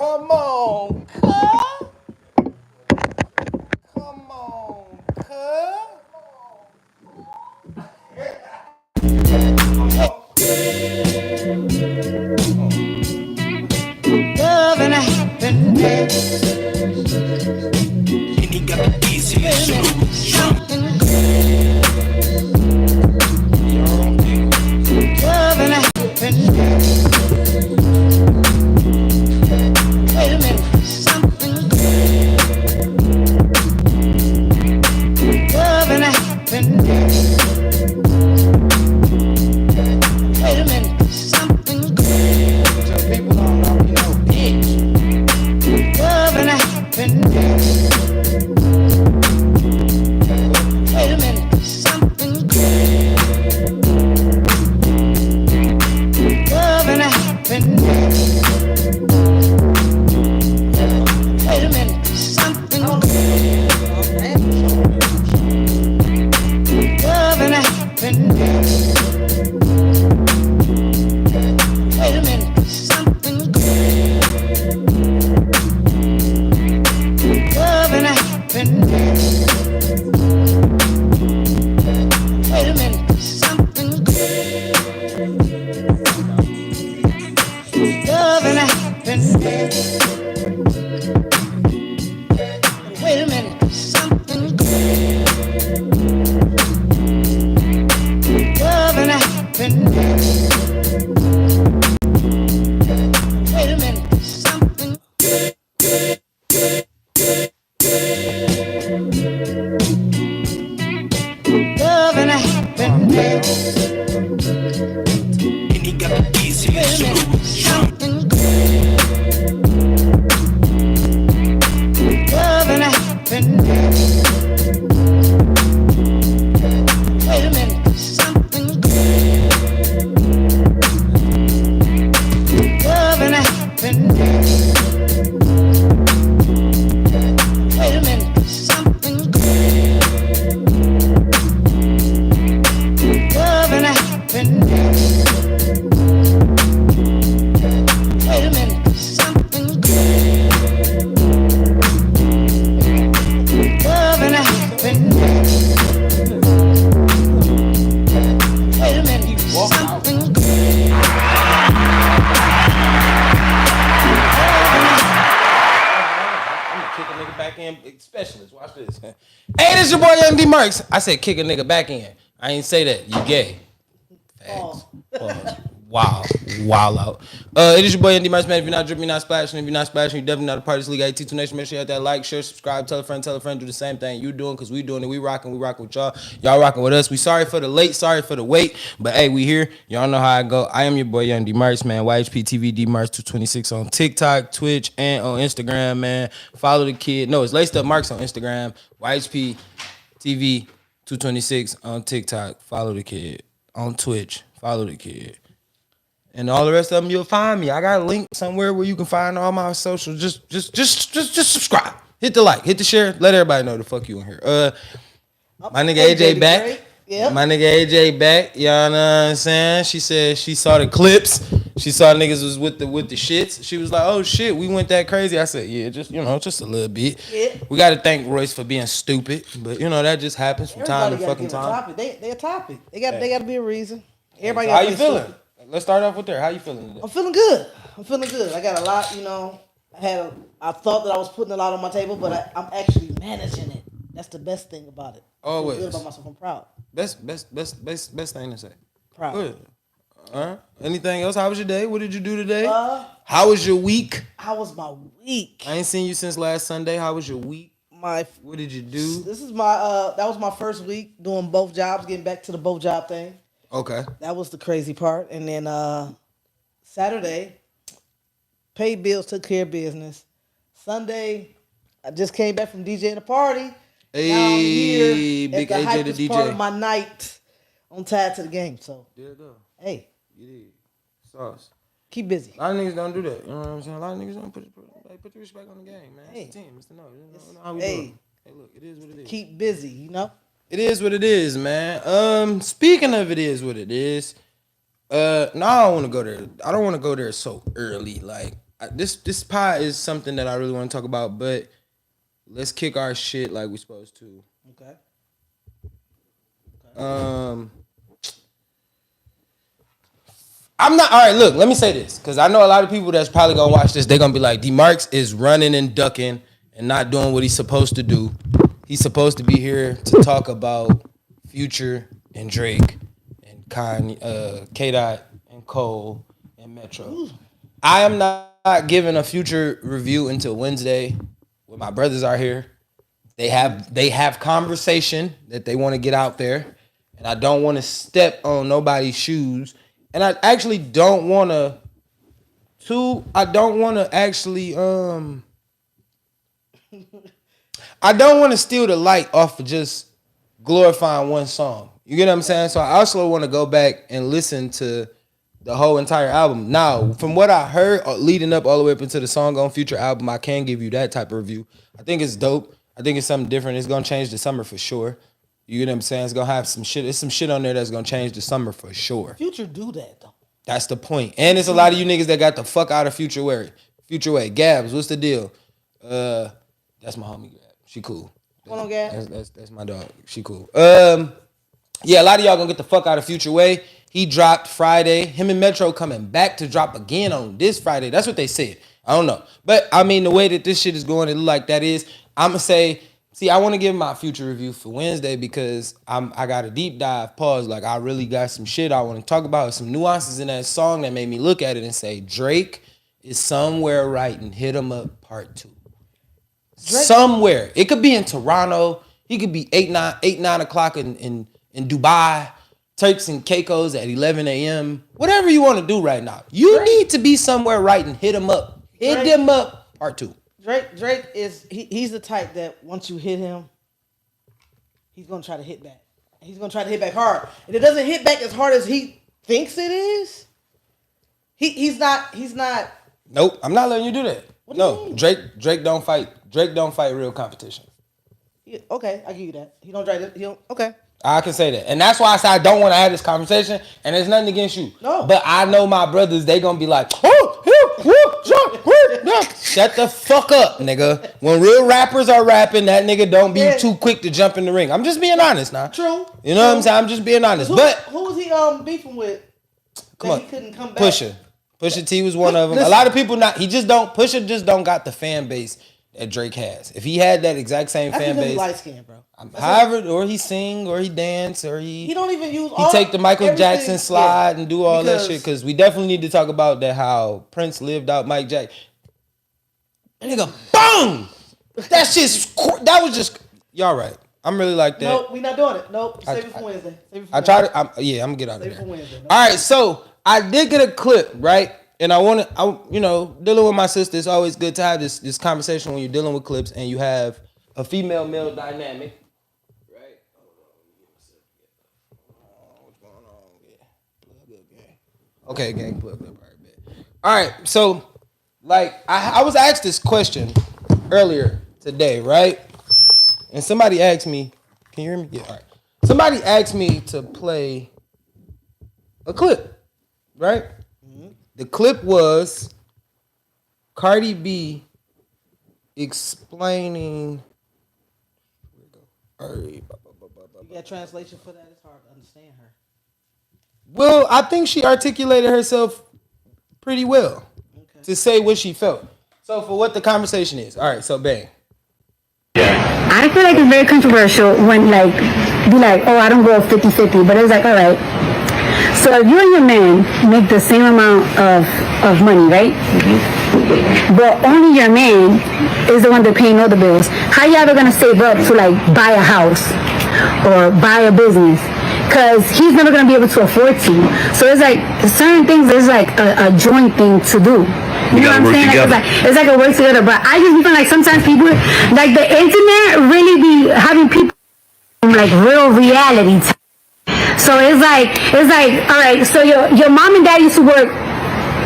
Come on, cuz. Come on, cuz. Love and happiness. And he got the easiest Something love and happiness. Wait a minute, something love and happiness. Wait a minute, something Tell people don't know, bitch. love and happiness. Wait a minute, something love and happiness. Wait a minute, something love and happiness. Wait a minute, something love and happiness. Wait a minute, something love and happiness. Wait a minute, something love and happiness. Wait a minute, something love and happiness. And he got the Wait easiest a minute, something love and happiness. Wait a minute, something love and happiness. Wait a minute, something love and happiness. Wait a minute, something love and happiness. Wait a minute, something I'm gonna kick a nigga back in. Specialist, watch this. Hey, this your boy Young Dmarks. I said kick a nigga back in. I ain't say that. You gay. Facts. Pause. Wow. Wow out. It is your boy Young Dmarks, man. If you're not dripping, you're not splashing. If you're not splashing, you're definitely not a part of this league. AT2 Nation, make sure you hit that like, share, subscribe, tell a friend, do the same thing you doing, because we doing it. We rocking with y'all. Y'all rocking with us. We sorry for the late, sorry for the wait, but hey, we here. Y'all know how I go. I am your boy Young Dmarks, man. YhptvDmarks226 on TikTok, Twitch, and on Instagram, man. Follow the kid. No, it's Laced Up Marks on Instagram. YhpTV226 on TikTok. Follow the kid. On Twitch. Follow the kid. And all the rest of them, you'll find me. I got a link somewhere where you can find all my socials. Just subscribe. Hit the like. Hit the share. Let everybody know the fuck you in here. My nigga AJ back. Yep. My nigga AJ back. Y'all know what I'm saying? She said she saw the clips. She saw niggas was with the shits. She was like, oh shit, we went that crazy. I said, yeah, just just a little bit. Yeah. We gotta thank Royce for being stupid. But that just happens from time to fucking time. They a topic. They got to be a reason. Everybody How got you feeling? Let's start off with there. How you feeling today? I'm feeling good. I got a lot, I thought that I was putting a lot on my table, but I'm actually managing it. That's the best thing about it. I feel Always. good about myself. I'm proud. Best thing to say. Proud. Good. All right. Anything else? How was your day? What did you do today? How was your week? How was my week? I ain't seen you since last Sunday. How was your week? What did you do? This is that was my first week doing both jobs, getting back to the both job thing. Okay. That was the crazy part. And then Saturday, paid bills, took care of business. Sunday, I just came back from DJing a party. Hey, now I'm here big at the AJ the hypest DJ. part of my night on Tied to the Game. So, There you go. hey, You did. Sauce. keep busy. A lot of niggas don't do that. You know what I'm saying? A lot of niggas don't put the respect on the game, man. Hey. It's the team. It's the know. You know how we Hey. do it. Hey, look, it is what it is. Keep busy, It is what it is, man. Speaking of it is what it is. No, I don't want to go there. I don't want to go there so early. Like, this pie is something that I really want to talk about, but let's kick our shit like we're supposed to. Okay. I'm not, all right, look, let me say this, because I know a lot of people that's probably going to watch this, they're going to be like, Dmarks is running and ducking and not doing what he's supposed to do. He's supposed to be here to talk about Future and Drake and Kanye, K-Dot and Cole and Metro. I am not giving a Future review until Wednesday when my brothers are here. They have conversation that they want to get out there, and I don't want to step on nobody's shoes. And I actually don't want to. I don't want to actually. I don't want to steal the light off of just glorifying one song. You get what I'm saying? So I also want to go back and listen to the whole entire album. Now, from what I heard leading up all the way up into the song on Future album, I can give you that type of review. I think it's dope. I think it's something different. It's gonna change the summer for sure. You get what I'm saying? It's gonna have some shit. There's some shit on there that's gonna change the summer for sure. Future do that though. That's the point. And it's a lot of you niggas that got the fuck out of Future way. Future way. Gabs, what's the deal? That's my homie Gabs. She cool. What on Gabs? That's my dog. She cool. Yeah, a lot of y'all gonna get the fuck out of Future way. He dropped Friday. Him and Metro coming back to drop again on this Friday. That's what they said. I don't know. But I mean, the way that this shit is going, it look like that is. I'm gonna say, see, I want to give my Future review for Wednesday because I got a deep dive pause. Like, I really got some shit I want to talk about. Some nuances in that song that made me look at it and say, Drake is somewhere writing Hit 'Em Up Part 2. Drake. Somewhere. It could be in Toronto. He could be 9 o'clock in Dubai. Turks and Caicos at 11 a.m. Whatever you want to do right now. You Drake need to be somewhere writing Hit 'Em Up. Hit Them Up Part 2. Drake is he's the type that once you hit him, he's gonna try to hit back. He's gonna try to hit back hard. And it doesn't hit back as hard as he thinks it is. He's not. Nope, I'm not letting you do that. What do you mean? Drake don't fight. Drake don't fight real competition. Okay, I give you that. He don't try to. He don't. Okay. I can say that. And that's why I said I don't want to have this conversation. And there's nothing against you. No. But I know my brothers, they going to be like, shut the fuck up, nigga. When real rappers are rapping, that nigga don't be too quick to jump in the ring. I'm just being honest now. True. You know what I'm saying? I'm just being honest. Who was he beefing with? Come on. He couldn't come back. Pusha T was one of them. A lot of people Pusha just don't got the fan base that Drake has. If he had that exact same fan base, light skin, bro. However, or he sing, or he dance, or he don't even use. He take the Michael Jackson slide and do all that shit. Because we definitely need to talk about that. How Prince lived out Mike Jackson. Nigga, boom! That was just y'all right. I'm really like that. Nope, we not doing it. Nope. Save it for Wednesday. I try to. I'm gonna get out of there. For Wednesday. All right, so I did get a clip, right? And dealing with my sister, it's always good to have this conversation when you're dealing with clips and you have a female-male dynamic. Right? What's going on? Yeah. Plug up, gang. Okay, gang, plug up. All right, so, like, I was asked this question earlier today, right? And somebody asked me, can you hear me? Yeah, all right. Somebody asked me to play a clip, right? The clip was Cardi B explaining. You got translation for that? It's hard to understand her. Well, I think she articulated herself pretty well to say what she felt. So for what the conversation is. All right, so bang. I feel like it's very controversial when be like, oh, I don't go 50-50, but it's like, all right. So if you and your man make the same amount of money, right? Mm-hmm. But only your man is the one that paying all the bills. How you ever gonna save up to buy a house or buy a business? Because he's never gonna be able to afford to. So it's like certain things is like a joint thing to do. You know what I'm saying? It's like a work together. But I just feel like sometimes people like the internet really be having people like real reality. So it's like, all right, so your mom and dad used to work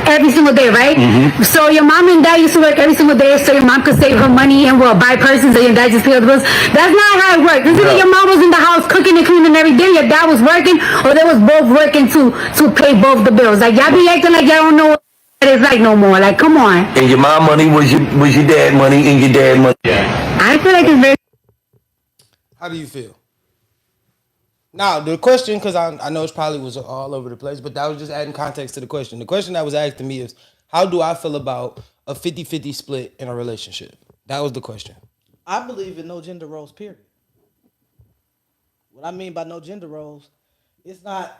every single day, right? Mm-hmm. So your mom and dad used to work every single day so your mom could save her money and buy purses and your dad just pay the bills. That's not how it works. This is like your mom was in the house cooking and cleaning every day, your dad was working, or they was both working to pay both the bills. Like, y'all be acting like y'all don't know what it's like no more. Like, come on. And your mom money was your dad money and your dad money. Yeah. I feel like it's very. How do you feel? Now, the question, because I know it probably was all over the place, but that was just adding context to the question. The question that was asked to me is, how do I feel about a 50-50 split in a relationship? That was the question. I believe in no gender roles, period. What I mean by no gender roles, it's not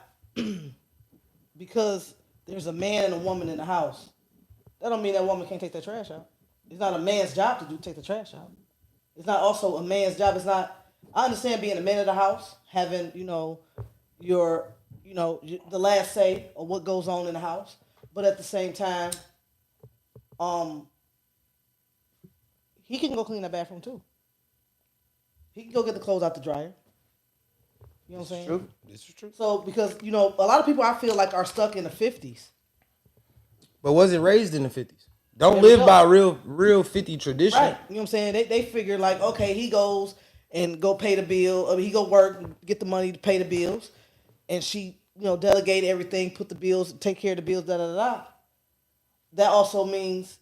because there's a man and a woman in the house. That don't mean that woman can't take that trash out. It's not a man's job to take the trash out. It's not also a man's job. It's not. I understand being a man of the house, having your the last say of what goes on in the house, but at the same time, he can go clean that bathroom too. He can go get the clothes out the dryer. You know what I'm saying? True. This is true. So because a lot of people I feel like are stuck in the 50s. But wasn't raised in the 50s. Don't live by real 50 tradition. Right. You know what I'm saying? They figure like, okay, he goes and go pay the bill. I mean, he go work and get the money to pay the bills. And she, delegate everything, put the bills, take care of the bills, da-da-da-da. That also means,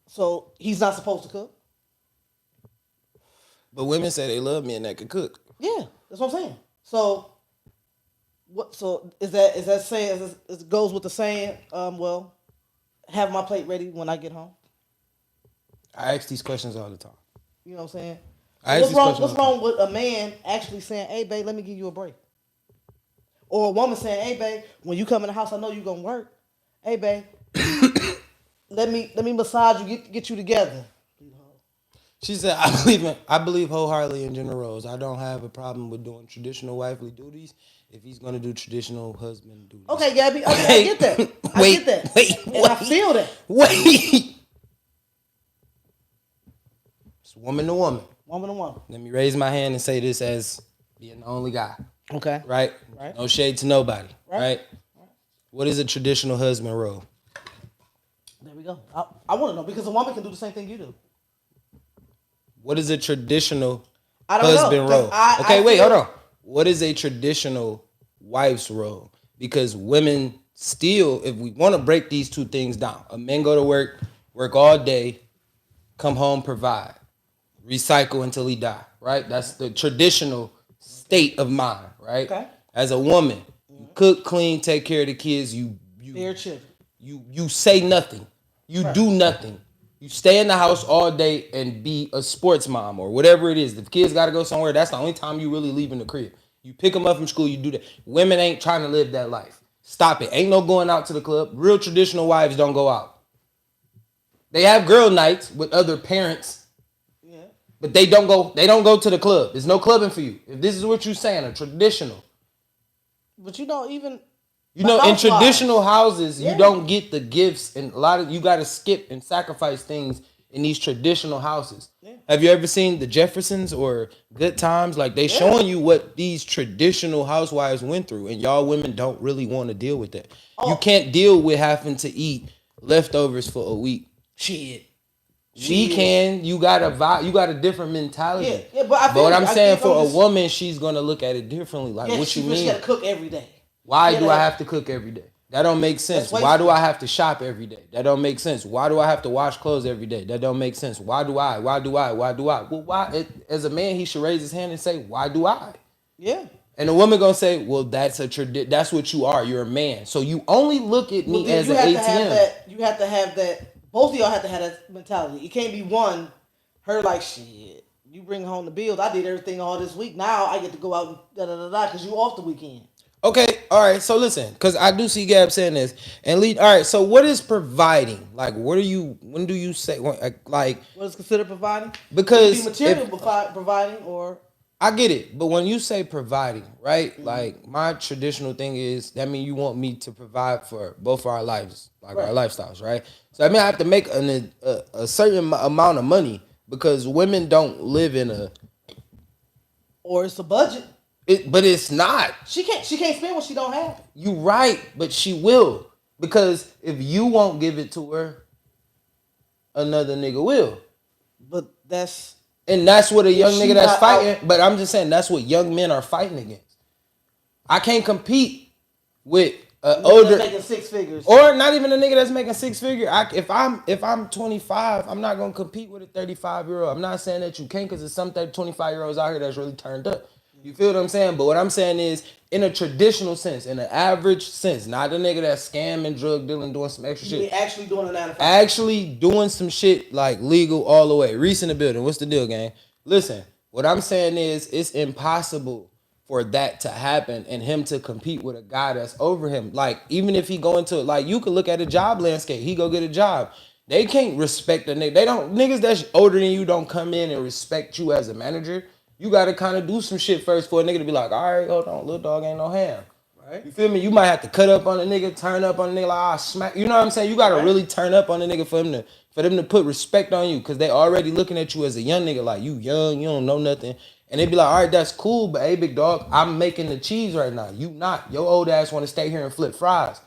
so he's not supposed to cook. But women say they love men that can cook. Yeah, that's what I'm saying. So, what? So is that saying? It goes with the saying? Well, have my plate ready when I get home. I ask these questions all the time. You know what I'm saying? What's wrong with a man actually saying, "Hey, babe, let me give you a break," or a woman saying, "Hey, babe, when you come in the house, I know you're gonna work. Hey, babe, let me massage you, get you together." She said, I believe wholeheartedly in gender roles. I don't have a problem with doing traditional wifely duties if he's going to do traditional husband duties. Okay, Gabby, I get that. I get that. And I feel that. Wait. It's woman to woman. Woman to woman. Let me raise my hand and say this as being the only guy. Okay. Right? No shade to nobody. Right? What is a traditional husband role? There we go. I want to know because a woman can do the same thing you do. What is a traditional husband role? Hold on. What is a traditional wife's role? Because women still, if we want to break these two things down, a man go to work all day, come home, provide, recycle until he die, right? That's the traditional state of mind, right? Okay. As a woman, you cook, clean, take care of the kids, you bear children. You say nothing. You do nothing. You stay in the house all day and be a sports mom or whatever it is. If kids got to go somewhere, that's the only time you really leave in the crib. You pick them up from school, you do that. Women ain't trying to live that life. Stop it. Ain't no going out to the club. Real traditional wives don't go out. They have girl nights with other parents, but they don't go to the club. There's no clubbing for you. If this is what you're saying, a traditional. But even... in traditional houses, you don't get the gifts, and you got to skip and sacrifice things in these traditional houses. Yeah. Have you ever seen the Jeffersons or Good Times? Like they showing you what these traditional housewives went through, and y'all women don't really want to deal with that. You can't deal with having to eat leftovers for a week. Shit. She can. You got a different mentality. Yeah, but what I'm saying for a woman, she's gonna look at it differently. Like, what you mean? She got to cook every day. Why do I have to cook every day? That don't make sense. Why do I have to shop every day? That don't make sense. Why do I have to wash clothes every day? That don't make sense. Why do I? Well, why? As a man, he should raise his hand and say, why do I? Yeah. And the woman gonna say, well, that's a tradition. That's what you are. You're a man. So you only look at me as an ATM. You have to have that. Both of y'all have to have that mentality. It can't be her like, shit, you bring home the bills. I did everything all this week. Now I get to go out and da-da-da-da because you off the weekend. Okay, all right. So listen, because I do see Gab saying this and lead. All right. So what is providing? Like, when do you say like? What is considered providing? Because material providing, or I get it, but when you say providing, right? Mm-hmm. Like my traditional thing is that means you want me to provide for both our lives, like our lifestyles, right? So I mean I have to make a certain amount of money because women don't live in a. Or it's a budget. But it's not. She can't spend what she don't have. You right, but she will. Because if you won't give it to her, another nigga will. But that's what a young nigga that's fighting. But I'm just saying that's what young men are fighting against. I can't compete with older making 6 figures, or not even a nigga that's making 6 figure. If I'm 25, I'm not gonna compete with a 35-year-old. I'm not saying that you can't, because there's some 25-year-olds out here that's really turned up. You feel what I'm saying? But what I'm saying is, in a traditional sense, in an average sense, not the nigga that's scamming, drug dealing, doing some extra shit. Actually doing a 9 to 5. Actually doing some shit like legal all the way. Reese in the building. What's the deal, gang? Listen, what I'm saying is, it's impossible for that to happen and him to compete with a guy that's over him. Like, even if he go into, like, you could look at a job landscape. He go get a job. They can't respect a nigga. They don't, niggas that's older than you don't come in and respect you as a manager. You got to kind of do some shit first for a nigga to be like, all right, hold on, little dog ain't no ham. Right? You feel me? You might have to cut up on a nigga, turn up on a nigga, like, smack. You know what I'm saying? You got to really turn up on a nigga for them to put respect on you, because they already looking at you as a young nigga, like, you young, you don't know nothing. And they be like, all right, that's cool, but hey, big dog, I'm making the cheese right now. You not. Your old ass want to stay here and flip fries.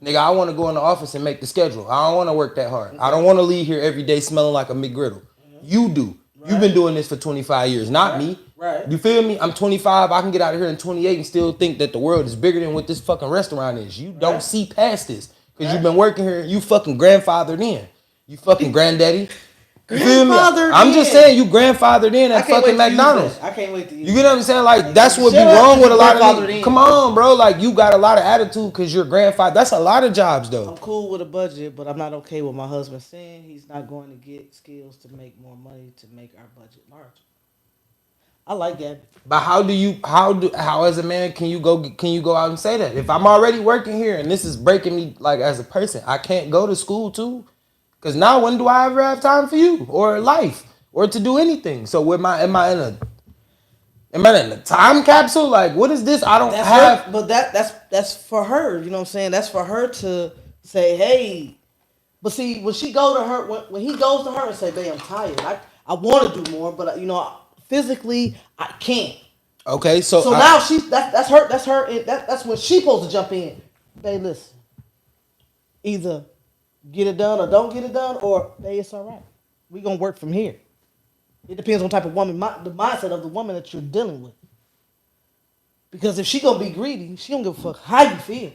Nigga, I want to go in the office and make the schedule. I don't want to work that hard. I don't want to leave here every day smelling like a McGriddle. You do. Right. You've been doing this for 25 years, not me. Right. You feel me? I'm 25. I can get out of here in 28 and still think that the world is bigger than what this fucking restaurant is. You don't see past this, because you've been working here. You fucking grandfathered in. You fucking granddaddy. You feel me? I'm just saying, you grandfathered in at fucking McDonald's. I can't wait to use You get what I'm saying? Like, that's what be wrong with a lot of niggas. Come on, bro. Like, you got a lot of attitude because you're grandfather. That's a lot of jobs, though. I'm cool with a budget, but I'm not okay with my husband saying he's not going to get skills to make more money to make our budget larger. I like that. But how as a man can you go out and say that? If I'm already working here and this is breaking me, like, as a person, I can't go to school too. Because now, when do I ever have time for you or life or to do anything? So am I in a time capsule? Like, what is this? I don't have. But that's for her. You know what I'm saying? That's for her to say, hey. But see, when she go to her, when he goes to her and say, babe, I'm tired. I want to do more, but physically I can't. Okay, so now that's when she's supposed to jump in. Babe, listen. Either get it done or don't get it done, or hey, it's all right. We're gonna work from here. It depends on the type of woman, the mindset of the woman that you're dealing with. Because if she gonna be greedy, she don't give a fuck how you feel.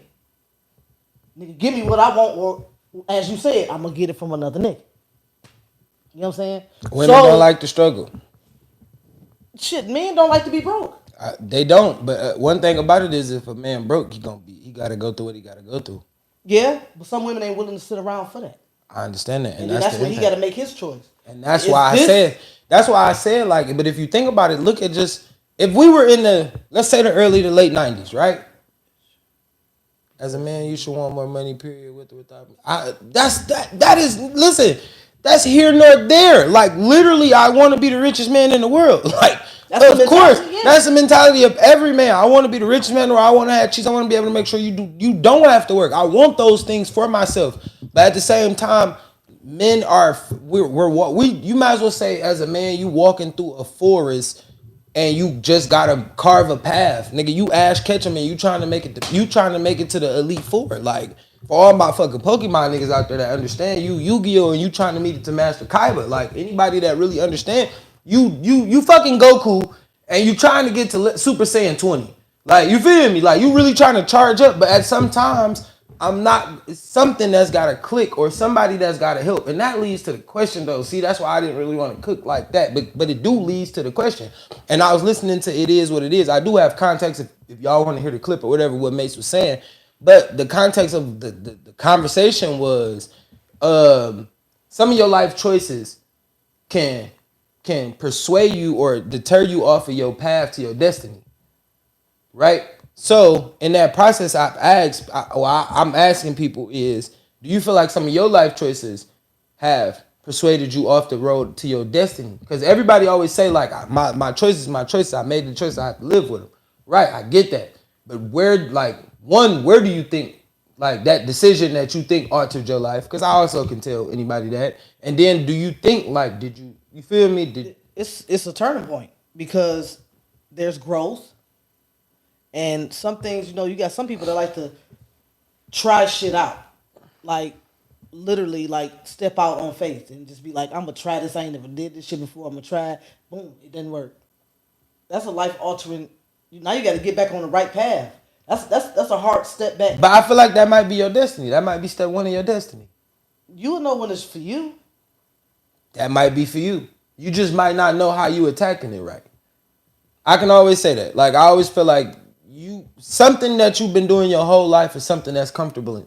Nigga, give me what I want, or as you said, I'm gonna get it from another nigga. You know what I'm saying? Women don't like to struggle. Shit, men don't like to be broke. They don't. But one thing about it is, if a man broke, he gotta go through what he gotta go through. Yeah, but some women ain't willing to sit around for that. I understand that, and that's when he got to make his choice. And that's why I said, like, but if you think about it, look at just, if we were in let's say the early to late 90s, right? As a man, you should want more money, period, with or without me. Listen, that's here nor there. Like, literally, I want to be the richest man in the world. Like, of course, that's the mentality of every man. I want to be the richest man, or I want to have cheese. I want to be able to make sure you don't have to work. I want those things for myself. But at the same time, men you might as well say, as a man, you walking through a forest and you just gotta carve a path, nigga. You Ash Ketchum and you trying to make it to the Elite Four. Like, for all my fucking Pokemon niggas out there that understand, you Yu-Gi-Oh, and you trying to meet it to Master Kaiba. Like, anybody that really understand, you fucking Goku and you trying to get to Super Saiyan 20. Like, you feel me? Like, you really trying to charge up, but at some times, it's something that's got to click, or somebody that's got to help. And that leads to the question, though. See, that's why I didn't really want to cook like that. But it do leads to the question. And I was listening to It Is What It Is. I do have context if y'all want to hear the clip or whatever what Mace was saying. But the context of the conversation was some of your life choices can persuade you or deter you off of your path to your destiny. Right? So in that process, I'm asking people is, do you feel like some of your life choices have persuaded you off the road to your destiny? Because everybody always say, like, my choice is my choice. I made the choice. I have to live with them. Right, I get that. But where do you think, like, that decision that you think altered your life? Because I also can tell anybody that. And then do you think, like, you feel me? It's a turning point, because there's growth. And some things, you got some people that like to try shit out. Like, literally, like, step out on faith and just be like, I'm going to try this. I ain't never did this shit before. I'm going to try it. Boom, it didn't work. That's a life-altering. Now you got to get back on the right path. That's a hard step back. But I feel like that might be your destiny. That might be step one of your destiny. You'll know when it's for you. That might be for you. You just might not know how you attacking it right. I can always say that. Like I always feel like something that you've been doing your whole life is something that's comforting to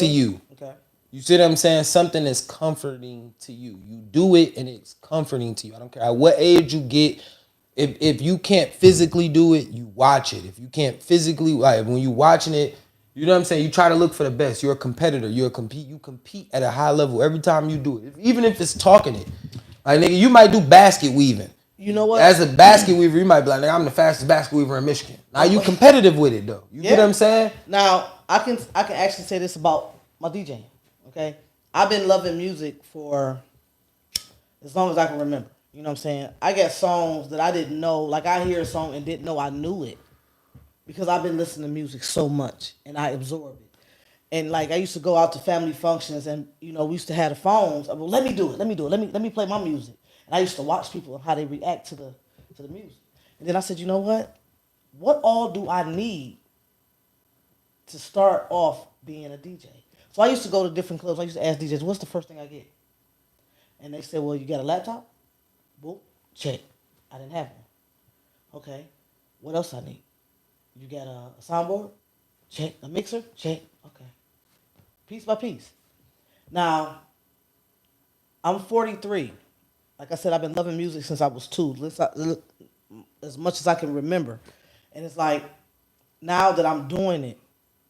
you. Okay. You see what I'm saying? Something that's comforting to you. You do it and it's comforting to you. I don't care at what age you get. If you can't physically do it, you watch it. If you can't physically, like when you watching it, you know what I'm saying? You try to look for the best. You're a competitor. You compete at a high level every time you do it. Even if it's talking it. Like nigga, you might do basket weaving. You know what? As a basket weaver, you might be like, nigga, I'm the fastest basket weaver in Michigan. Now you competitive with it though. You get what I'm saying? Now I can actually say this about my DJing. Okay, I've been loving music for as long as I can remember. You know what I'm saying? I got songs that I didn't know. Like I hear a song and didn't know I knew it because I've been listening to music so much and I absorb it. And like I used to go out to family functions and we used to have the phones. Well, let me do it. Let me play my music. And I used to watch people and how they react to the music. And then I said, you know what? What all do I need to start off being a DJ? So I used to go to different clubs. I used to ask DJs, what's the first thing I get? And they said, well, you got a laptop? Boop, check. I didn't have one. Okay. What else I need? You got a soundboard? Check. A mixer? Check. Okay. Piece by piece. Now, I'm 43. Like I said, I've been loving music since I was 2. As much as I can remember. And it's like, now that I'm doing it,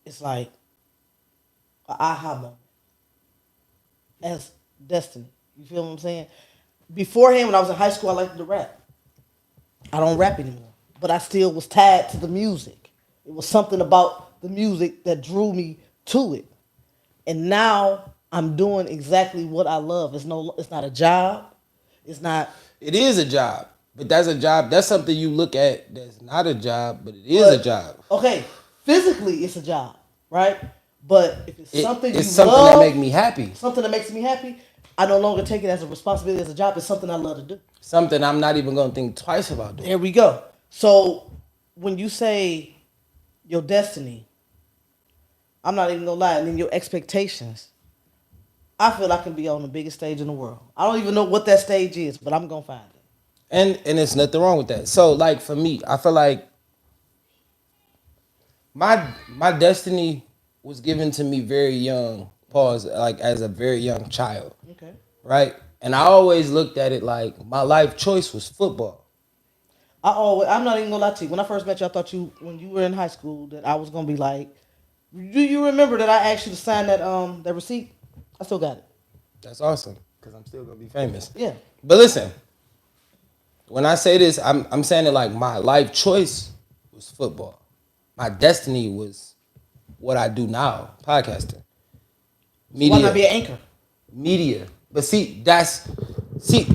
it's like an aha moment. As destiny. You feel what I'm saying? Beforehand, when I was in high school, I liked to rap. I don't rap anymore. But I still was tied to the music. It was something about the music that drew me to it. And now I'm doing exactly what I love. It's not a job. It's not. It is a job. But that's a job. That's something you look at that's not a job, but it is a job. Okay. Physically, it's a job, right? But if it's something that makes me happy. Something that makes me happy, I no longer take it as a responsibility, as a job. It's something I love to do. Something I'm not even going to think twice about doing. There we go. So when you say your destiny, I'm not even going to lie, and then your expectations, I feel I can be on the biggest stage in the world. I don't even know what that stage is, but I'm going to find it. And there's nothing wrong with that. So like for me, I feel like my destiny was given to me very young, like as a very young child. Okay. Right? And I always looked at it like my life choice was football. I'm not even gonna lie to you. When I first met you, I thought when you were in high school, that I was gonna be like, do you remember that I asked you to sign that receipt? I still got it. That's awesome, because I'm still gonna be famous. Yeah. But listen, when I say this, I'm saying it like my life choice was football. My destiny was what I do now, podcasting. Media. Why not be an anchor? Media. But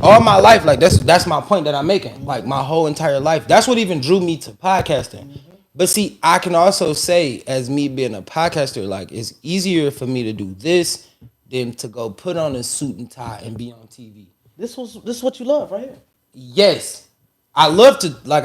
all my life, like that's my point that I'm making. Like my whole entire life. That's what even drew me to podcasting. Mm-hmm. But see, I can also say, as me being a podcaster, like it's easier for me to do this than to go put on a suit and tie and be on TV. This is what you love, right here. Yes. I love to, like,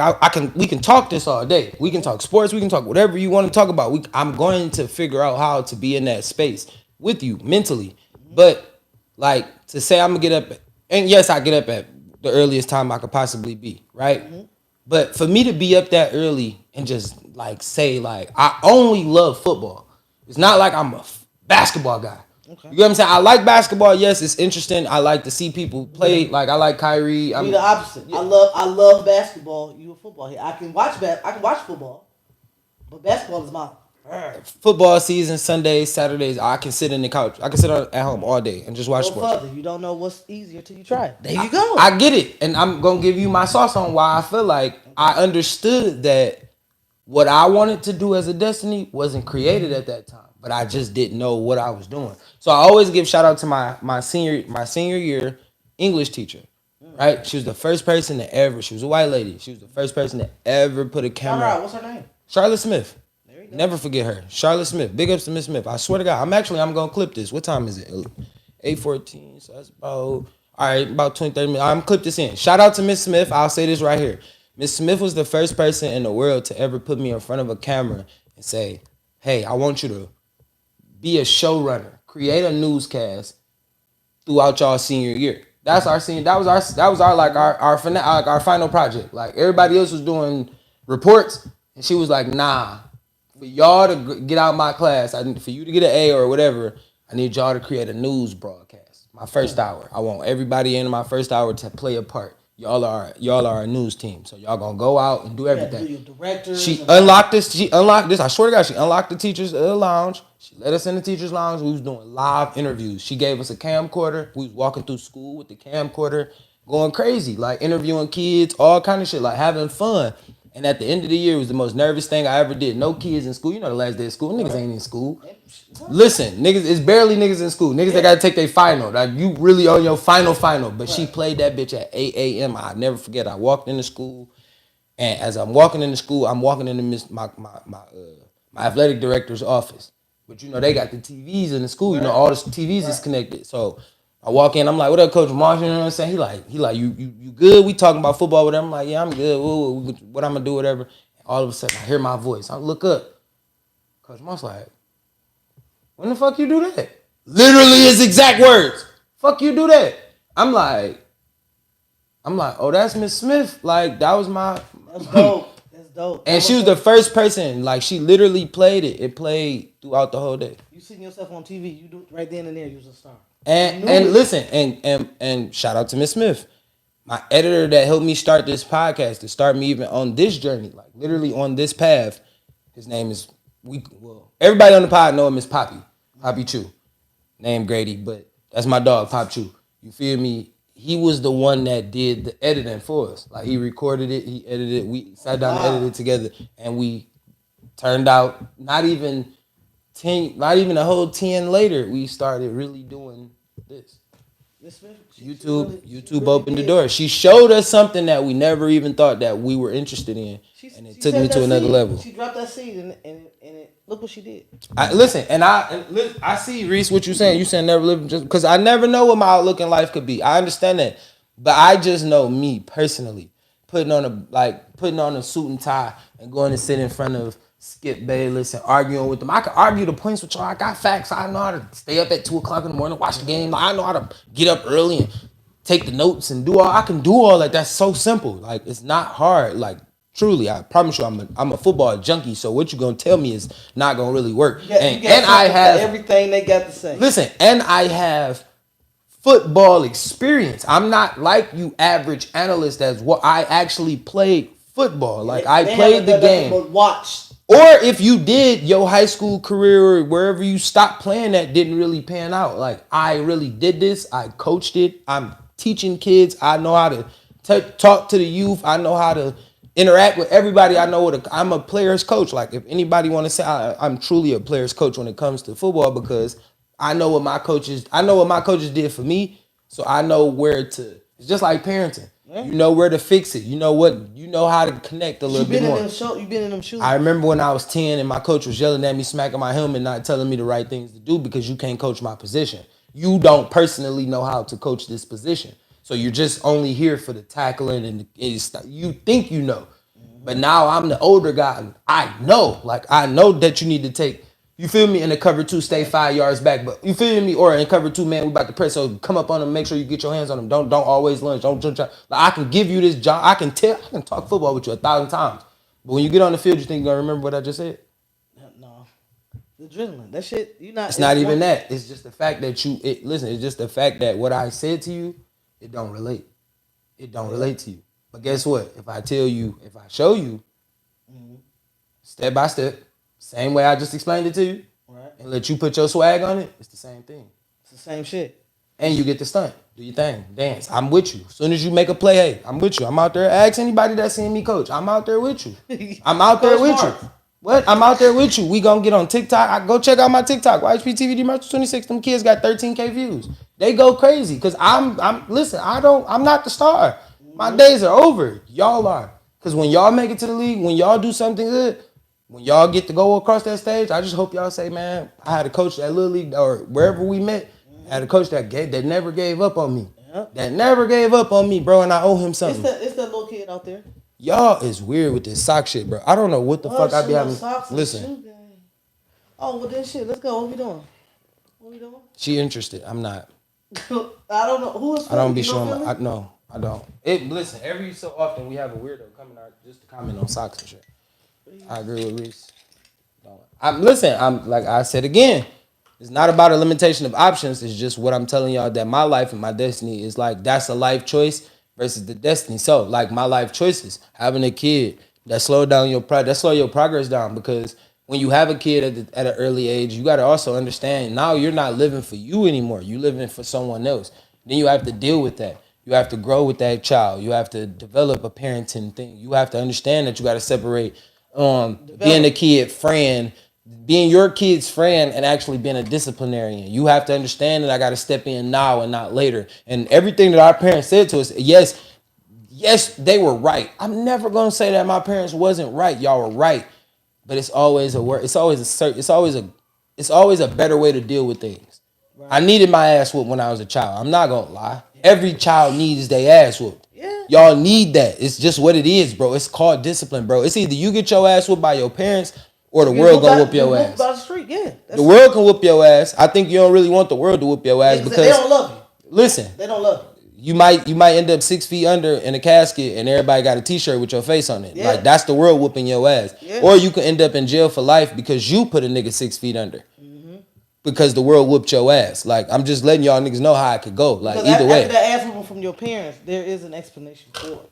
we can talk this all day. We can talk sports, we can talk whatever you want to talk about. I'm going to figure out how to be in that space with you mentally. But like to say I'm gonna get up, and yes, I get up at the earliest time I could possibly be, right? Mm-hmm. But for me to be up that early and just like say like I only love football. It's not like I'm a basketball guy. Okay. You know what I'm saying? I like basketball. Yes, it's interesting. I like to see people play. Like I like Kyrie. I'm the opposite. Yeah. I love basketball. You a football here. I can watch football, but basketball is my football season. Sundays, Saturdays. I can sit in the couch. I can sit at home all day and just watch sports. Further. You don't know what's easier till you try it. There you go. I get it, and I'm gonna give you my sauce on why I feel like I understood that what I wanted to do as a destiny wasn't created at that time. But I just didn't know what I was doing. So I always give shout out to my senior year English teacher, right? She was the first person to ever, she was a white lady. She was the first person to ever put a camera. All right, what's her name? Charlotte Smith. There you go. Never forget her. Charlotte Smith. Big ups to Miss Smith. I swear to God, I'm going to clip this. What time is it? 8:14. So that's about 20, 30 minutes. I'm clip this in. Shout out to Miss Smith. I'll say this right here. Miss Smith was the first person in the world to ever put me in front of a camera and say, hey, I want you to be a showrunner, create a newscast throughout y'all senior year. That's our senior. That was our final project. Like everybody else was doing reports, and she was like, nah, for y'all to get out my class, for you to get an A or whatever, I need y'all to create a news broadcast. My first hour. I want everybody in my first hour to play a part. Y'all are a news team, so y'all gonna go out and do everything. She unlocked this. I swear to God, she unlocked the teachers' lounge. She let us in the teachers' lounge. We was doing live interviews. She gave us a camcorder. We was walking through school with the camcorder, going crazy, like interviewing kids, all kind of shit, like having fun. And at the end of the year, it was the most nervous thing I ever did. No kids in school. You know the last day of school, niggas ain't in school. Listen, niggas, it's barely niggas in school. Niggas that gotta take their final. Like you really on your final. But she played that bitch at 8 a.m. I'll never forget. I walked into school, and as I'm walking into school, I'm walking into my athletic director's office. But you know they got the TVs in the school. You know all the TVs is connected. So I walk in. I'm like, "What up, Coach Marsh?" You know what I'm saying? He like, you good? We talking about football with him? I'm like, "Yeah, I'm good. What I'm gonna do, whatever." And all of a sudden, I hear my voice. I look up. Coach Marsh like, when the fuck you do that? Literally his exact words. Fuck you do that. I'm like, oh, that's Miss Smith. Like, that was my. That's dope. That's dope. And she was the first person. Like, she literally played it. It played throughout the whole day. You seen yourself on TV. You do it right then and there. You was a star. And listen, and shout out to Miss Smith, my editor that helped me start this podcast, to start me even on this journey, like literally on this path. His name is everybody on the pod know him as Poppy Chew, named Grady, but that's my dog, Pop Chew. You feel me? He was the one that did the editing for us. Like he recorded it, he edited it. We sat down and edited it together, and we turned out not even a whole 10 later, we started really doing this. YouTube opened the door. She showed us something that we never even thought that we were interested in, and it took me to another level. She dropped that seed, and look what she did. I see, Reese, what you saying. You saying never live just because I never know what my outlook in life could be. I understand that, but I just know me personally putting on a suit and tie and going to sit in front of Skip Bayless and arguing with them. I can argue the points with y'all. I got facts. I know how to stay up at 2:00 in the morning, watch the game. I know how to get up early and take the notes and do all. I can do all that. That's so simple. Like it's not hard. Like truly, I promise you, I'm a football junkie. So what you gonna tell me is not gonna really work. And I have everything they got to say. Listen, and I have football experience. I'm not like you average analyst. That's what I actually played football. Like I played the game. But watch. Or if you did your high school career or wherever you stopped playing that didn't really pan out. Like I really did this. I coached it. I'm teaching kids. I know how to talk to the youth. I know how to interact with everybody. I know I'm a player's coach. Like if anybody want to say I'm truly a player's coach when it comes to football, because I know what my coaches did for me. So I know where to. It's just like parenting. You know where to fix it. You know how to connect a little bit more. You've been in them shoes. I remember when I was 10 and my coach was yelling at me, smacking my helmet, not telling me the right things to do because you can't coach my position. You don't personally know how to coach this position. So you're just only here for the tackling and you think you know. But now I'm the older guy and I know that you need to take, you feel me, in the cover 2, stay 5 yards back. But you feel me? Or in cover 2, man, we about to press. So come up on them, make sure you get your hands on them. Don't always lunge. Don't try. Like I can give you this job. I can talk football with you 1,000 times. But when you get on the field, you think you're gonna remember what I just said? No. The adrenaline. That shit, it's not even that. It's just the fact that it's just the fact that what I said to you, it don't relate. It don't relate to you. But guess what? If I show you, step by step, same way I just explained it to you, right, and let you put your swag on it, it's the same thing. It's the same shit. And you get the stunt. Do your thing. Dance. I'm with you. As soon as you make a play, hey, I'm with you. I'm out there. Ask anybody that's seen me coach. I'm out there with you. I'm out there with you. What? I'm out there with you. We gonna get on TikTok. Go check out my TikTok. YhptvDmarks226. Them kids got 13K views. They go crazy. Cause I'm not the star. My days are over. Y'all are. Cause when y'all make it to the league, when y'all do something good, when y'all get to go across that stage, I just hope y'all say, man, I had a coach at Little League or wherever we met. I had a coach that never gave up on me. Yep. That never gave up on me, bro, and I owe him something. It's that little kid out there. Y'all is weird with this sock shit, bro. I don't know what the fuck I be having. Socks and Listen, shoe game. Oh, well then shit. Let's go. What we doing? What we doing? she interested. I'm not. I don't know who is. I don't be you showing. know, No, I don't. Listen. Every so often we have a weirdo coming out just to comment on socks and shit. I agree with Reese. I'm like I said again. It's not about a limitation of options. It's just what I'm telling y'all that my life and my destiny is like. That's a life choice versus the destiny. So like my life choices, having a kid that slow your progress down, because when you have a kid at an early age, you got to also understand now you're not living for you anymore. You living for someone else. Then you have to deal with that. You have to grow with that child. You have to develop a parenting thing. You have to understand that you got to separate being a kid friend, being your kid's friend, and actually being a disciplinarian. You have to understand that I got to step in now and not later. And everything that our parents said to us, yes, they were right. I'm never gonna say that my parents wasn't right. Y'all were right, but it's always a word. It's always a better way to deal with things. Right. I needed my ass whooped when I was a child. I'm not gonna lie. Every child needs their ass whooped. Yeah. Y'all need that. It's just what it is, bro. It's called discipline, bro. It's either you get your ass whooped by your parents or the world gonna whoop your ass. By the street, yeah. The world can whoop your ass. I think you don't really want the world to whoop your ass because they don't love you. Listen, they don't love you. You might end up 6 feet under in a casket and everybody got a t-shirt with your face on it. Yeah. Like that's the world whooping your ass. Yeah. Or you could end up in jail for life because you put a nigga 6 feet under. Mm-hmm. Because the world whooped your ass. Like I'm just letting y'all niggas know how it could go. Like because either way. After that ass whooping from your parents, there is an explanation for it.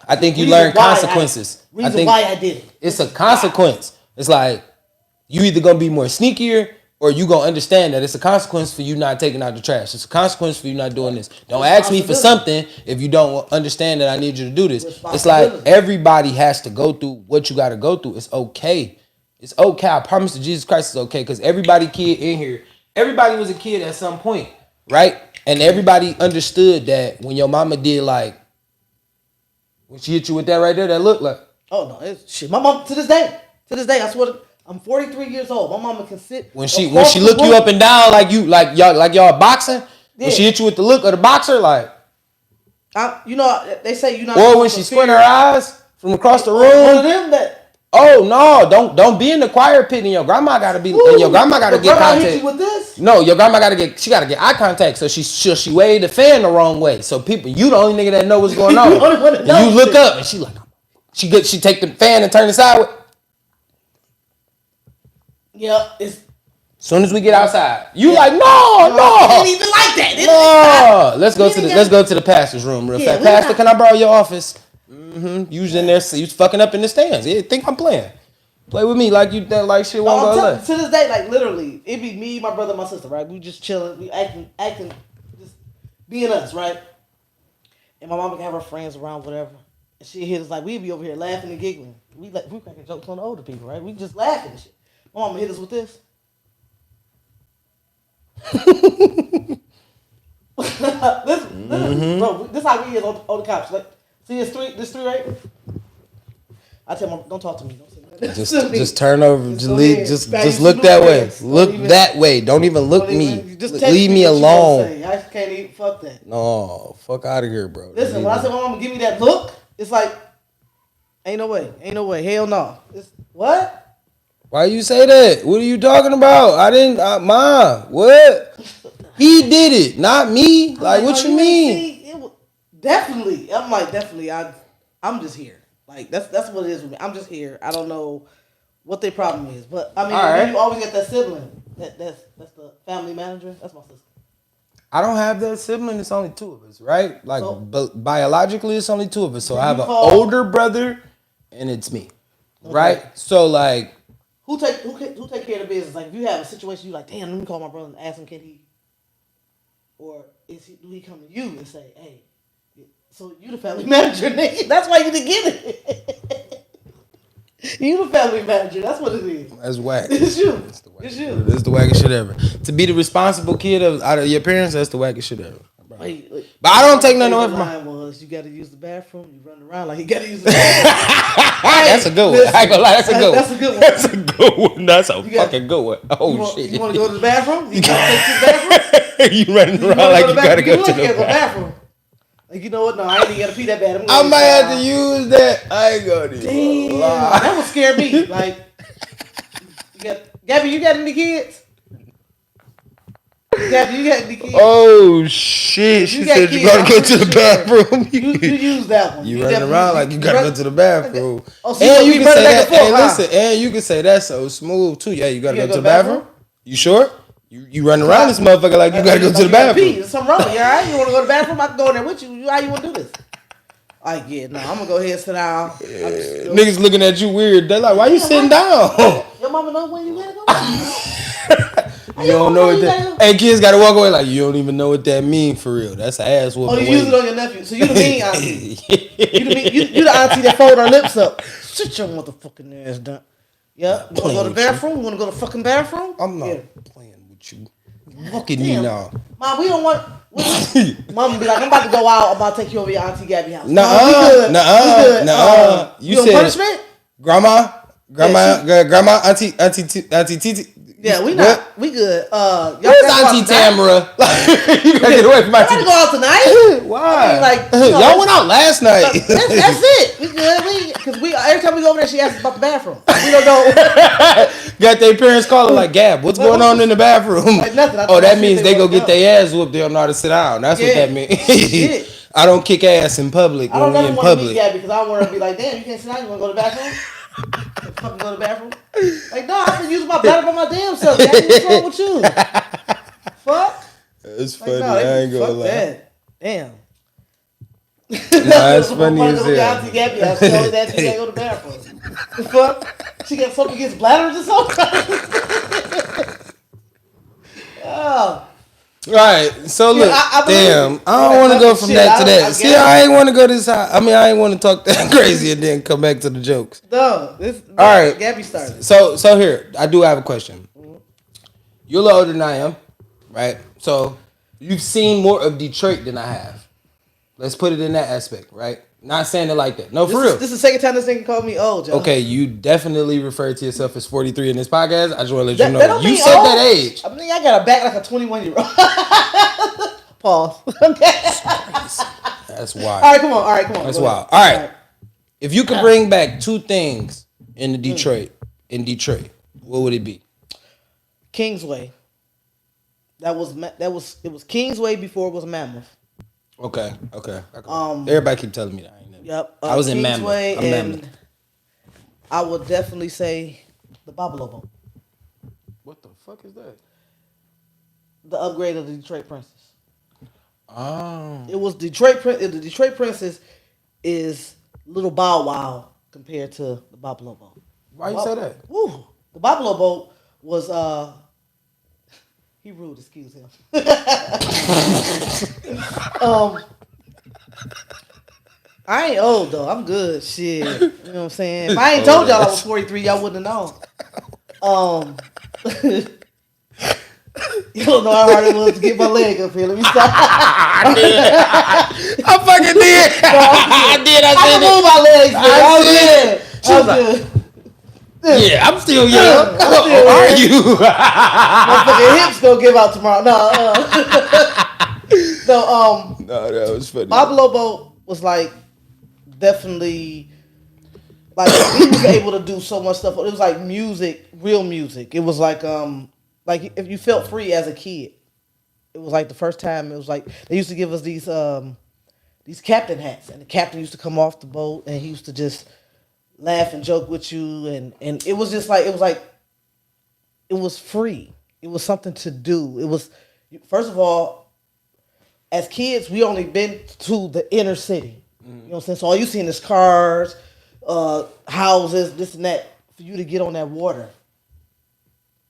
I think you learn consequences. Why I did it. It's a consequence. It's like you either gonna be more sneakier or you gonna understand that it's a consequence for you not taking out the trash. It's a consequence for you not doing this. Don't ask me for something if you don't understand that I need you to do this. It's like everybody has to go through what you gotta go through. It's okay. It's okay. I promise to Jesus Christ it's okay. Because everybody was a kid at some point, right? And everybody understood that when your mama did like, when she hit you with that right there, that looked like. Oh no, it's shit. My mom to this day, I swear I'm 43 years old. My mama can sit. When she look you up and down like y'all boxing, yeah. When she hit you with the look of the boxer, like. They say you're not. Or when she squint her eyes from across the room. One of them that. Oh no! Don't be in the choir pit, and your grandma gotta be. And your grandma gotta get contact. Hit you with this? No, your grandma gotta get eye contact. So she waved the fan the wrong way. So you the only nigga that know what's going on. You look up and she take the fan and turn it sideways. Yeah, it's. Soon as we get outside, you like no. I ain't even like that. No, let's go to the pastor's room real fast. Pastor, can I borrow your office? Mm-hmm. You was in there, you was fucking up in the stands. Yeah, think I'm playing. Play with me like shit won't go left. To this day, like literally, it be me, my brother, my sister, right? We just chilling, we acting, just being us, right? And my mama can have her friends around, whatever. And she hit us like we be over here laughing and giggling. We cracking jokes on the older people, right? We just laughing and shit. My mama hit us with this. Bro, this how we is on the couch. Like, see this three right? I tell my don't talk to me. Don't say that. Just turn over. Just look that way. Look that way. Don't even look me. Just leave me alone. I can't even fuck that. No, fuck out of here, bro. Listen, when I say my mama give me that look, it's like ain't no way. Hell no. It's what? Why you say that? What are you talking about? I didn't, Mom. What? He did it, not me. Like, what you mean? Definitely. I'm like, definitely. I'm just here. Like, that's what it is with me. I'm just here. I don't know what their problem is, but I mean, you always get that sibling. That's the family manager. That's my sister. I don't have that sibling. It's only two of us, right? Like, but biologically, it's only two of us. So I have an older brother, and it's me, right? So like. Who take care of the business? Like if you have a situation, you like, damn, let me call my brother and ask him, can he? Or do he come to you and say, hey, so you the family manager, nigga? That's why you didn't get it. You the family manager. That's what it is. That's whack. It's you. It's you. It's the wackest shit ever. To be the responsible kid out of your parents, that's the wackest shit ever. But I don't take nothing away from mine. Was you got to use the bathroom? You run around like you got to use the bathroom. That's a good one. I ain't gonna lie. That's a good one. That's a good one. That's a good one. That's a fucking good one. Oh shit! You want to go to the bathroom? You got to take the bathroom. You running around like you gotta go to the bathroom. Like, you know what? No, I ain't even gotta pee that bad. I might have to use that. I ain't gonna even lie. That would scare me. Like, Gabby, you got any kids? Gabby, you got any kids? Oh shit! She said you gotta go to the bathroom. You use that one. You running around like you gotta go to the bathroom. Oh, so and you can say that. Hey, listen, and you can say that so smooth too. Yeah, you gotta go to the bathroom. You sure? You running around this motherfucker like you gotta go to the bathroom. There's something wrong with you, all right? You wanna go to the bathroom? I can go in there with you. How you wanna do this? Like, yeah, no, I'm gonna go ahead and sit down. Niggas looking at you weird. They're like, why you sitting down? Your mama know when you gotta go. You don't know what that. Hey, kids gotta walk away like you don't even know what that mean for real. That's an ass whooping. Oh, you use it on your nephew. So you the mean auntie. you the auntie that fold her lips up. Sit your motherfucking ass down. Yeah, you wanna go to the bathroom? You wanna go to the fucking bathroom? I'm not playing with you. Look at me now. Mom, we don't want. Mom be like, I'm about to go out. I'm about to take you over your auntie Gabby house. Nuh-uh. You said punishment? Grandma, auntie Titi. Yeah, we not. We good. Where's Auntie Tamara? You gotta get away from my Auntie. I gotta go out tonight. Why? I mean, y'all went out last night. That's it. We good. Because every time we go over there, she asks about the bathroom. We don't know. Got their parents calling like, Gab, what's going on in the bathroom? Like nothing. Oh, that means they go get their ass whooped. They don't know how to sit down. That's what that means. I don't kick ass in public. I don't never want to meet Gabby because I don't want her to be like, damn, you can't sit down. You want to go to the bathroom? Fucking go to the bathroom? Like, no, I've been using my bladder by my damn self. Gabby, what's wrong with you? Fuck. It's funny. Like, no, I ain't gonna lie. that. Damn. Nah, it's funny as hell. Auntie Gabby, I told that she can't go to the bathroom. The fuck? She got something against bladders or something? Oh. Right, so look, I don't want to go from that to that. See, I ain't want to go this high. I mean, I ain't want to talk that crazy and then come back to the jokes. No, all right. Gabby started. So here, I do have a question. You're a little older than I am, right? So you've seen more of Detroit than I have. Let's put it in that aspect, right? Not saying it like that. No, for real. This is the second time this nigga called me old, Joe. Okay, you definitely refer to yourself as 43 in this podcast. I just want to let you know. You said old. That age. I mean, I got a back like a 21-year-old. Pause. That's wild. All right, come on. That's wild. All right. If you could bring back two things in Detroit, what would it be? Kingsway. It was Kingsway before it was Mammoth. Okay. Everybody keep telling me that. Yep. I was in Mammoth. I'm Mammoth. I would definitely say the Babalobo. What the fuck is that? The upgrade of the Detroit Princess. Oh. It was Detroit. The Detroit Princess is Little Bow Wow compared to the Babalobo. Why you say that? Woo. The Babalobo was he rude. Excuse him. I ain't old though. I'm good. Shit. You know what I'm saying? If I ain't told y'all I was 43, y'all wouldn't have known. You don't know how hard it was to get my leg up here. Let me stop. I fucking did. I did. I can move my legs. I was good. Yeah, I'm still young. How are you? My fucking hips gonna give out tomorrow. No, that was funny. Babalobo was like definitely like he was able to do so much stuff. It was like music, real music. It was like if you felt free as a kid. It was like the first time. It was like they used to give us these captain hats, and the captain used to come off the boat, and he used to just laugh and joke with you, and it was just like it was free. It was something to do. It was, first of all, as kids, we only been to the inner city. You know what I'm saying? So all you seen is cars, houses, this and that, for you to get on that water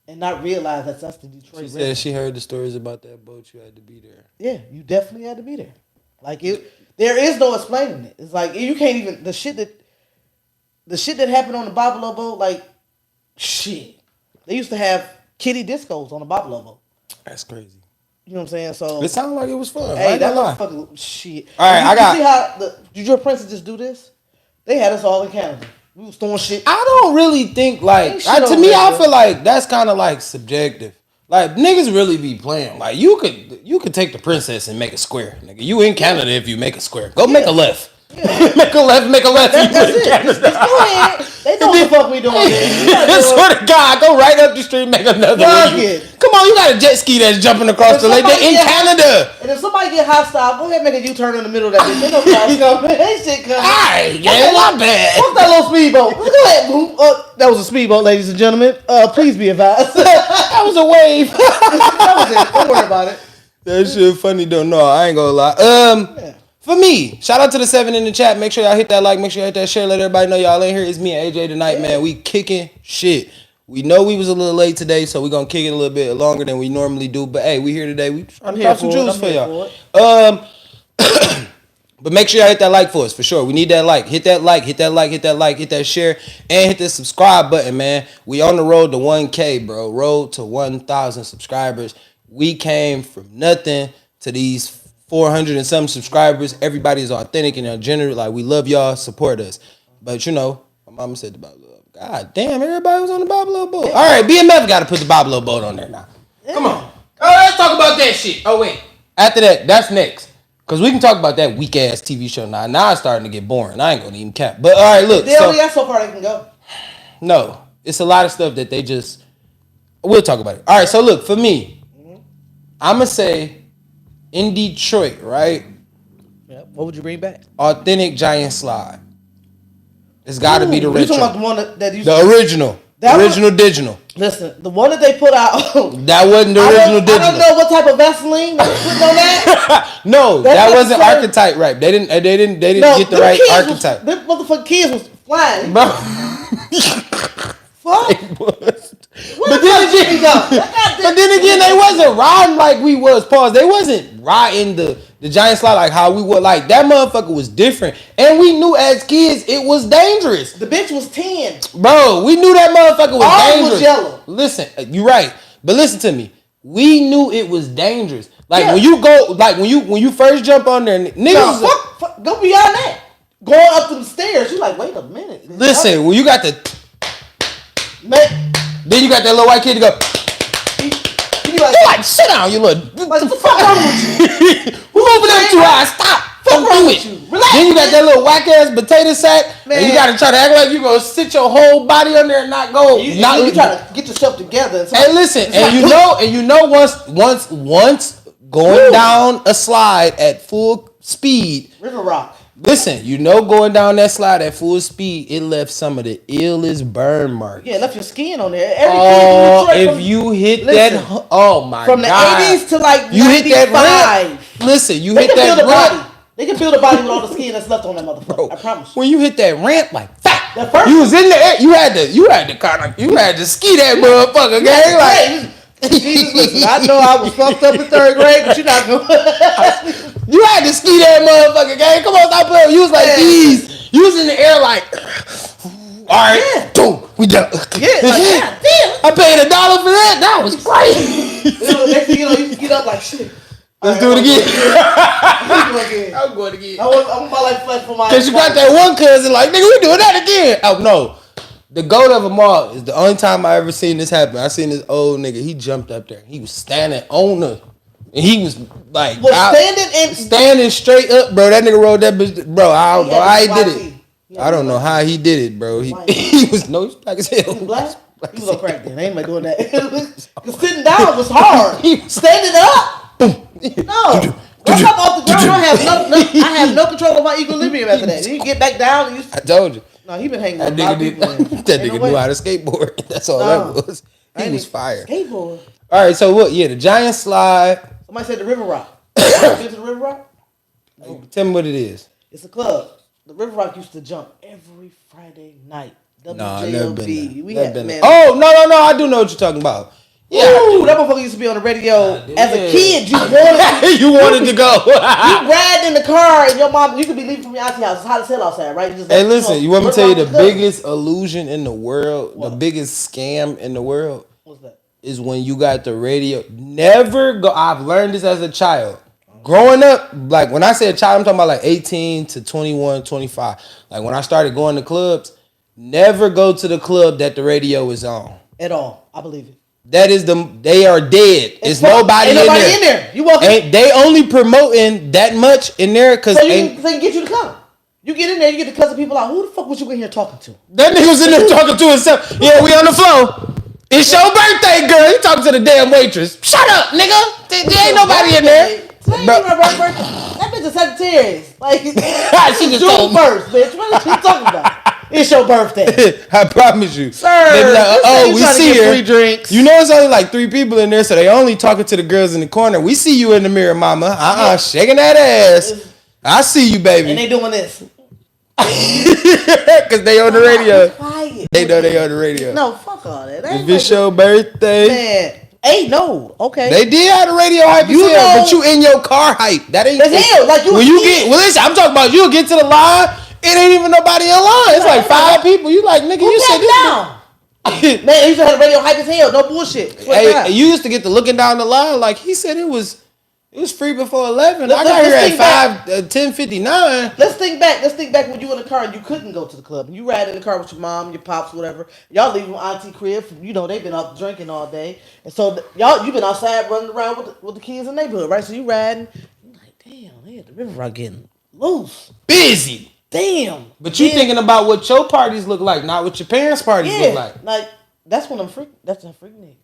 and not realize that's the Detroit River. She said she heard the stories about that boat. You had to be there. Yeah, you definitely had to be there. Like there is no explaining it. It's like you can't even the shit that happened on the Babalobo boat. Like shit, they used to have kiddie discos on the Babalobo boat. That's crazy. You know what I'm saying? So it sounded like it was fun. Hey, that motherfucker shit. All right, you see how the Detroit Princess just do this? They had us all in Canada. We was throwing shit. I don't really think like to me. I feel like that's kind of like subjective. Like niggas really be playing. Like you could take the princess and make a square, nigga. You in Canada if you make a square. Go make a left. Yeah. make a left. That's it. Just go ahead. They know what the fuck we doing. I swear to God, go right up the street, make another one. Come on, you got a jet ski that's jumping across the lake. They're in Canada. And if somebody get hostile, go ahead and make a U-turn in the middle of that bitch. They know cars coming. That shit coming. Alright, yeah, my bad. What's that little speedboat? Go ahead. That was a speedboat, ladies and gentlemen. Please be advised. That was a wave. That was it. Don't worry about it. That shit funny though. No, I ain't gonna lie. Yeah. For me, shout out to the 7 in the chat. Make sure y'all hit that like. Make sure y'all hit that share. Let everybody know y'all in here. It's me and AJ tonight, man. We kicking shit. We know we was a little late today, so we're gonna kick it a little bit longer than we normally do. But hey, we here today. We trying to drop some juice for y'all. But make sure y'all hit that like for us for sure. We need that like. Hit that like. Hit that like. Hit that like. Hit that share. And hit the subscribe button, man. We on the road to 1K, bro. Road to 1,000 subscribers. We came from nothing to these 400 and some subscribers. Everybody is authentic and genuine. Like, we love y'all. Support us. But, you know, my mama said the Bible. God damn, everybody was on the Bible boat. All right, BMF got to put the Bible boat on there now. Come on. Oh, let's talk about that shit. Oh, wait. After that, that's next. Because we can talk about that weak-ass TV show now. Now it's starting to get boring. I ain't going to even cap. But, all right, look. They only got so far they can go. No. It's a lot of stuff that they just... We'll talk about it. All right, so look, for me, I'm going to say... In Detroit, right? Yeah. What would you bring back? Authentic Giant Slide. It's got to be the original. You talking about the one that you... The original. The original digital. Listen, the one that they put out... that wasn't the original digital. I don't know what type of Vaseline they putting on that. No, that wasn't archetype right. They didn't get the right archetype. Them motherfucking kids was flying. Bro. Fuck. It was. But then again, they wasn't riding like we was. Pause. They wasn't riding the Giant Slide like how we were. Like, that motherfucker was different. And we knew as kids it was dangerous. The bitch was 10. Bro, we knew that motherfucker was dangerous. Was yellow. Listen, you right. But listen to me. We knew it was dangerous. Like, when you go, like, when you first jump on there, niggas... Fuck, go beyond that. Going up them stairs, you like, wait a minute. Listen, when you got the... Man. Then you got that little white kid to go... You like, sit down, you little... Like, what the fuck wrong with you? Who moving there too high? Stop. Don't do it. Relax, then you got that little whack-ass potato sack, and you got to try to act like you going to sit your whole body under and not go... You try to get yourself together. Hey, listen, and you know once going down a slide at full speed... River Rock. Listen, you know going down that slide at full speed, it left some of the illest burn marks. Yeah, it left your skin on there. Every you hit that... Oh, my God. From the 80s to like you 95. Hit that ramp. Listen, you hit that ramp. They can build a body with all the skin that's left on that motherfucker. Bro, I promise. When you hit that ramp, like, you was in the air. You had to ski that motherfucker, gang. Like... Jesus, listen, I know I was fucked up in 3rd grade, but you're not going to... You had to ski that motherfucker, gang. Come on, stop playing. You was like these. You was in the air like, all right, boom, we done. Yeah, like, God damn. I paid $1 for that. That was crazy. Next thing you know, you get up like, shit. Let's do it again. I'm going again. I want my life flat for my... Because you got that one cousin like, nigga, we doing that again. Oh, no. The goat of them all is the only time I ever seen this happen. I seen this old nigga. He jumped up there. He was standing on the... And he was like... standing straight up, bro. That nigga rolled that bitch... Bro, I don't know how he did it. I don't know how he did it, bro. He was black as hell. He was black? He was on crack then. Ain't nobody doing that. Because sitting down was hard. Standing up? No. Once I'm off the ground, I have no control of my equilibrium after that. You get back down and you... I told you. No, he been hanging with that nigga knew how to skateboard. That's all that was. He was fire. Skateboard. All right, so what? Yeah, the Giant Slide. Somebody said the River Rock. You been to the River Rock? No. Tell me what it is. It's a club. The River Rock used to jump every Friday night. I've never been there. Oh, no, I do know what you're talking about. Yeah, ooh, that motherfucker used to be on the radio as a kid. You wanted to go. You ride in the car and your mom, you could be leaving from your auntie house. It's hot as hell outside, right? Hey, listen, you want me to tell you the biggest illusion in the world, the biggest scam in the world? What's that? Is when you got the radio. Never go. I've learned this as a child. Growing up, like when I say a child, I'm talking about like 18 to 21, 25. Like when I started going to clubs, never go to the club that the radio is on. At all. I believe it. They are dead. It's nobody, ain't nobody in there. You walk in. They only promoting that much in there because so they can get you to come. You get in there, you get to cussing people out. Who the fuck was you in here talking to? That nigga was in there talking to himself. Yeah, we on the floor. It's your birthday, girl. You talking to the damn waitress. Shut up, nigga. There ain't nobody in there. That bitch is Sagittarius. Like, she just June 1st, bitch. What are you talking about? It's your birthday. I promise you. Sir, like, we see her. Free drinks. You know it's only like 3 people in there, so they only talking to the girls in the corner. We see you in the mirror, mama. Shaking that ass. I see you, baby. And they doing this. Because they on the radio. They know they on the radio. No, fuck all that. If it's your birthday. Man. Hey, no. Okay. They did have the radio hype as hell, but you in your car hype. That ain't hell. Like you. When you get, listen, I'm talking about you get to the line, it ain't even nobody in line. It's like 5 people. You like, nigga, you said this. Down. Man, you used to have the radio hype as hell. No bullshit. Hey, you used to get to looking down the line like he said it was free before 11. I got here at 10:59. Let's think back. Let's think back when you were in the car and you couldn't go to the club. You ride in the car with your mom, your pops, whatever. Y'all leave from auntie crib. You know they've been out drinking all day, and so you been outside running around with the kids in the neighborhood, right? So you riding. You like, damn, they at the river rock getting loose, busy. Damn. But you thinking about what your parties look like, not what your parents' parties look like. Like that's when I'm freak. That's a freak nigga.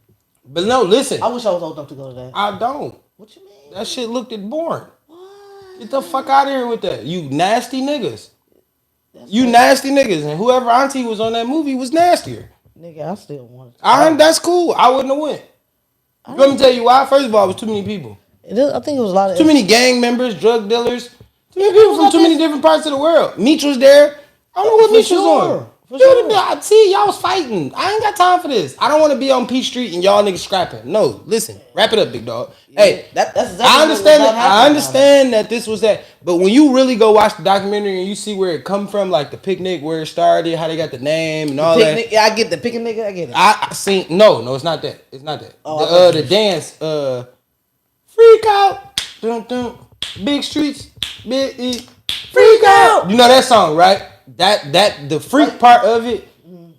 But no, listen. I wish I was old enough to go to that. I don't. What you mean? That shit looked boring. What? Get the fuck out of here with that. You nasty niggas. Nasty niggas. And whoever auntie was on that movie was nastier. Nigga, I still want it. That's cool. I wouldn't have went. Let me tell you why. First of all, it was too many people. I think it was a lot of... Too many gang members, drug dealers. Too many people from too many different parts of the world. Meech was there. I don't know what Meech was on. Dude, see, y'all was fighting. I ain't got time for this. I don't want to be on Peach Street and y'all niggas scrapping. No, listen, wrap it up, big dog. Yeah, hey, that's exactly I understand that. I understand that this was that, but when you really go watch the documentary and you see where it come from, like the picnic, where it started, how they got the name and all that. Yeah, I get the picnic. I get it. I seen no, it's not that. It's not that. Oh, the dance, freak out, dun dun, big streets, big freak out. You know that song, right? That the freak part of it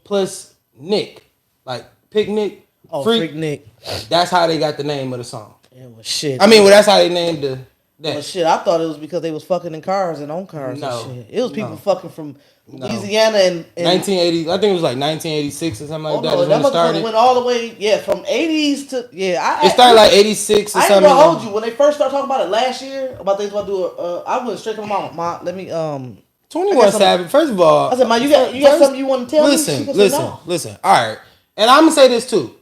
plus Nick, like picnic, freak Nick. That's how they got the name of the song. Yeah, well, shit. I mean, that's how they named that. Well, shit. I thought it was because they was fucking in cars and on cars and shit. It was people fucking from Louisiana and 1980. I think it was like 1986 or something like that. No, that motherfucker went all the way, from 80s to it started like 86 or something. I ain't gonna hold you when they first started talking about it last year about they was gonna do I went straight to my mom. Let me 21 Savage. First of all, I said, "Man, you got something you want to tell me?" Listen. All right, and I'm gonna say this too.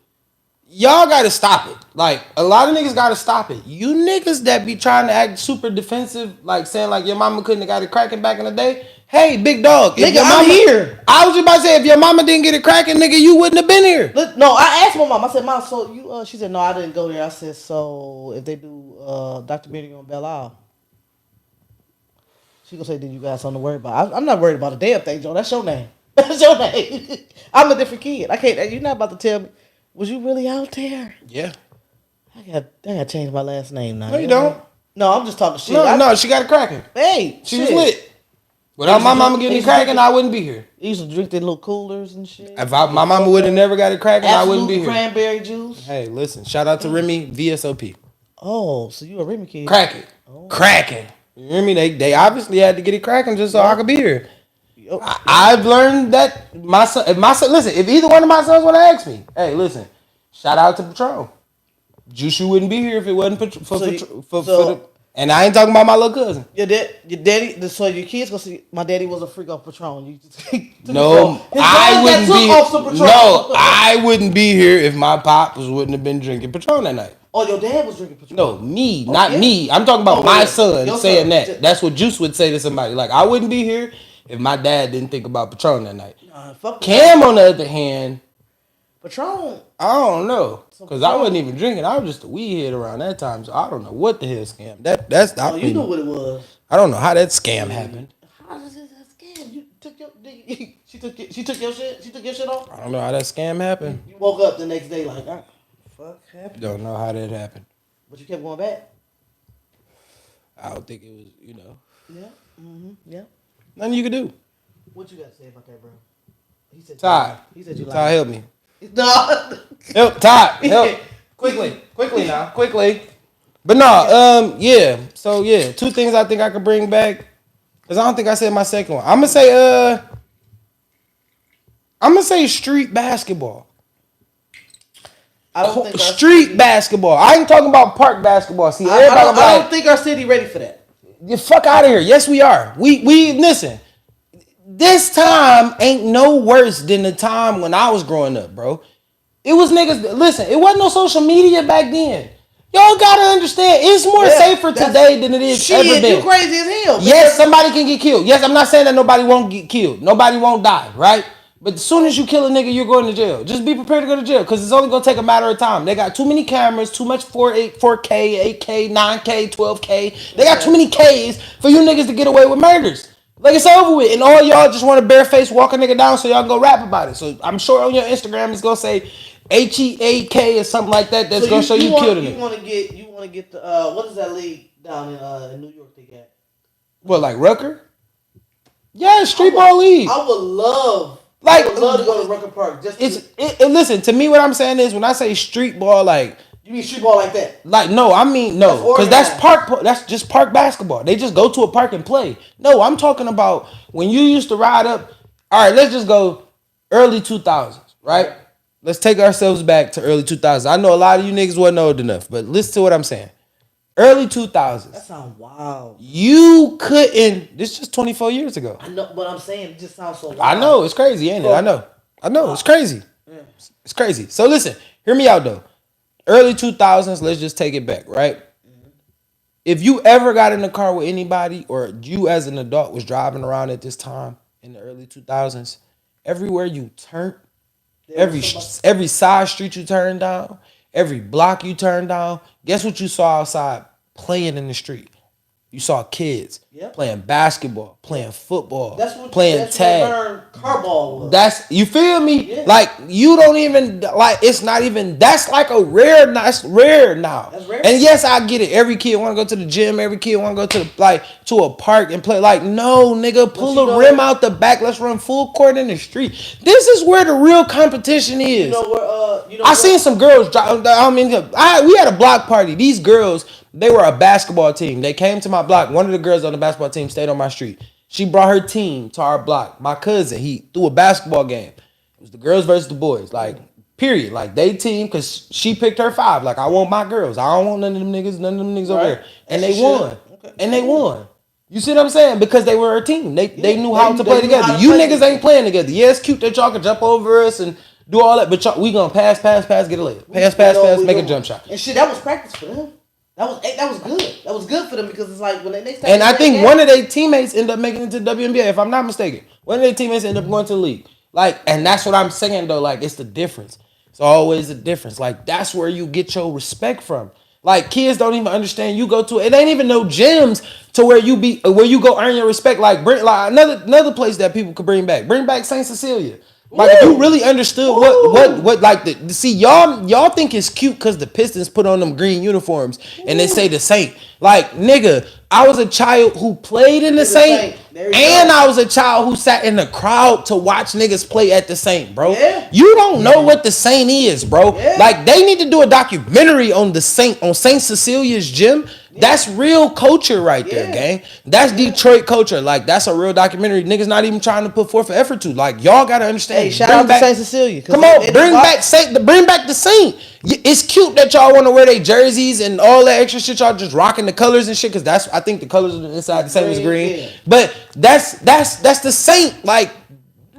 Y'all gotta stop it. Like a lot of niggas gotta stop it. You niggas that be trying to act super defensive, like saying like your mama couldn't have got it cracking back in the day. Hey, big dog, nigga, I'm here. I was just about to say if your mama didn't get it cracking, nigga, you wouldn't have been here. No, I asked my mom. I said, "Mom, so you?" She said, "No, I didn't go there." I said, "So if they do documentary on Belle Isle." She gonna say, "Did you guys something to worry about?" I'm not worried about a damn thing, Joe. That's your name. That's your name. I'm a different kid. I can't. You're not about to tell me. Was you really out there? Yeah. I got to change my last name now. No, you don't. No, I'm just talking shit. No, she got it cracking. Hey, she was lit. Without my mama getting it cracking, I wouldn't be here. You used to drink their little coolers and shit. If my mama would have never got it cracking, I wouldn't be here. Cranberry juice. Hey, listen. Shout out to Remy VSOP. Oh, so you a Remy kid? Cracking. Oh. Cracking. You hear me? They obviously had to get it cracking just so I could be here. I've learned that my son, listen, if either one of my sons would have asked me, hey, listen, shout out to Patron. Juice, you wouldn't be here if it wasn't for the. And I ain't talking about my little cousin. Your daddy. So your kids gonna see my daddy was a freak off Patron. No, I wouldn't be. No, I wouldn't be here if my pops wouldn't have been drinking Patron that night. Oh, your dad was drinking Patron. No, me, not me. I'm talking about my son saying that. That's what Juice would say to somebody. Like I wouldn't be here if my dad didn't think about Patron that night. Cam, on the other hand, Patron. I don't know, because I wasn't even drinking. I was just a weed head around that time, so I don't know what the hell scam. That's. You know what it was. I don't know how that scam happened. How does that scam? You took your. She took your shit. She took your shit off. I don't know how that scam happened. You woke up the next day like, fuck happened. Don't know how that happened. But you kept going back. I don't think it was. Yeah. Yeah. Nothing you could do. What you got to say about that, bro? He said Ty. He said you lied. Ty, help me. No. Help, Todd. Help. Quickly now. Quickly. But no, yeah. So yeah, 2 things I think I could bring back. Cause I don't think I said my second one. I'm gonna say street basketball. I don't think street basketball. I ain't talking about park basketball. See, I don't think our city ready for that. You fuck out of here. Yes, we are. We listen. This time ain't no worse than the time when I was growing up, bro. It was niggas. Listen, it wasn't no social media back then. Y'all gotta understand, it's more safer today than it is ever been. You crazy as hell. Yes, somebody can get killed. Yes, I'm not saying that nobody won't get killed. Nobody won't die, right? But as soon as you kill a nigga, you're going to jail. Just be prepared to go to jail, because it's only going to take a matter of time. They got too many cameras, too much 4K, 8K, 9K, 12K. They got too many Ks for you niggas to get away with murders. Like, it's over with. And all y'all just want to bareface walk a nigga down so y'all can go rap about it. So I'm sure on your Instagram it's going to say HEAK or something like that. That's going to show you killed a nigga. You want to get the, what is that league down in New York they got? What, like Rucker? Yeah, street ball league. I would love to go to Rucker Park. Listen, to me, what I'm saying is, when I say street ball, like, you mean street ball like that? Like, no, I mean no, because that's just park basketball. They just go to a park and play. No, I'm talking about when you used to ride up. All right, let's just go early 2000s, right? Let's take ourselves back to early 2000s. I know a lot of you niggas wasn't old enough, but listen to what I'm saying. Early 2000s. That sounds wild. You couldn't. This is just 24 years ago. I know, but I'm saying it just sounds so wild. I know, it's crazy, ain't it? I know, it's crazy. Yeah. It's crazy. So listen, hear me out though. Early 2000s, let's just take it back, right? Mm-hmm. If you ever got in the car with anybody, or you as an adult was driving around at this time in the early 2000s, everywhere you turned, every side street you turned down, every block you turned down, guess what you saw outside playing in the street? You saw kids playing basketball, playing football, playing tag. Car ball was. You feel me? Yeah. Like, you don't even, like, it's not even, that's like a rare, that's rare now. That's rare. And yes, I get it. Every kid want to go to the gym. Every kid want to go to a park and play. Like, no, nigga, pull a rim out the back. Let's run full court in the street. This is where the real competition is. I seen some girls, we had a block party. These girls, they were a basketball team. They came to my block. One of the girls on the basketball team stayed on my street. She brought her team to our block. My cousin, he threw a basketball game. It was the girls versus the boys. Like, period. Like, they team, because she picked her 5. Like, I want my girls. I don't want none of them niggas over there. And they won. Okay. And they won. You see what I'm saying? Because they were a team. They knew how to play together. You niggas ain't playing together. Yeah, it's cute that y'all can jump over us and do all that, but we gonna pass, get a layup. Pass, make a jump shot. And shit, that was practice for them. That was good. That was good for them, because it's like when they and I think one of their teammates ended up making it to the WNBA, if I'm not mistaken. One of their teammates ended up going to the league. Like, and that's what I'm saying though. Like, it's the difference. It's always the difference. Like, that's where you get your respect from. Like, kids don't even understand. You go to it ain't even no gyms to where you go earn your respect. Like, another place that people could bring back St. Cecilia. Like, if you really understood what like see y'all think it's cute because the Pistons put on them green uniforms and they say the Saint. Like, nigga, I was a child who played in the Saint, and I was a child who sat in the crowd to watch niggas play at the Saint, bro. Yeah. You don't know what the Saint is, bro. Yeah. Like, they need to do a documentary on the Saint, on St. Cecilia's gym. That's real culture right there, gang. That's Detroit culture. Like, that's a real documentary. Niggas not even trying to put forth an effort to. Like, y'all gotta understand. Hey, shout out to St. Cecilia. Come on, bring back the Saint. It's cute that y'all want to wear their jerseys and all that extra shit. Y'all just rocking the colors and shit, because I think the colors inside the Saint was green. Yeah. But that's the Saint. Like,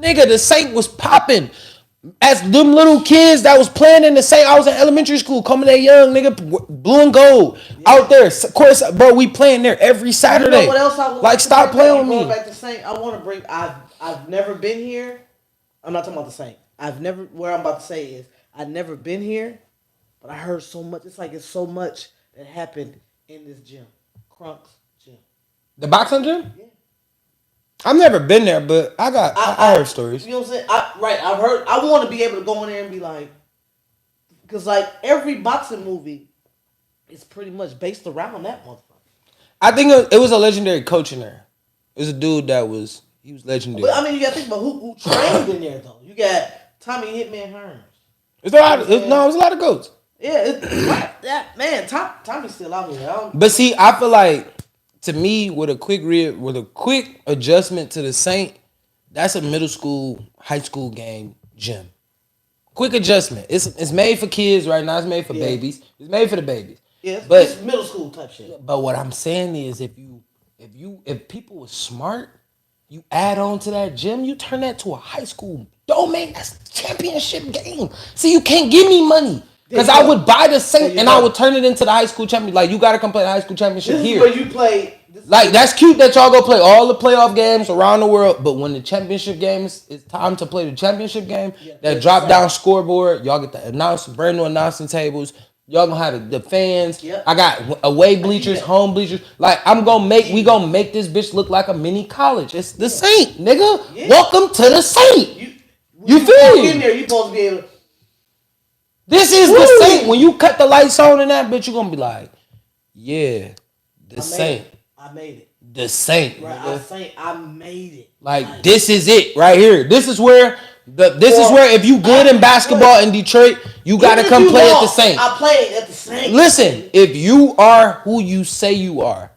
nigga, the Saint was popping. As them little kids that was playing in the Saint, I was in elementary school, coming there young, nigga, blue and gold, out there. Of course, bro, we playing there every Saturday. You know what else I like, stop playing with me. Going back to Saint, I want to bring, I've never been here. I'm not talking about the Saint. Where I'm about to say is, I've never been here, but I heard so much. It's like it's so much that happened in this gym. Crunk's gym. The boxing gym? Yeah. I've never been there, but I heard stories. You know what I'm saying? I've heard. I want to be able to go in there and be like, because like every boxing movie is pretty much based around that motherfucker. I think it was a legendary coach in there. It was a dude he was legendary. But I mean, you got to think about who trained in there though. You got Tommy Hitman Hearns. It's a lot. It's a lot of goats. Yeah, that man, Tommy's still out here. But see, I feel like to me, with a quick adjustment to the Saint, that's a middle school, high school game gym. Quick adjustment. It's made for kids right now. It's made for babies. It's made for the babies. Yeah, but it's middle school type shit. But what I'm saying is, if people were smart, you add on to that gym, you turn that to a high school domain. That's a championship game. See, you can't give me money. Because I would buy the Saint and I would turn it into the high school championship. Like, you got to come play the high school championship here. This is where you play. Like, that's cute that y'all go play all the playoff games around the world. But when the championship games, it's time to play the championship game, that drop down scoreboard, y'all get the brand new announcing tables. Y'all gonna have the fans. Yep. I got away bleachers, home bleachers. Like, we gonna make this bitch look like a mini college. It's the Saint, nigga. Yeah. Welcome to the Saint. You feel me? In there, you supposed to be able to. This is the Saint. When you cut the lights on in that bitch, you gonna be like, yeah, the Saint. I made it. The Saint. Right, I made it. Like, this is it right here. This is where if you good in basketball in Detroit, you gotta come play at the Saint. I played at the Saint. Listen, if you are who you say you are,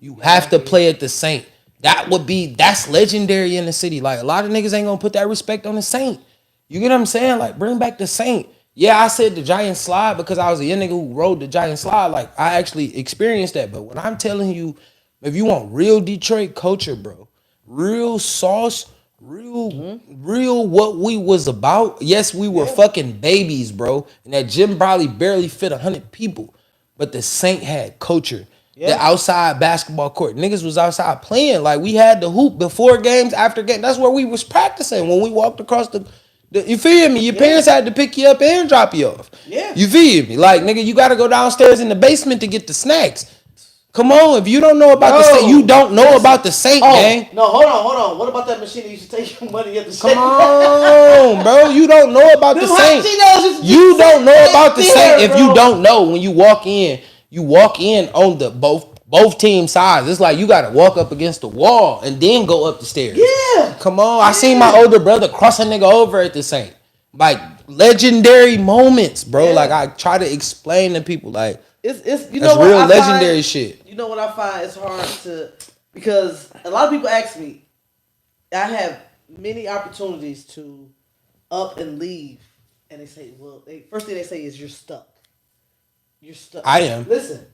you have to play at the Saint. That's legendary in the city. Like, a lot of niggas ain't gonna put that respect on the Saint. You get what I'm saying? Like, bring back the Saint. Yeah, I said the giant slide because I was a young nigga who rode the giant slide. Like, I actually experienced that. But when I'm telling you, if you want real Detroit culture, bro, real sauce, real what we was about. Yes, we were fucking babies, bro. And that gym probably barely fit 100 people. But the Saint had culture. Yeah. The outside basketball court. Niggas was outside playing. Like, we had the hoop before games, after games. That's where we was practicing when we walked across the you feel me? Your parents had to pick you up and drop you off. Yeah. You feel me? Like, nigga, you got to go downstairs in the basement to get the snacks. Come on, if you don't know about the Saint, you don't know about the Saint, gang. No, hold on. What about that machine that used to take your money at the Saint? Come on, bro. You don't know about the Saint. You don't know about the Saint if you don't know. When you walk in on the both team sides. It's like you gotta walk up against the wall and then go up the stairs. Yeah. Come on. I seen my older brother cross a nigga over at the Saint. Like, legendary moments, bro. Yeah. Like, I try to explain to people, like, it's you know what real I legendary find, shit. You know what I find? It's hard to, because a lot of people ask me, I have many opportunities to up and leave, and they say, well, first thing they say is you're stuck. You're stuck. I am. Listen,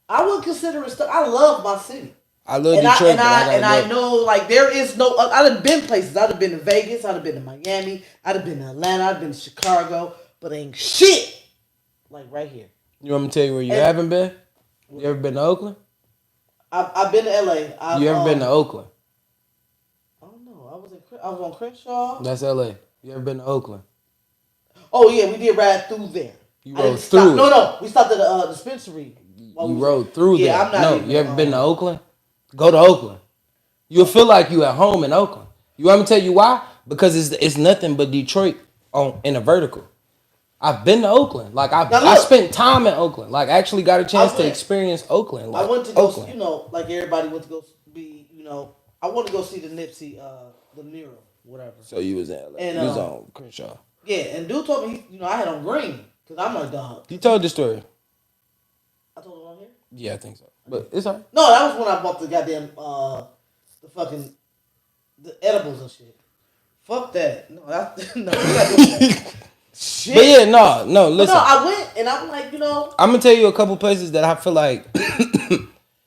I wouldn't consider it stuck. I love my city. I love Detroit. I know, like, there is no. I done been places. I'd have been to Vegas. I'd have been to Miami. I'd have been to Atlanta. I'd have been to Chicago. But ain't shit like right here. You want me to tell you where you haven't been? You ever been to Oakland? I've been to LA. You ever been to Oakland? I don't know. I was on Crenshaw. That's LA. You ever been to Oakland? Oh yeah, we did ride through there. You rode through it. No. We stopped at the dispensary. You rode through there. I'm not. You ever been to Oakland? Go to Oakland. You'll feel like you at home in Oakland. You want me to tell you why? Because it's nothing but Detroit in a vertical. I've been to Oakland. Like, I spent time in Oakland. Like, actually got a chance to experience Oakland. Like, I went to go, like everybody went to go be, I want to go see the Nipsey, the mural, whatever. So you was in LA. And, you was on Crenshaw. Yeah, and dude told me, I had on green. Because I'm like, dog. You told the story. I told it on here? Yeah, I think so. But it's all right. No, that was when I bought the goddamn, the edibles and shit. Fuck that. No, we're not doing that. Shit. But yeah, no, listen. No, I went and I'm like, I'm gonna tell you a couple places that I feel like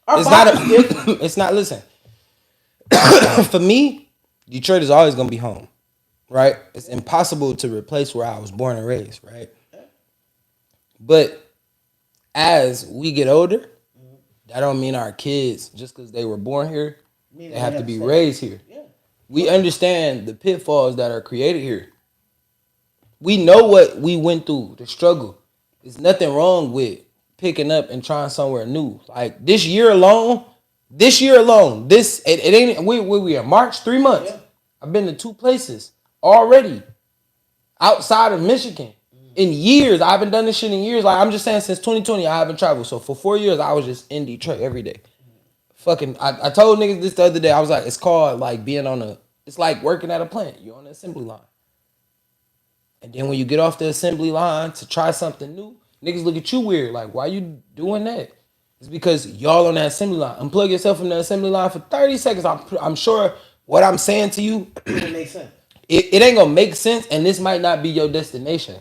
it's not. Listen, for me, Detroit is always gonna be home, right? It's impossible to replace where I was born and raised, right? But as we get older, that don't mean our kids, just because they were born here, they have to be raised here. Yeah. We understand the pitfalls that are created here. We know what we went through, the struggle. There's nothing wrong with picking up and trying somewhere new. Like, this year alone, it ain't, we in March, 3 months. Yeah. I've been to 2 places already outside of Michigan. In years, I haven't done this shit in years. Like, I'm just saying, since 2020, I haven't traveled. So for 4 years, I was just in Detroit every day. Fucking, I told niggas this the other day. I was like, it's called like being it's like working at a plant. You're on the assembly line. And then when you get off the assembly line to try something new, niggas look at you weird. Like, why you doing that? It's because y'all on that assembly line. Unplug yourself from the assembly line for 30 seconds. I'm sure what I'm saying to you, It makes sense. it ain't gonna make sense, and this might not be your destination.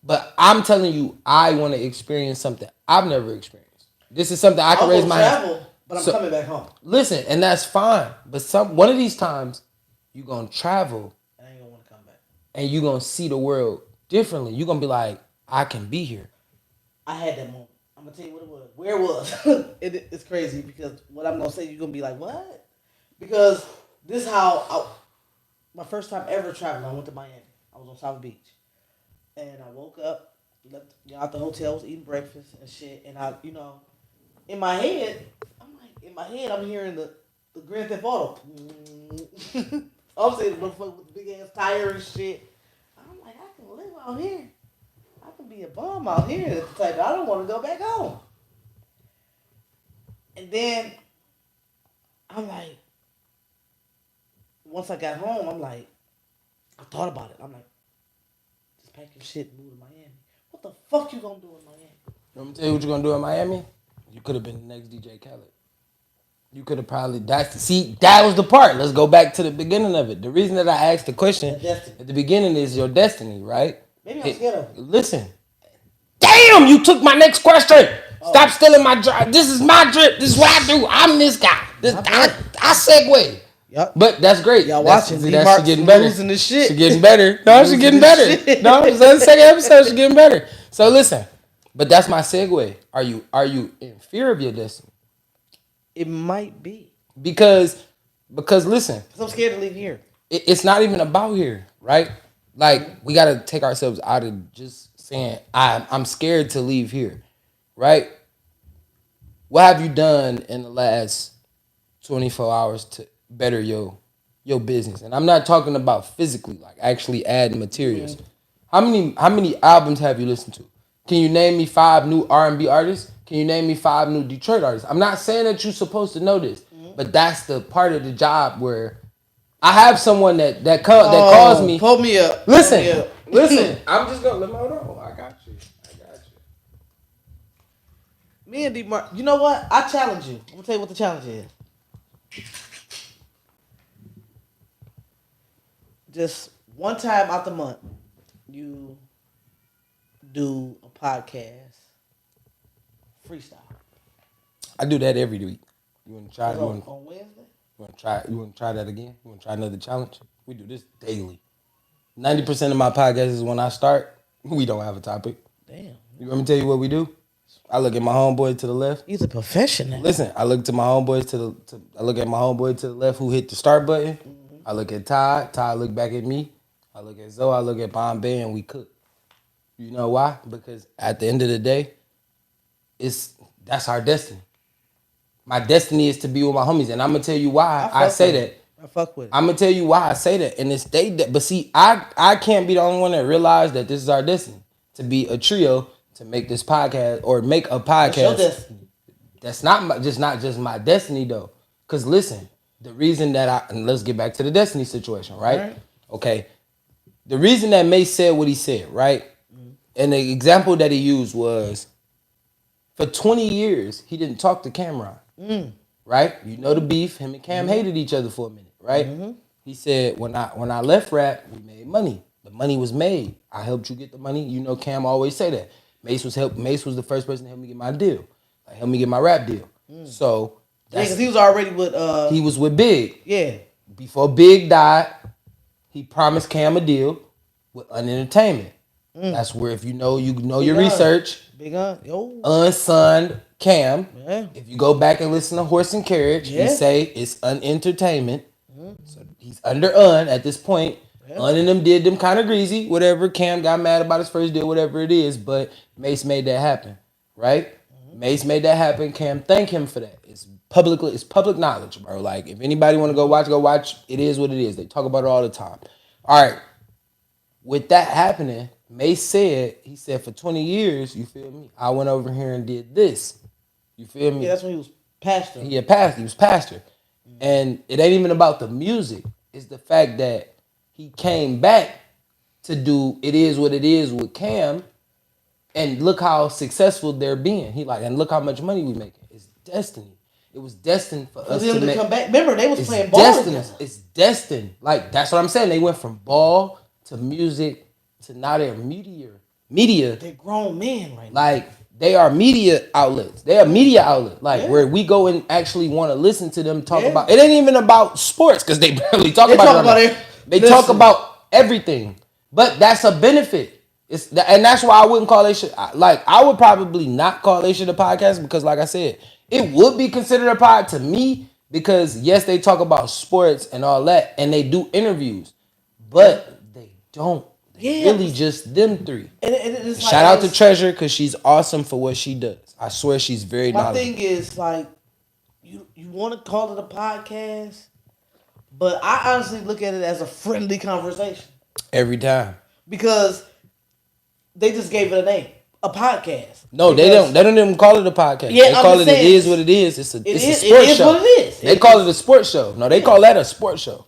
But I'm telling you, I want to experience something I've never experienced. This is something I can raise my hand. Travel, but I'm coming back home. Listen, and that's fine. But one of these times, you're gonna travel. I ain't gonna want to come back. And you're gonna see the world differently. You're gonna be like, I can be here. I had that moment. I'm gonna tell you what it was. Where it was. It's crazy because what I'm gonna say, you're gonna be like, what? Because this is how my first time ever traveling. I went to Miami. I was on South Beach, and I woke up, left out the hotel, was eating breakfast and shit, and I, in my head, I'm hearing the Grand Theft Auto. I'm saying the motherfucker with the big ass tire and shit. I'm like, I can live out here. I can be a bum out here. At the type I don't want to go back home. And then I'm like, once I got home, I'm like, I thought about it. I'm like, just pack your shit and move to Miami. What the fuck you gonna do in Miami? Let me tell you what you're gonna do in Miami. You could have been the next DJ Khaled. You could have probably that was the part. Let's go back to the beginning of it. The reason that I asked the question at the beginning is your destiny, right? Maybe I'm scared of it. Listen. Damn, you took my next question. Stop stealing my drip. This is my drip. This is what I do. I'm this guy. I segue. Yep. But that's great. Y'all watching. That's getting better. Losing this shit. She getting better. No, she getting better. No, it's the second episode. She getting better. So listen, but that's my segue. Are you in fear of your destiny? It might be. Because listen. Because I'm scared to leave here. It's not even about here, right? Like, we got to take ourselves out of just saying, I'm scared to leave here, right? What have you done in the last 24 hours to better your business? And I'm not talking about physically, like actually adding materials. Mm-hmm. How many albums have you listened to? Can you name me 5 new R&B artists? Can you name me 5 new Detroit artists? I'm not saying that you're supposed to know this, but that's the part of the job where I have someone that calls me. Pull me up. Listen. I'm just gonna hold on. I got you. Me and Dmarks. You know what? I challenge you. I'm gonna tell you what the challenge is. Just one time out the month, you do a podcast freestyle. I do that every week. You wanna try it on Wednesday? You wanna try that again? You wanna try another challenge? We do this daily. 90% of my podcast is when I start, we don't have a topic. Damn. You want me to tell you what we do? I look at my homeboy to the left. He's a professional. Listen, I look at my homeboy to the left who hit the start button. Mm-hmm. I look at Todd. Todd look back at me. I look at Zoe. I look at Bombay, and we cook. You know why? Because at the end of the day, that's our destiny. My destiny is to be with my homies, and I'm gonna tell you why I say that. I fuck with it. I'm gonna tell you why I say that, and it's that. But see, I can't be the only one that realize that this is our destiny to be a trio to make this podcast or make a podcast. That's your destiny. That's not just my destiny though. Cause listen, the reason that and let's get back to the destiny situation, right? Okay. The reason that Mace said what he said, right? Mm-hmm. And the example that he used was for 20 years he didn't talk to Cameron. Right? You know the beef. Him and Cam hated each other for a minute, right? Mm-hmm. He said, when I left rap, we made money. The money was made. I helped you get the money. You know Cam always say that. Mace was the first person to help me get my deal. Like, help me get my rap deal. So because he was already with he was with Big. Yeah. Before Big died, he promised Cam a deal with Unentertainment. That's where if you know your research. Big yo. Unsigned Cam. Yeah. If you go back and listen to Horse and Carriage, he say it's Unentertainment. So he's under at this point. Yeah. And them did them kind of greasy, whatever. Cam got mad about his first deal, whatever it is. But Mace made that happen, right? Mace made that happen. Cam thanked him for that. It's public knowledge, bro. Like, if anybody want to go watch. It is what it is. They talk about it all the time. All right. With that happening, Mace said, for 20 years, you feel me? I went over here and did this. You feel me? Yeah, that's when he was pastor. He was pastor. And it ain't even about the music. It's the fact that he came back to do It Is What It Is with Cam, and look how successful they're being. And look how much money we making. It's destiny. It was destined for us to come back. Remember, they was playing ball together. It's destined. Like, that's what I'm saying. They went from ball to music to now they're media. They're grown men right now. Like, they are media outlets. They are media outlet. Like, where we go and actually want to listen to them talk about. It ain't even about sports because they barely talk about it. They talk about everything. But that's a benefit. And that's why I wouldn't call they shit. Like, I would probably not call they shit a podcast because, like I said, it would be considered a pod to me because, yes, they talk about sports and all that, and they do interviews, but they don't. Really just them three. And it's Shout out to Treasure because she's awesome for what she does. I swear she's very knowledgeable. My thing is, like, you want to call it a podcast, but I honestly look at it as a friendly conversation. Every time. Because they just gave it a name, a podcast. No, they don't even call it a podcast. Yeah, they call it Is What It Is. It's a sports show. It is what it is. They call it a sports show. No, they call that a sports show.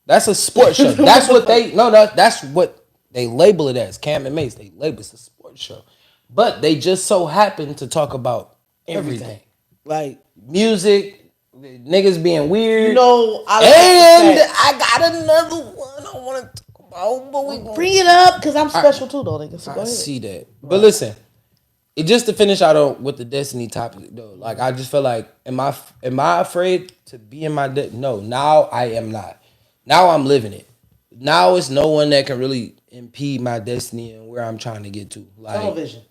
That's a sports show. That's what that's what they label it as. Cam and Mace, they label it's a sports show. But they just so happen to talk about everything. Like music, niggas being weird. You know, I got another one I want to talk about, but we bring it up because I'm special too, though, nigga. So I see that. But listen, just to finish out with the Destiny topic, though, like, I just feel like, am I afraid to be in my No, now I am not. Now I'm living it. Now it's no one that can really impede my destiny and where I'm trying to get to. Like, television.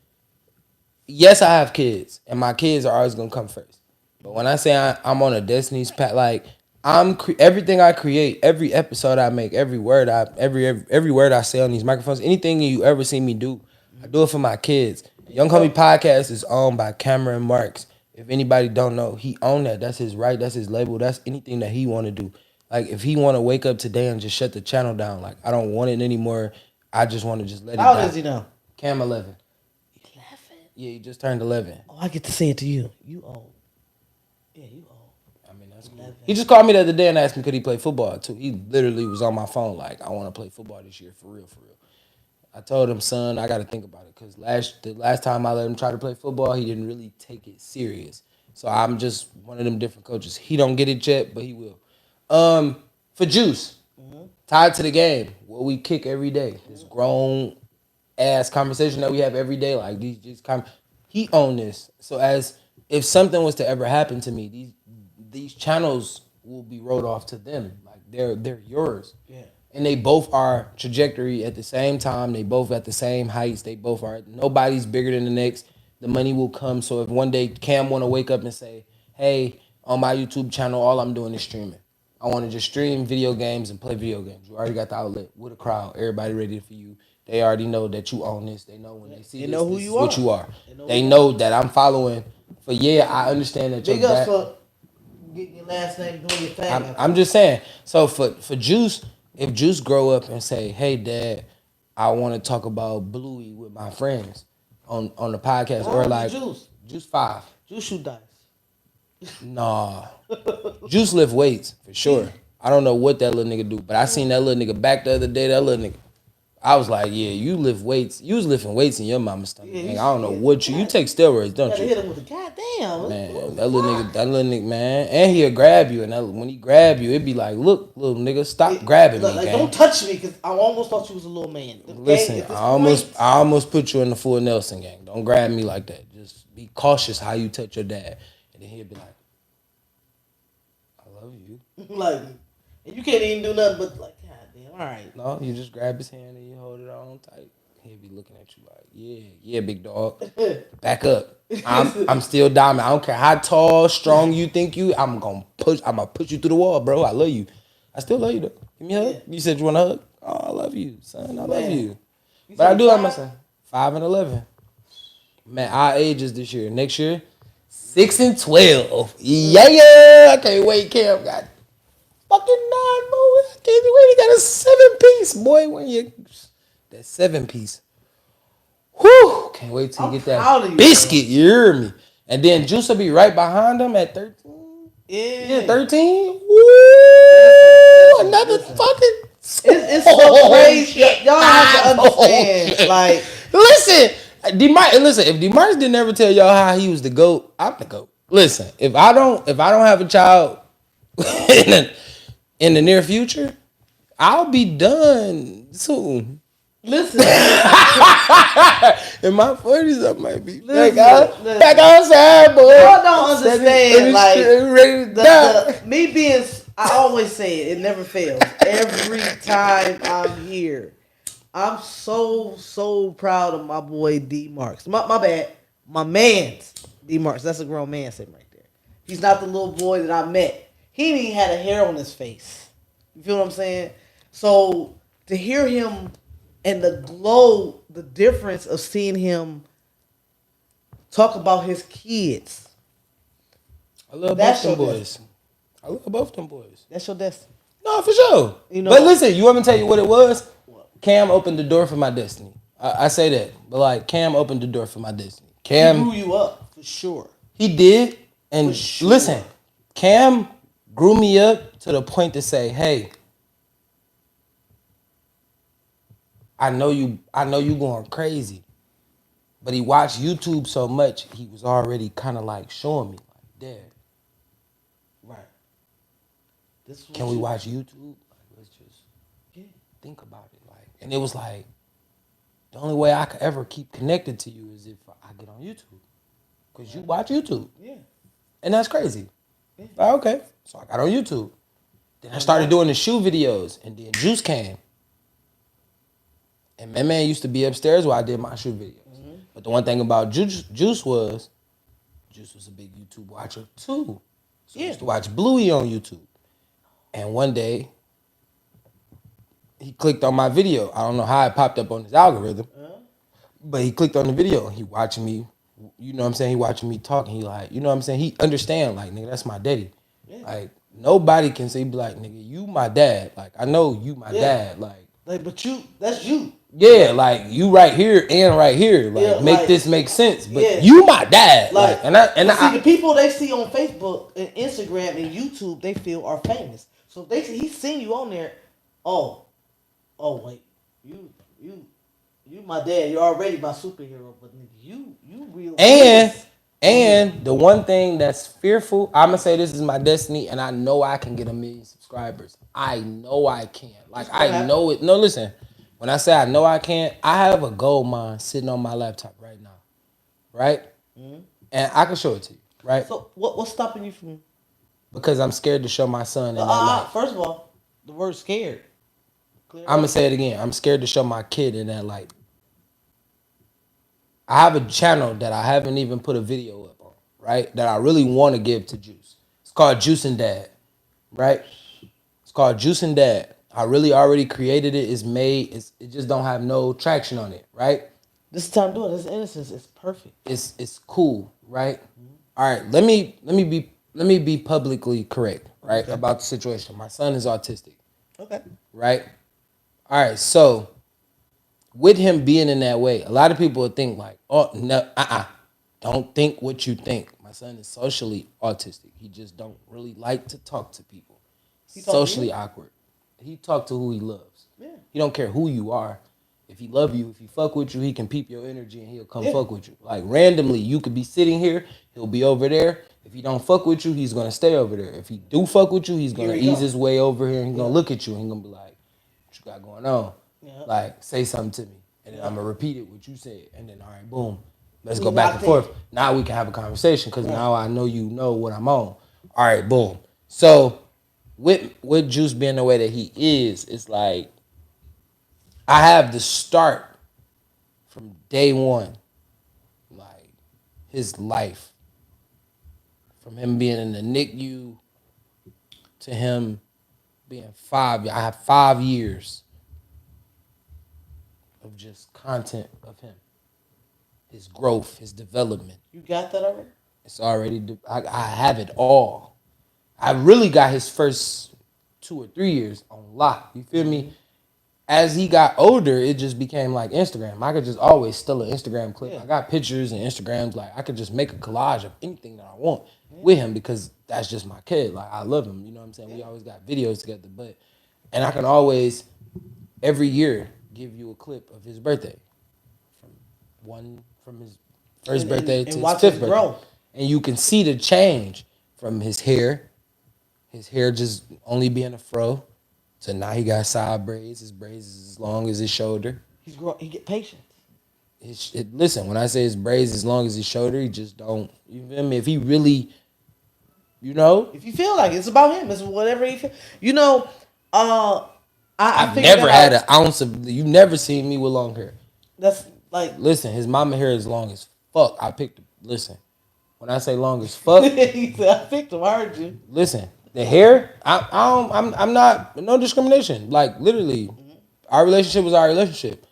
Yes, I have kids, and my kids are always gonna come first. But when I say I'm on a destiny's path, like, everything I create, every episode I make, every word I say on these microphones, anything you ever see me do, I do it for my kids. Young Homie Podcast is owned by Cameron Marks. If anybody don't know, he owned that. That's his right. That's his label. That's anything that he want to do. Like, if he want to wake up today and just shut the channel down, like, I don't want it anymore. I just want to just let it How die. old is he now? Cam 11. 11? Yeah, he just turned 11. Oh, I get to say it to you. You old. Yeah, you old. I mean, that's cool. He just called me the other day and asked me could he play football too. He literally was on my phone like, I want to play football this year, for real, for real. I told him, son, I got to think about it because the last time I let him try to play football, he didn't really take it serious. So I'm just one of them different coaches. He don't get it yet, but he will. For Juice, tied to the game, what we kick every day, this grown ass conversation that we have every day, like he owned this. So if something was to ever happen to me, these channels will be rolled off to them, like they're yours. Yeah. And they both are trajectory at the same time. They both at the same heights. They both are. Nobody's bigger than the next. The money will come. So if one day Cam want to wake up and say, hey, on my YouTube channel, all I'm doing is streaming. I want to just stream video games and play video games. You already got the outlet with a crowd. Everybody ready for you. They already know that you own this. They know when they see this is what you are. They know that I'm following. For I understand that big ups for getting your last name, doing your thing. I'm just saying. So for Juice, if Juice grow up and say, hey, Dad, I want to talk about Bluey with my friends on the podcast. Or like Juice 5. Juice shoot dice. Nah. Juice lift weights, for sure. I don't know what that little nigga do, but I seen that little nigga back the other day, that little nigga. I was like, yeah, you lift weights. You was lifting weights in your mama's stomach. Yeah, I don't know what you take steroids, don't you? Hit him with a goddamn. Man, that little nigga, man. And he'll grab you, and when he grab you, it be like, look, little nigga, stop grabbing me, like, gang. don't touch me, because I almost thought you was a little man. Listen, I almost put you in the full Nelson, gang. Don't grab me like that. Just be cautious how you touch your dad. And then he'll be like, I love you. Like, and you can't even do nothing but like, God damn, all right. No, you just grab his hand and you hold it on tight. He'll be looking at you like, yeah, big dog. Back up. I'm still diamond. I don't care how tall, strong you think you. I'm gonna push you through the wall, bro. I love you. I still love you though. Give me a hug. You said you want a hug? Oh, I love you, son. I love you. But I do love my son. 5 and 11. Man, our ages this year. Next year, 6 and 12. Yeah. I can't wait. Cam got fucking 9 more. I can't wait. He got a 7-piece, boy. When you that 7-piece. Whew. Can't wait till you get that biscuit. You hear me? And then Juice will be right behind him at 13. Yeah, 13. Woo! Another fucking It's so crazy. Y'all have to understand. Like, listen, listen. If Dmarks didn't ever tell y'all how he was the GOAT, I'm the GOAT. Listen, if I don't have a child in the near future, I'll be done soon. listen. In my 40s, I might be Listen, back outside, boy. Y'all don't understand. Like, ready to die. me being, I always say it never fails. Every time I'm here, I'm so proud of my boy Dmarks. My bad, my man's Dmarks. That's a grown man sitting right there. He's not the little boy that I met. He ain't even had a hair on his face. You feel what I'm saying? So to hear him and the glow, the difference of seeing him talk about his kids. I love both them boys. I love both them boys. That's your destiny. No, for sure. You know, but listen, you want me to tell you what it was? Cam opened the door for my destiny. I say that, but like Cam opened the door for my destiny. Cam he grew you up for sure. He did, and sure. listen, Cam grew me up to the point to say, "Hey, I know you going crazy," but he watched YouTube so much, he was already kind of like showing me, like, "Dad, right? Can we watch YouTube? Like, let's just think about it." Like, and it was like, the only way I could ever keep connected to you is if I get on YouTube, because you watch YouTube, and that's crazy. Like, okay, so I got on YouTube. Then I started doing the shoe videos, and then Juice came. And my man used to be upstairs while I did my shoe videos. Mm-hmm. But the one thing about Juice was a big YouTube watcher too. So he used to watch Bluey on YouTube. And one day, he clicked on my video. I don't know how it popped up on his algorithm, but he clicked on the video. He watching me, you know what I'm saying? He watching me talking. He like, you know what I'm saying? He understand, like, nigga, that's my daddy. Yeah. Like, nobody can say, be like, nigga, you my dad. Like, I know you my dad. Like, but you, that's you. Yeah, like, you right here and right here. Like, make this make sense. But you my dad. Like, and the people they see on Facebook and Instagram and YouTube, they feel are famous. So if they see he's seen you on there, oh wait, you my dad. You're already my superhero, but you real. And the one thing that's fearful, I'm gonna say this is my destiny, and I know I can get 1 million subscribers. I know I can. Like, I know it. No, listen. When I say I know I can, I have a gold mine sitting on my laptop right now, right? Mm-hmm. And I can show it to you, right? So what's stopping you from? Because I'm scared to show my son in that light. First of all, the word scared. I'm gonna say it again. I'm scared to show my kid in that light. I have a channel that I haven't even put a video up on, right? That I really want to give to Juice. It's called Juice and Dad, right? It's called Juice and Dad. I really already created it. It's made. It just don't have no traction on it, right? This is time to do it. This innocence is perfect. It's cool, right? Mm-hmm. All right. Let me be publicly correct, right, about the situation. My son is autistic. Okay. Right. All right. So with him being in that way, a lot of people would think like, oh no, don't think what you think. My son is socially autistic. He just don't really like to talk to people. He's socially awkward. He talk to who he loves. Yeah. He don't care who you are. If he love you, if he fuck with you, he can peep your energy and he'll come fuck with you. Like, randomly, you could be sitting here, he'll be over there. If he don't fuck with you, he's gonna stay over there. If he do fuck with you, he's gonna ease his way over here and he's gonna look at you and he's gonna be like, what you got going on? Yeah. Like, say something to me. And then I'm gonna repeat it what you said. And then, all right, boom. Let's go back and forth. Now we can have a conversation because now I know you know what I'm on. All right, boom. So with Juice being the way that he is, it's like I have to start from day one, like his life, from him being in the NICU to him being 5. I have 5 years of just content of him, his growth, his development. You got that already? It's already. I have it all. I really got his first 2 or 3 years on lock. You feel me? As he got older, it just became like Instagram. I could just always steal an Instagram clip. Yeah. I got pictures and Instagrams. Like, I could just make a collage of anything that I want with him because that's just my kid. Like, I love him. You know what I'm saying? We always got videos together. And I can always every year give you a clip of his birthday, from his first birthday to his fifth birthday, and you can see the change from his hair just only being a fro, to now he got side braids. His braids is as long as his shoulder. He get patience. Listen, when I say his braids as long as his shoulder, he just don't. You feel me? If he really, if you feel like it's about him, it's whatever he feel. I've never had an ounce of. You never seen me with long hair. That's like. Listen, his mama hair is long as fuck. I picked. Listen, when I say long as fuck, He said, "I picked him." I heard you. Listen, the hair. I'm not no discrimination. Like literally, our relationship was our relationship.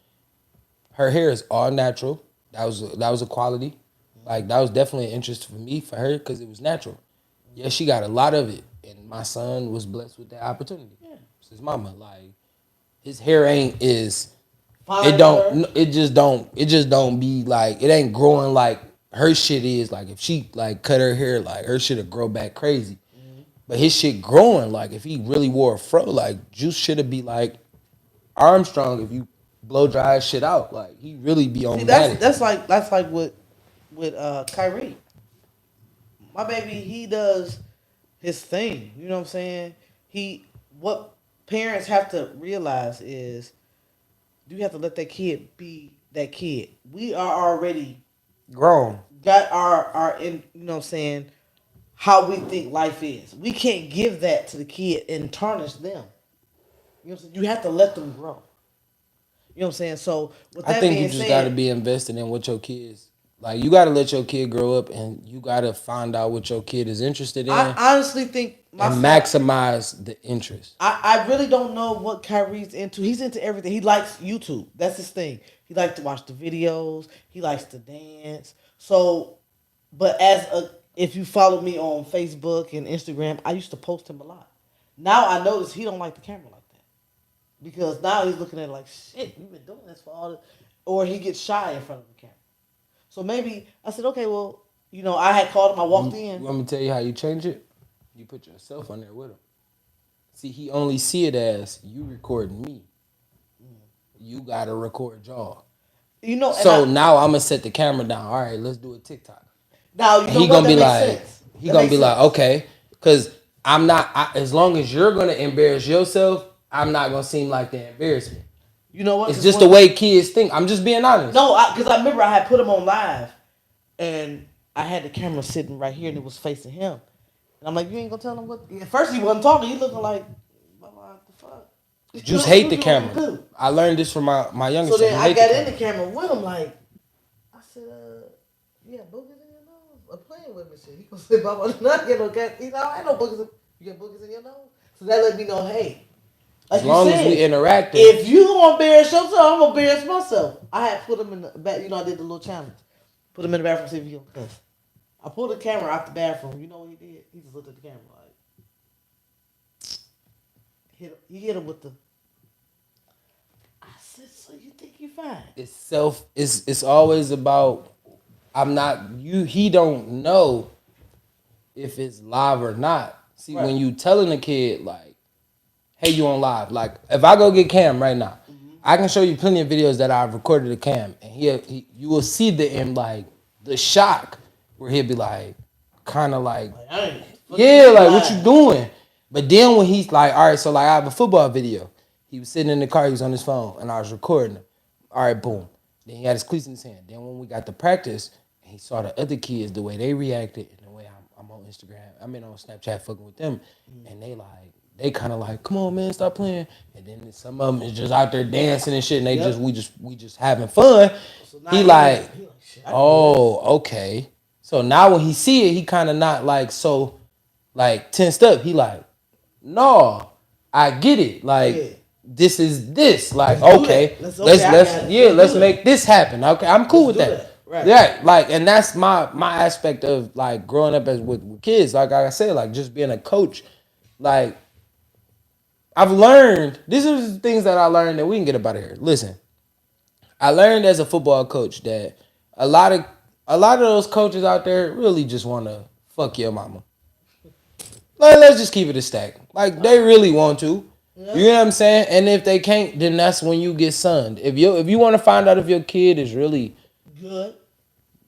Her hair is all natural. That was a quality. Like that was definitely an interest for me for her because it was natural. Yeah, she got a lot of it, and my son was blessed with that opportunity. Yeah, it's his mama. Like his hair ain't is. It just don't be like, it ain't growing like her shit is. Like if she like cut her hair, like her shit'll grow back crazy. But his shit growing, like if he really wore a fro, like Juice should be like Armstrong if you blow dry his shit out. Like he really be on that. That's like with Kyrie. My baby, he does his thing. You know what I'm saying? What parents have to realize is you have to let that kid be that kid. We are already grown. Got our in, you know what I'm saying, how we think life is. We can't give that to the kid and tarnish them. You know what I'm saying? You have to let them grow. You know what I'm saying? So with that I think you just gotta be invested in what your kids like. You gotta let your kid grow up, and you gotta find out what your kid is interested in. I honestly think maximize the interest. I really don't know what Kyrie's into. He's into everything. He likes YouTube. That's his thing. He likes to watch the videos. He likes to dance. So, but if you follow me on Facebook and Instagram, I used to post him a lot. Now I notice he don't like the camera like that. Because now he's looking at it like, shit, you've been doing this for all this. Or he gets shy in front of the camera. So maybe, I said, okay, well, I had called him, I walked in. You want me to tell you how you change it? You put yourself on there with him. See, he only see it as you recording me. You gotta record y'all. So now I'm gonna set the camera down. All right, let's do a TikTok. Now he gonna be like, okay, because I'm not. As long as you're gonna embarrass yourself, I'm not gonna seem like the embarrassment. You know what? It's just the way kids think. I'm just being honest. No, because I remember I had put him on live, and I had the camera sitting right here, and it was facing him. And I'm like, you ain't gonna tell him what? At first he wasn't talking. He looking like, what the fuck? Just hate the camera. I learned this from my youngest. So then I got in the camera with him, like, I said, you got boogers in your nose? I'm playing with me, shit. He gonna say, Baba, not get no cat. He said, I ain't no boogers. You got boogers in your nose? So that let me know, hey. Like as long as we interacting. If you gonna embarrass yourself, I'm gonna embarrass myself. I had put him in the back. I did the little challenge. Put him in the bathroom, see if he gonna cuss. I pulled the camera out the bathroom. You know what he did? He just looked at the camera like, he hit him with the. I said, so you think you fine? It's always about. I'm not you. He don't know if it's live or not. See, when you telling a kid like, hey, you on live. Like, if I go get Cam right now, I can show you plenty of videos that I've recorded of Cam, and you will see the shock where he'll be like, kind of like, yeah, like what you doing? But then when he's like, all right, so like I have a football video. He was sitting in the car, he was on his phone, and I was recording him. All right, boom. Then he had his cleats in his hand. Then when we got to practice, and he saw the other kids, the way they reacted, and the way I'm on Instagram, I'm on Snapchat fucking with them, and they kind of like, come on, man, stop playing. And then some of them is just out there dancing and shit, and they we just having fun. So he like, oh, okay. So now when he see it, he kind of not like so, like tensed up. He like, no, I get it. Like this is this. Like okay, let's make this happen. Okay, I'm cool with that. Right. Yeah, like, and that's my aspect of like growing up as with kids. Like I said, like just being a coach, like. I've learned, these are the things that I learned that we can get up out of here. Listen, I learned as a football coach that a lot of those coaches out there really just want to fuck your mama. Like, let's just keep it a stack. Like, they really want to. You know what I'm saying? And if they can't, then that's when you get sunned. If you want to find out if your kid is really good,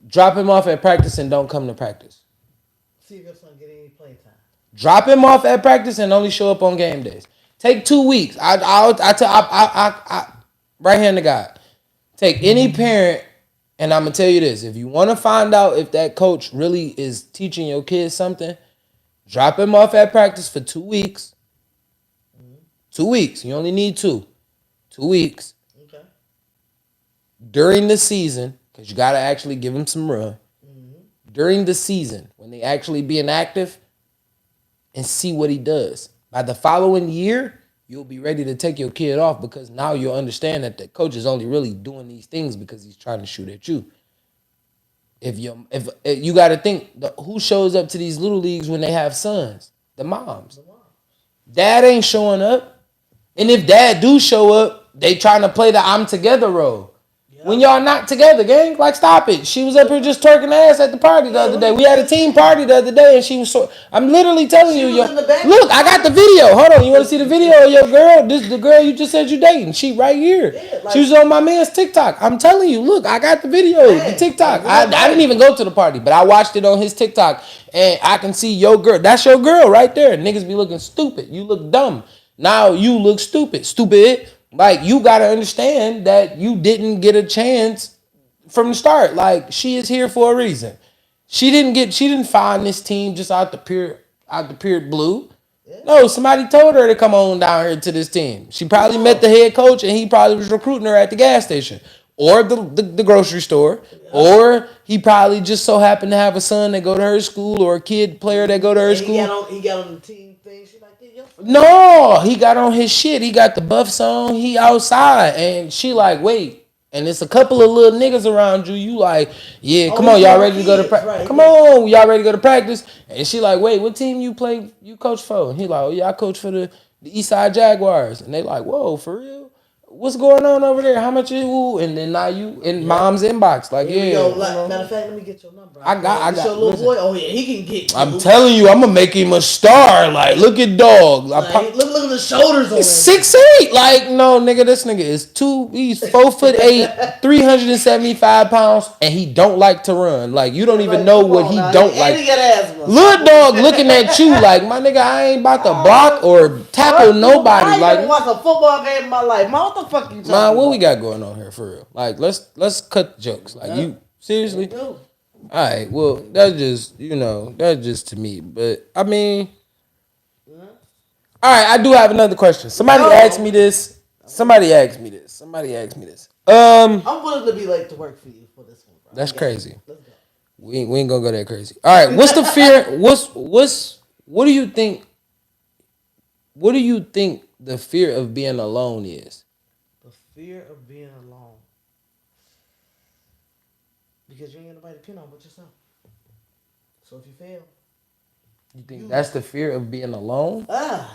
drop him off at practice and don't come to practice. See if your son get any play time. Drop him off at practice and only show up on game days. Take 2 weeks. I right hand to God. Take any parent, and I'm gonna tell you this: if you want to find out if that coach really is teaching your kids something, drop him off at practice for 2 weeks. 2 weeks. You only need 2. 2 weeks. Okay. During the season, because you gotta actually give him some run. During the season, when they actually being active, and see what he does. By the following year, you'll be ready to take your kid off because now you'll understand that the coach is only really doing these things because he's trying to shoot at you. If you got to think, who shows up to these little leagues when they have sons? The moms. Dad ain't showing up. And if dad do show up, they trying to play the I'm together role. When y'all not together, gang, like stop it. She was up here just twerking ass at the party the other day. We had a team party the other day, and she was so. I'm literally telling you, yo. Look, I got the video. Hold on, you want to see the video of your girl? This the girl you just said you dating. She right here. She was on my man's TikTok. I'm telling you, look, I got the video, the TikTok. I didn't even go to the party, but I watched it on his TikTok, and I can see your girl. That's your girl right there. Niggas be looking stupid. You look dumb. Now you look stupid. Stupid. Like, you got to understand that you didn't get a chance from the start. Like, she is here for a reason. She didn't find this team just out the pure blue. Yeah. No, somebody told her to come on down here to this team. She probably met the head coach and he probably was recruiting her at the gas station or the grocery store. Yeah. Or he probably just so happened to have a son that go to her school or a kid player that go to her school. He got on the team. No, he got on his shit. He got the buffs on. He outside. And she like, wait. And it's a couple of little niggas around you. You like, yeah, come on, y'all ready to go to practice? Right. Come on, y'all ready to go to practice? And she like, wait, what team you coach for? And he like, oh, yeah, I coach for the Eastside Jaguars. And they like, whoa, for real? What's going on over there? How much is who? And then now you in mom's inbox. Like, matter of fact, let me get your number. I got your little boy. Oh yeah, he can get you. I'm telling you, I'm gonna make him a star. Like, look at dog. Like, look at the shoulders on him. 6'8". Like, no, nigga, this nigga is he's 4'8", 375 pounds, and he don't like to run. Like, you don't even know what he don't like. He got asthma. Little dog looking at you like, my nigga, I ain't about to block or tackle nobody. I ain't watched a football game in my life. What the fuck you talking about? What we got going on here for real? Like, let's cut the jokes. Like, you seriously? All right. Well, that's just that's just to me. But I mean, all right. I do have another question. Somebody asked me this. I'm willing to be late to work for you for this one, bro. That's crazy. Let's go. We ain't gonna go that crazy. All right. What's the fear? What do you think? What do you think the fear of being alone is? Fear of being alone. Because you ain't got nobody to depend on but yourself. So if you fail. You think that's the fear of being alone?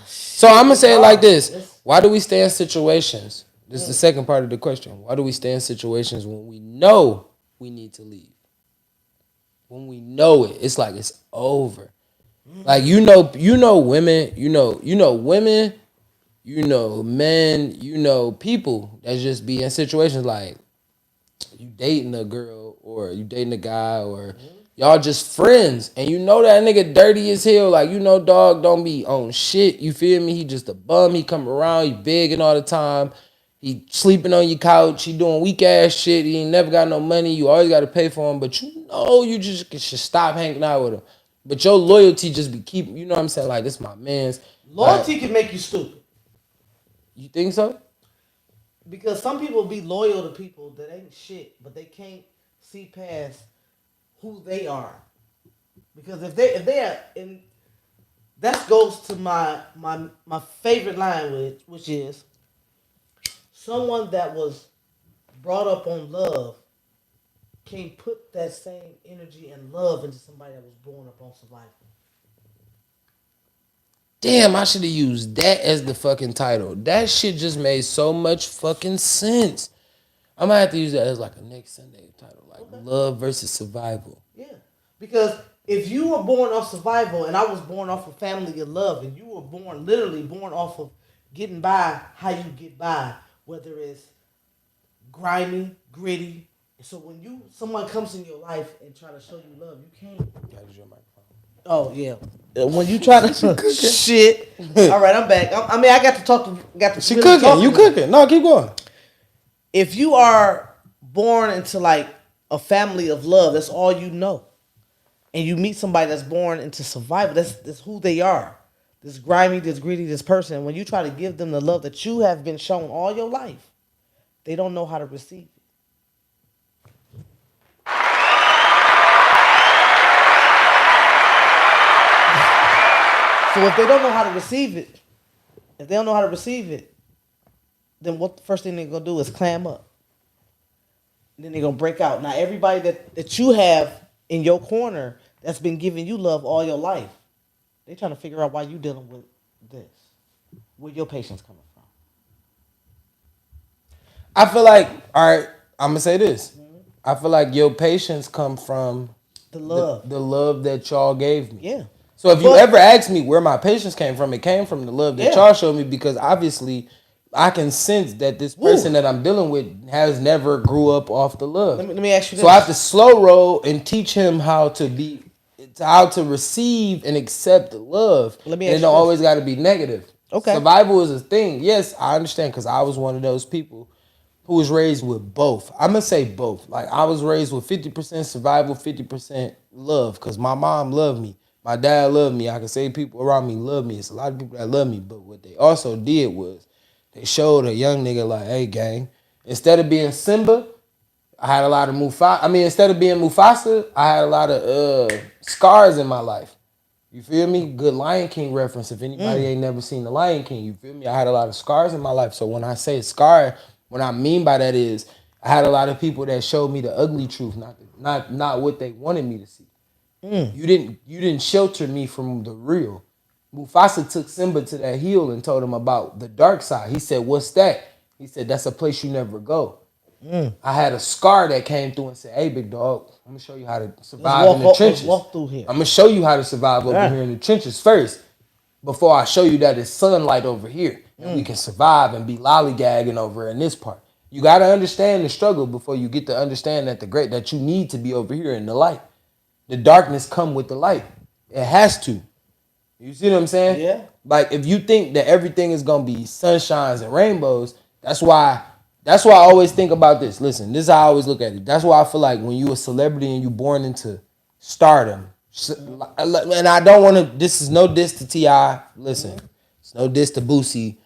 So I'm going to say it like this. Why do we stay in situations? This is the second part of the question. Why do we stay in situations when we know we need to leave? When we know it, it's like it's over. Like, women, men, people that just be in situations like you dating a girl or you dating a guy or y'all just friends and that nigga dirty as hell. Like, dog don't be on shit. You feel me? He just a bum. He come around. He begging all the time. He sleeping on your couch. He doing weak ass shit. He ain't never got no money. You always got to pay for him. But you just should stop hanging out with him. But your loyalty just be keeping, you know what I'm saying? Like, this my man's. Loyalty can make you stupid. You think so? Because some people be loyal to people that ain't shit, but they can't see past who they are. Because if they are, and that goes to my favorite line, which is someone that was brought up on love can't put that same energy and love into somebody that was born up on survival. Damn, I should have used that as the fucking title. That shit just made so much fucking sense. I'm gonna have to use that as like a next Sunday title, like Love versus Survival. Yeah, because if you were born off survival and I was born off of family and love, and you were literally born off of getting by how you get by, whether it's grimy, gritty. So when someone comes in your life and try to show you love, you can't. Oh yeah. When you try to shit. All right, I'm back. I got to talk to. Got to. She really cooking. talk to You her. cooking. No, keep going. If you are born into like a family of love, that's all you know. And you meet somebody that's born into survival, that's who they are. This grimy, this greedy, this person. When you try to give them the love that you have been shown all your life, they don't know how to receive it. So if they don't know how to receive it, then what the first thing they're gonna do is clam up. Then they're gonna break out. Now everybody that you have in your corner that's been giving you love all your life, they trying to figure out why you dealing with this. Where your patience coming from? I feel like, all right, I'm gonna say this. I feel like your patience come from The love. the love that y'all gave me. Yeah. So if you ever ask me where my patience came from, it came from the love that y'all showed me, because obviously I can sense that this person that I'm dealing with has never grew up off the love. Let me ask you this. So I have to slow roll and teach him how to receive and accept the love. Let me and ask it don't you this. always got to be negative. Okay. Survival is a thing. Yes, I understand, because I was one of those people who was raised with both. I'm gonna say both. Like, I was raised with 50% survival, 50% love, because my mom loved me. My dad loved me. I can say people around me love me. It's a lot of people that love me. But what they also did was they showed a young nigga like, hey, gang, instead of being Simba, I had a lot of Mufasa. I mean, instead of being Mufasa, I had a lot of scars in my life. You feel me? Good Lion King reference. If anybody ain't never seen The Lion King, you feel me? I had a lot of scars in my life. So when I say scar, what I mean by that is I had a lot of people that showed me the ugly truth, not what they wanted me to see. You didn't shelter me from the real. Mufasa took Simba to that hill and told him about the dark side. He said, "What's that?" He said, "That's a place you never go." I had a scar that came through and said, "Hey, big dog, I'm gonna show you how to survive in the trenches. Let's walk through here. I'm gonna show you how to survive over here in the trenches first, before I show you that it's sunlight over here and we can survive and be lollygagging over in this part. You gotta understand the struggle before you get to understand that you need to be over here in the light. The darkness come with the light. It has to. You see what I'm saying? Yeah. Like, if you think that everything is gonna be sunshines and rainbows, that's why I always think about this. Listen, this is how I always look at it. That's why I feel like when you a celebrity and you born into stardom, and I don't want to. This is no diss to T.I. Listen, it's no diss to Boosie.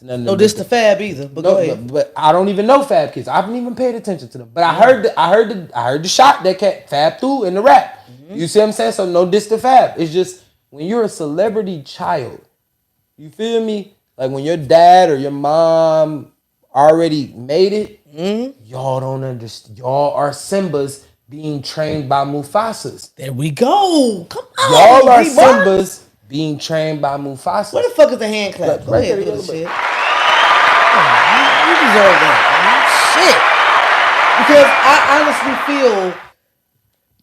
No diss to Fab either. But go ahead. But I don't even know Fab kids. I haven't even paid attention to them. But I heard the shot that Fab threw in the rap. You see what I'm saying? So no diss to Fab. It's just when you're a celebrity child, you feel me? Like when your dad or your mom already made it, y'all don't understand. Y'all are Simbas being trained by Mufasas. There we go. Come on. Y'all are Dmarks. Simbas being trained by Mufasas. Where the fuck is the hand clap? Go Right ahead, there, do go the ahead. shit. You deserve that. Man. Shit. Because I honestly feel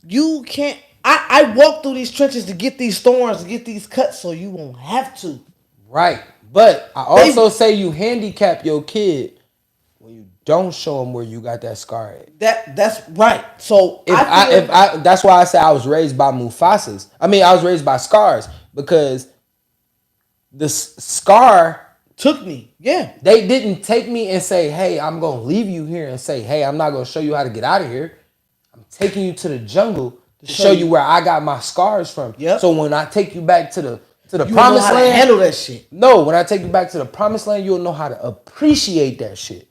you can't. I walk through these trenches to get these thorns, to get these cuts, so you won't have to. Right. But I also say you handicap your kid when you don't show them where you got that scar at. That's right. So That's why I say I was raised by Mufasas. I mean, I was raised by scars, because the scar took me. Yeah. They didn't take me and say, "Hey, I'm gonna leave you here," and say, "Hey, I'm not gonna show you how to get out of here. I'm taking you to the jungle to show you where I got my scars from." Yep. So when I take you back to the you promised know how land, to handle that shit. No, when I take you back to the promised land, you'll know how to appreciate that shit.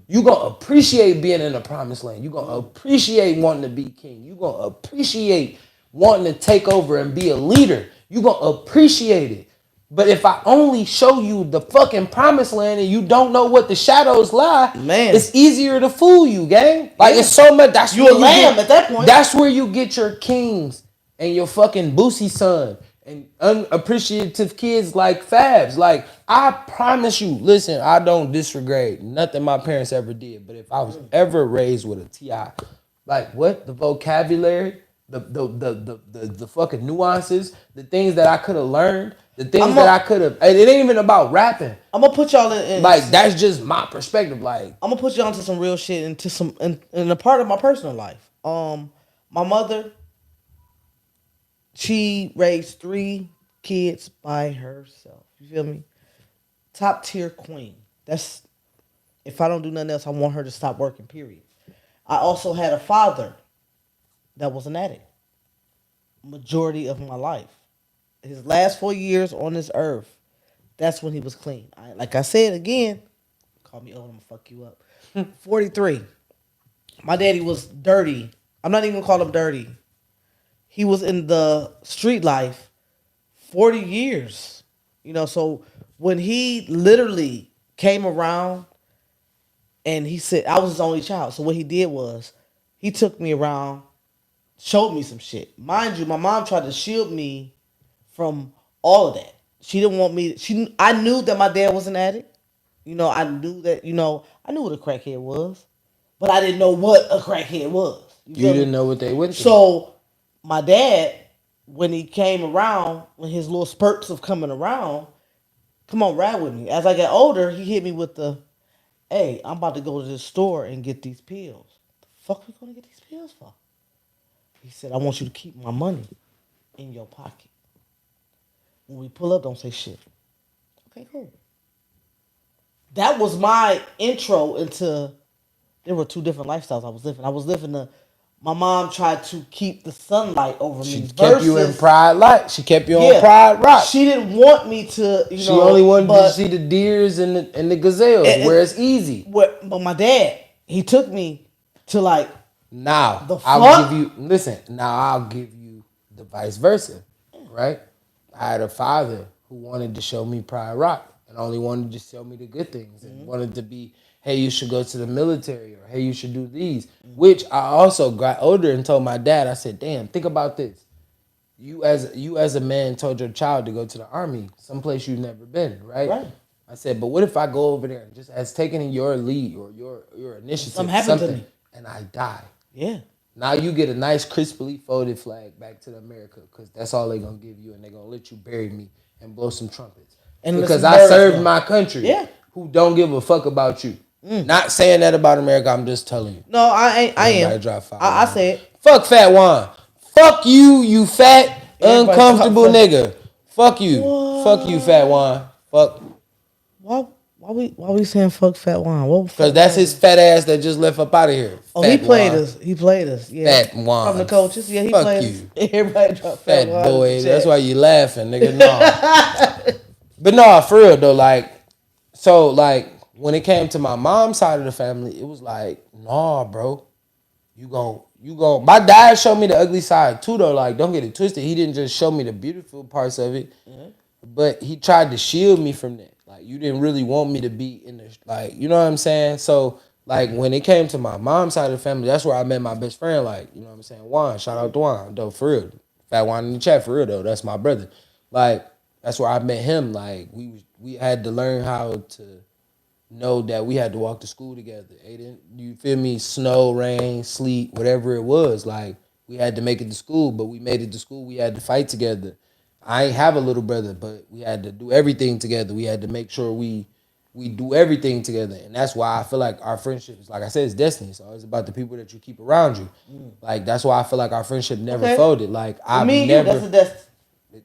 You gonna appreciate being in the promised land. You gonna appreciate wanting to be king. You gonna appreciate wanting to take over and be a leader. You gonna appreciate it. But if I only show you the fucking promised land and you don't know what the shadows lie, man, it's easier to fool you, gang. Like, it's so much. That's you a lamb at that point. That's where you get your kings and your fucking Boosie son and unappreciative kids like Fabs. Like, I promise you, listen, I don't disregard nothing my parents ever did. But if I was ever raised with a T.I., like, what? The vocabulary the fucking nuances, the things that I could have learned, the things that I could have. It ain't even about rapping. I'm gonna put y'all in like that's just my perspective. Like I'm gonna put y'all into some real shit, into some in a part of my personal life. My mother, she raised 3 kids by herself. You feel me? Top tier queen. That's, if I don't do nothing else, I want her to stop working. Period. I also had a father that was an addict. Majority of my life, his last 4 years on this earth, that's when he was clean. Like I said again, call me old, I'm gonna fuck you up. 43. My daddy was dirty. I'm not even gonna call him dirty. He was in the street life 40 years. You know, so when he literally came around and he said, I was his only child. So what he did was he took me around, showed me some shit. Mind you, my mom tried to shield me from all of that. She didn't want me. I knew that my dad was an addict. You know, I knew that. You know, I knew what a crackhead was, but I didn't know what a crackhead was. You didn't know what they went through. So my dad, when he came around, when his little spurts of coming around, come on, ride with me. As I got older, he hit me with the, "Hey, I'm about to go to this store and get these pills." The fuck we gonna get these pills for? He said, "I want you to keep my money in your pocket. When we pull up, don't say shit." Okay, cool. That was my intro into. There were 2 different lifestyles I was living. I was living my mom tried to keep the sunlight over me. She kept you in Pride Light. She kept you on Pride Rock. She didn't want me to, she only wanted to see the deers and the gazelles where it's easy. But my dad, he took me to like. Now, the fuck? I'll give you the vice versa, right? I had a father who wanted to show me Pride Rock and only wanted to show me the good things and wanted to be, hey, you should go to the military, or hey, you should do these, which I also got older and told my dad, I said, damn, think about this. You as a man told your child to go to the army, someplace you've never been, right? I said, but what if I go over there and just as taking your lead or your initiative, something happened to me, and I die? Yeah. Now you get a nice crisply folded flag back to America, because that's all they're going to give you, and they're going to let you bury me and blow some trumpets. And because I served my country, who don't give a fuck about you. Not saying that about America, I'm just telling you. No, I am. I say it. Fuck Fat Juan. Fuck you, you fat, uncomfortable nigga. Fuck you. What? Fuck you, Fat Juan. Fuck. Why we saying fuck Fat Juan? Because that's his fat ass that just left up out of here. Oh, he played us. He played us. Yeah. Fat Juan. From the coaches. Yeah, he fuck played you. us. Everybody dropped Fat boy. That's why you laughing, nigga. No. But no, for real though, like, so like when it came to my mom's side of the family, it was like, nah, bro. You gon' my dad showed me the ugly side too though. Like, don't get it twisted. He didn't just show me the beautiful parts of it. But he tried to shield me from that. Like, you didn't really want me to be in the, like, you know what I'm saying? So, like, when it came to my mom's side of the family, that's where I met my best friend, like, you know what I'm saying? Juan, shout out to Juan, though, for real. Fat Juan in the chat, for real, though. That's my brother. Like, that's where I met him. Like, we had to learn how to know that we had to walk to school together. You feel me? Snow, rain, sleet, whatever it was. Like, we had to make it to school, but we made it to school. We had to fight together. I ain't have a little brother, but we had to do everything together. We had to make sure we do everything together. And that's why I feel like our friendship is, like I said, it's destiny. So it's about the people that you keep around you. Like, that's why I feel like our friendship never folded. Like, I've never... that's a destiny.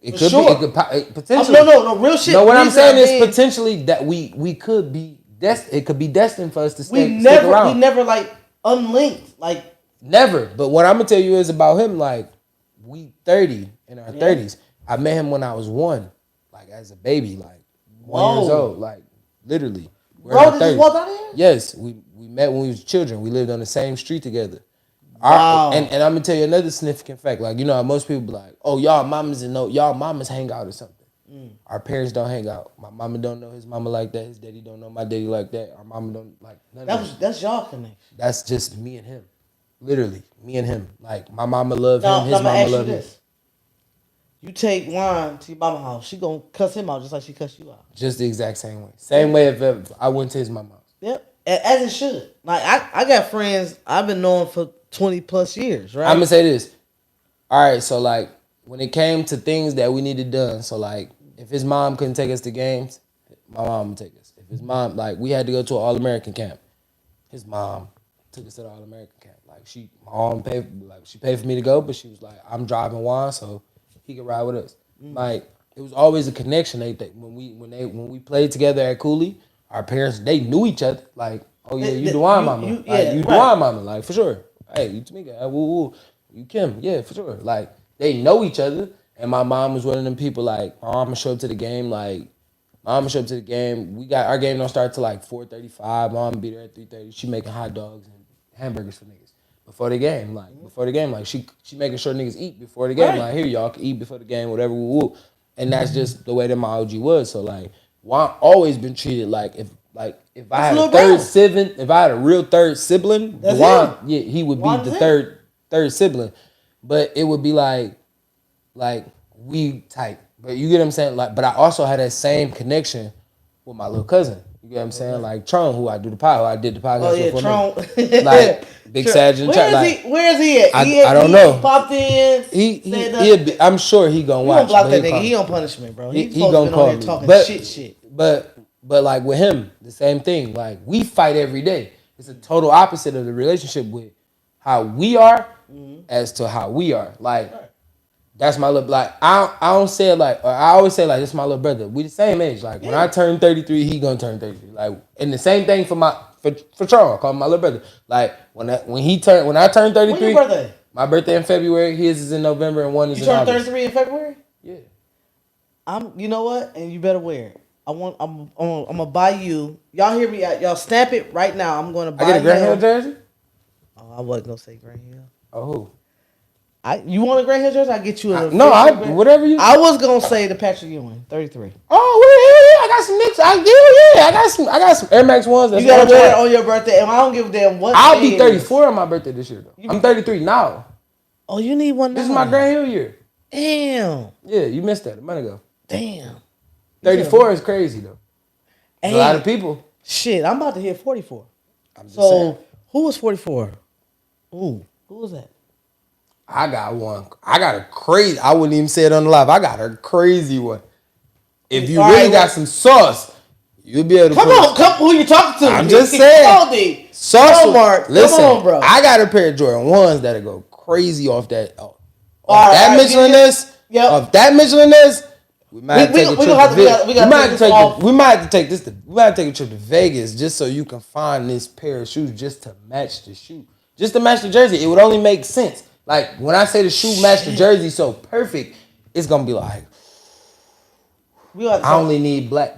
It could be. It could potentially... No, real shit. No, what I'm saying is potentially that we could be... It could be destined for us to stick around. We never, like, unlinked. Like... Never. But what I'm going to tell you is about him, like, we 30 in our 30s. I met him when I was 1, like as a baby, like 1 years old, like literally. Bro, did you walk out here? Yes, we met when we was children. We lived on the same street together. Wow. And I'm gonna tell you another significant fact. Like, you know, most people be like, "Oh, y'all mamas hang out or something." Our parents don't hang out. My mama don't know his mama like that. His daddy don't know my daddy like that. Our mama don't like none of that. That's y'all connection. That's just me and him, literally me and him. Like, my mama loved him. His mama loved him. You take Juan to your mama's house, she gonna cuss him out just like she cussed you out. Just the exact same way. Same way if I went to his mama's house. Yep, as it should. Like, I got friends I've been knowing for 20 plus years, right? I'm gonna say this. all right, so like when it came to things that we needed done, so like if his mom couldn't take us to games, my mom would take us. If his mom, like we had to go to an All-American camp, his mom took us to the All-American camp. Like my mom she paid for me to go, but she was like, I'm driving Juan, so he could ride with us. Like it was always a connection. When we played together at Cooley, our parents they knew each other. Like, oh yeah, you Dwan mama, you Dwan mama, like for sure. Hey, you Tamika, woo woo, you Kim, yeah, for sure. Like they know each other, and my mom was one of them people. Like my mom would show up to the game, We got our game don't start till like 4:35. Mom be there at 3:30. She making hot dogs and hamburgers for niggas before the game. Like she making sure niggas eat before the game. Right. Like here y'all can eat before the game, whatever. Woo woo. And that's just the way that my OG was. So like, Juan always been treated like if I had a real third sibling, Juan, yeah, he would be the third sibling. But it would be like we tight. But you get what I'm saying? Like, but I also had that same connection with my little cousin. You get what I'm saying? Like Tron, who I did the podcast with. Tron. Like Big Sag in the chat. Where is he at? I don't know. Popped in. I'm sure he gonna watch. He gonna block that nigga. He on punishment, bro. He gonna call me. Talking shit. But like with him, the same thing. Like we fight every day. It's a total opposite of the relationship with how we are as to how we are. Like that's my little, like I don't say it like, or I always say like this is my little brother. We the same age. Like when I turn 33, he gonna turn 33. Like and the same thing for Charles, call him my little brother. Like when I turn 33. When your birthday? My birthday in February. His is in November and one is in August. You turned 33 in February? Yeah. You know what? And you better wear it. I'm gonna buy you. Y'all hear me out? Y'all snap it right now. I'm gonna buy. I get a Grant Hill jersey. Oh, I wasn't gonna say Grant Hill. Oh, who? You want a Grant Hill jersey? I get you a. Whatever you. I was gonna say the Patrick Ewing, 33. Oh, I got some Knicks. I got some Air Max ones. You gotta wear it on your birthday, and I don't give a damn what. I'll be 34 on my birthday this year though. I'm 33 now. Oh, you need one now. This is my Grant Hill year. Damn. Yeah, you missed that a minute ago. Damn. 34 is crazy though. A lot of people. Shit, I'm about to hit 44. So who was 44? Ooh, who was that? I got one. I got a crazy. I wouldn't even say it on the live. I got a crazy one. If you really got some sauce, you'll be able to. Come. Who you talking to? I'm just saying. Sauce, Mark. Listen, come on, bro. I got a pair of Jordan 1s that'll go crazy off that. That Michelin ness. Yep. Off that Michelin ness. We might have to take a trip to Vegas. We might have to take a trip to Vegas just so you can find this pair of shoes just to match the shoe, just to match the jersey. It would only make sense. Like when I say the shoe match the jersey so perfect, it's gonna be like I only need black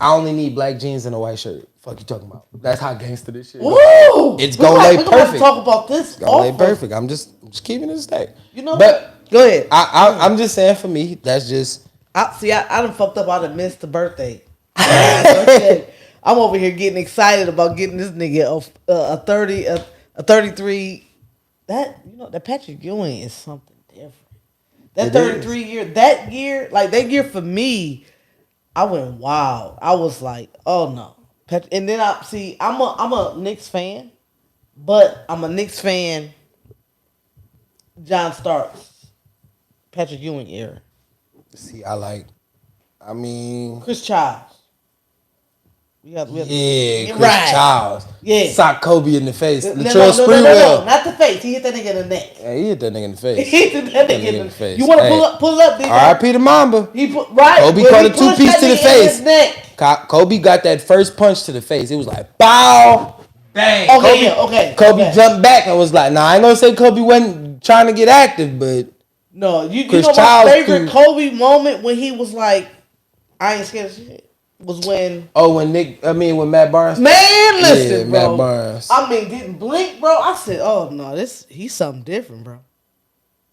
jeans and a white shirt. Fuck you talking about? That's how gangster this shit is. Woo! It's gonna lay perfect. We're gonna talk about this. It's gonna lay perfect. I'm just keeping it a stack. You know, but go ahead. I'm just saying for me, that's just. I done fucked up. I done missed the birthday. I'm over here getting excited about getting this nigga a 33. That Patrick Ewing is something different. That 33 year, that year for me, I went wild. I was like, oh no. And then I'm a Knicks fan, but I'm a Knicks fan. John Starks, Patrick Ewing era. See, Chris Childs. Chris Childs. Yeah. Sock Kobe in the face. No, not the face. He hit that nigga in the neck. Yeah, he hit that nigga in the face. He hit that nigga in the face. You want to pull it up, DJ? R.I.P. to Mamba. Kobe caught a 2-piece to the face. Kobe got that first punch to the face. It was like, bow, bang. Okay. Kobe jumped back and was like, nah, I ain't gonna say Kobe wasn't trying to get active, but no, you know my favorite Kobe moment when he was like, I ain't scared of shit. Was when when Matt Barnes. Man, listen, bro. Matt Barnes. Didn't blink, bro. I said, oh no, he's something different, bro.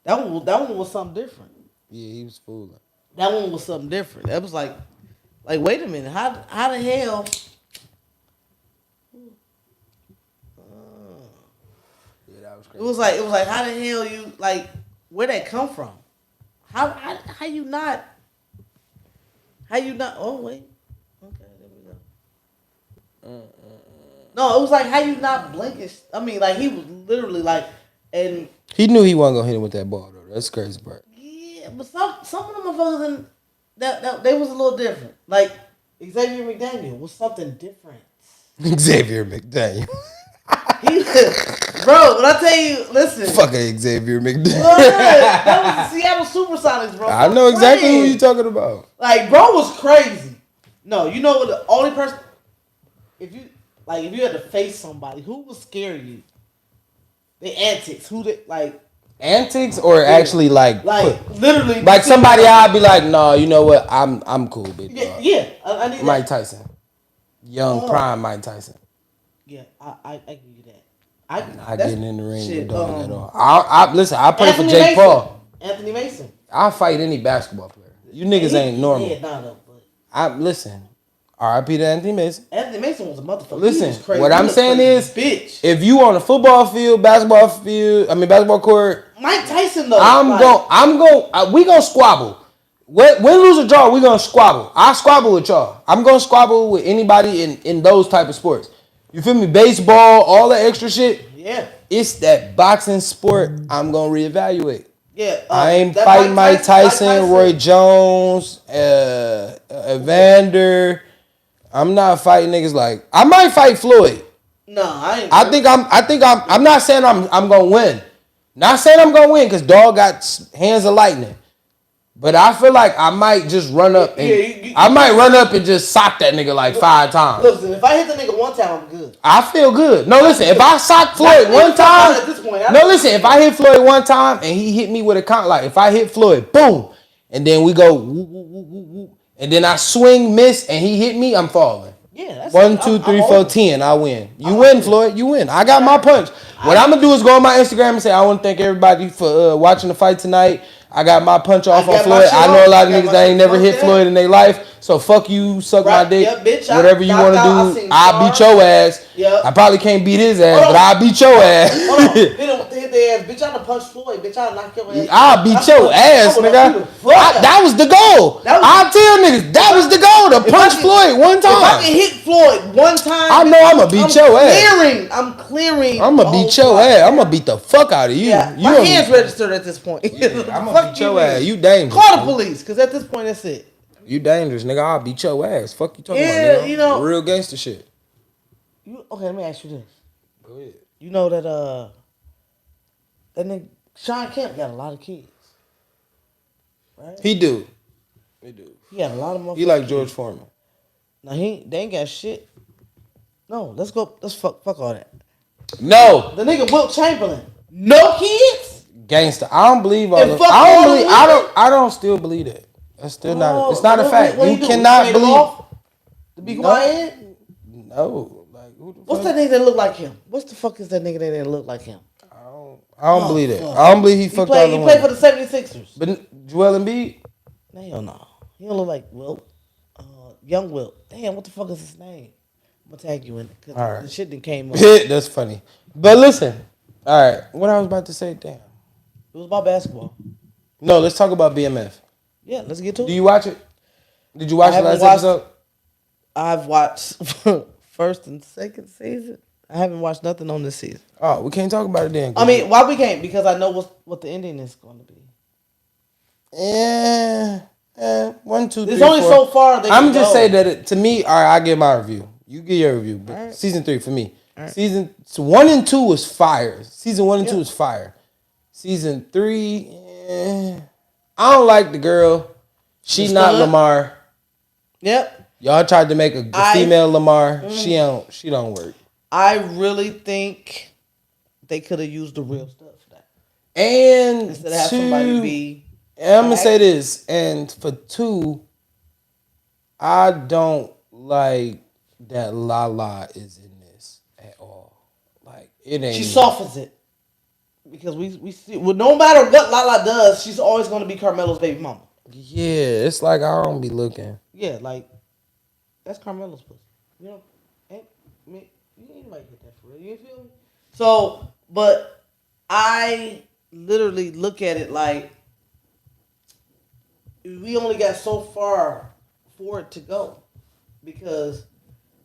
That one was something different. Yeah, he was fooling. That one was something different. That was like wait a minute, how the hell? Yeah, that was crazy. It was like how the hell you where that come from? How you not? Oh wait. Okay, there we go. No, it was like how you not blinking. I mean, like he was literally like, and he knew he wasn't gonna hit him with that ball though. That's crazy part. Yeah, but some of them motherfuckers that they was a little different. Like Xavier McDaniel was something different. Xavier McDaniel. Bro, when I tell you, listen. Fucking Xavier McDaniel. That was the Seattle Supersonics, bro. I know exactly who you talking about. Like, bro was crazy. No, you know what? The only person, if you had to face somebody, who would scare you? The antics. Who they like? Antics or actually like literally like somebody I'd be like, no, you know what? I'm cool, big dog. Yeah. I need Mike that. Tyson, young prime Mike Tyson. Yeah, I give you that. I getting in the ring with dog at all. Listen. I pray for Anthony Jake Mason. Paul. Anthony Mason. I'll fight any basketball player. You niggas ain't normal. Listen. R.I.P. to Anthony Mason. Anthony Mason was a motherfucker. Listen, He was crazy. what I'm saying is, bitch. if you on a football field, basketball court, Mike Tyson though. We gonna squabble. Win, lose, or draw, we gonna squabble. I squabble with y'all. I'm gonna squabble with anybody in those type of sports. You feel me? Baseball, all that extra shit. Yeah. It's that boxing sport I'm gonna reevaluate. Yeah. I ain't fighting Mike Tyson, Roy Jones, Evander. I'm not fighting niggas like I might fight Floyd. No, I ain't. I'm not saying I'm gonna win. Not saying I'm gonna win because dog got hands of lightning. But I feel like I might just run up and I might run up and just sock that nigga like 5 times. Listen, if I hit the nigga one time, I'm good. I feel good. No, listen, if I sock Floyd one time, if I hit Floyd one time and he hit me with a count, like if I hit Floyd, boom, and then we go woo, woo, woo, woo, woo, and then I swing, miss, and he hit me, I'm falling. Yeah, that's 1, 2, 3, 4, 10. I win. You win, Floyd. You win. I got my punch. What I'm gonna do is go on my Instagram and say I want to thank everybody for watching the fight tonight. I got my punch off on Floyd. I know a lot of niggas that ain't never hit Floyd in their life. So fuck you, suck my dick. Yeah, bitch, whatever you want to do, I'll beat your ass. Yep. I probably can't beat his ass, but I'll beat your ass. Hold on. Hit their ass. Bitch, I done punch Floyd. Bitch, I'll knock your ass. I'll beat your ass, nigga. That was the goal. I'll tell niggas, that was the goal, to punch Floyd one time. If I can hit Floyd one time, I know I'm going to beat your ass. I'm clearing. I'm going to beat your ass. I'm going to beat the fuck out of you. Yeah, my hands registered at this point. I'm going to beat your ass. You dangerous. Call the police, because at this point, that's it. You dangerous, nigga. I'll beat your ass. Fuck you talking about, nigga. You know. Real gangster shit. Okay, let me ask you this. Go ahead. You know that that nigga Sean Kemp got a lot of kids, right? He do. He got a lot of motherfuckers. He like George Foreman. No, they ain't got shit. No, let's go. Let's fuck all that. No. The nigga Wilt Chamberlain. No kids? Gangster. I don't believe all of I don't still believe that. That's still not. It's not a fact. You cannot believe. To be quiet? No. Like what's that nigga that look like him? What's the fuck is that nigga that look like him? I don't believe that. I don't believe he fucked all the women. He played for the 76ers. But Joel Embiid? Hell no. He don't look like Wilt. Young Wilt. Damn, what the fuck is his name? I'm gonna tag you in it because the shit that came up. That's funny. But listen. All right. What I was about to say, damn. It was about basketball. No, let's talk about BMF. Yeah, let's get to it. Do you watch it? Did you watch the last episode? I've watched first and second season. I haven't watched nothing on this season. Oh, we can't talk about it then. I mean, why we can't? Because I know what the ending is going to be. Yeah. 1, 2, 3, There's only 4. so far they I'm can just go. say that to me, all right, I give my review. You give your review. But right. Season 3 for me. Right. Season 1 and 2 was fire. Season 1 and 2 was fire. Season 3, I don't like the girl. She not Lamar. Yep. Y'all tried to make a female Lamar. She don't work. I really think they could have used the real stuff for that. And instead of have somebody be. I'm gonna say this, and for 2, I don't like that Lala is in this at all. Like it ain't. She softens it because we see. Well, no matter what Lala does, she's always going to be Carmelo's baby mama. Yeah, it's like I don't be looking. Yeah, like that's Carmelo's pussy. You know, you ain't like get that for real. You feel me? So, but I literally look at it like we only got so far for it to go because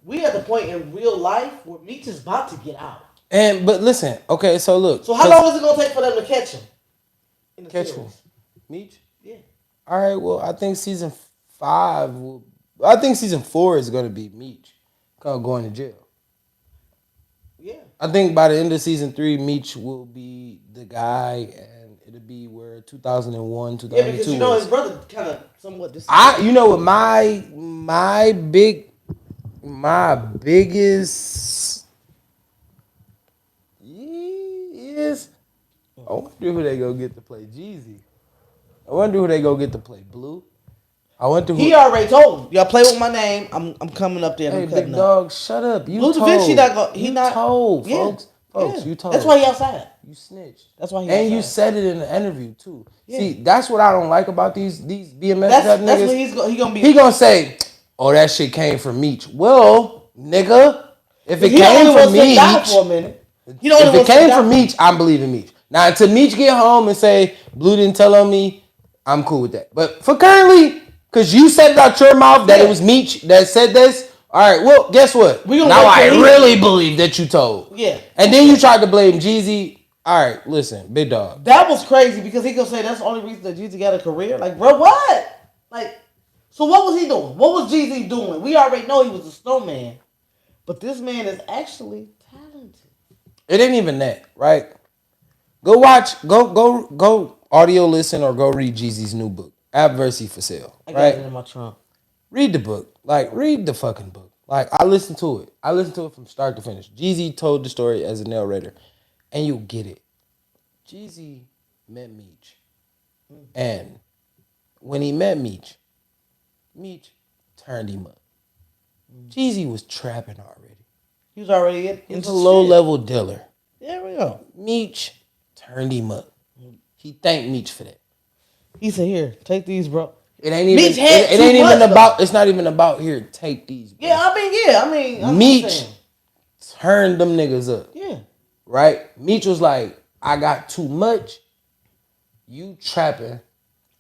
we at the point in real life where Meech is about to get out. But listen, okay, so look. So how long is it gonna take for them to catch him? Catch him, Meech? Yeah. All right, well, I think season 4 is gonna be Meech going to jail. Yeah. I think by the end of season 3, Meech will be the guy, and it'll be where 2001, 2002. Yeah, because you know his brother kind of somewhat. You know what my biggest is. I wonder who they go get to play Jeezy. I wonder who they go get to play Blue. I wonder who. He already told him, y'all play with my name. I'm coming up there. Hey, I'm big dog, shut up. You Blue told. DaVinci not go. He you not told, yeah, folks. Folks, yeah. you told. That's why he outside. You snitched. That's why he and outside. you said it in the interview too. Yeah. See, that's what I don't like about these BMS That's niggas. what he gonna be. He gonna say, "Oh, that shit came from Meech." Well, nigga, if it came from Meech, for a minute. if it came from Meech, I'm believing Meech. Now, until Meech get home and say Blue didn't tell on me, I'm cool with that. But for currently, because you said it out your mouth that it was Meech that said this, all right, well, guess what? Now I really believe that you told. Yeah. And then you tried to blame Jeezy. All right, listen, big dog. That was crazy because he gonna say that's the only reason that Jeezy got a career. Like, bro, what? Like, so what was he doing? What was Jeezy doing? We already know he was a snowman. But this man is actually talented. It ain't even that, right? Go watch, go audio listen or go read Jeezy's new book, Adversity for Sale. I got it in my trunk. Read the book. Like, read the fucking book. Like, I listened to it. I listened to it from start to finish. Jeezy told the story as a narrator. And you'll get it. Jeezy met Meech. And when he met Meech turned him up. Jeezy was trapping already. He was already He was a low-level dealer. There we go. Meech turned him up. He thanked Meech for that. He said, "Here, take these, bro." It ain't even. It ain't even about. It's not even about here. Take these. Bro. Yeah, I mean. Meech turned them niggas up. Yeah. Right. Meech was like, "I got too much. You trapping.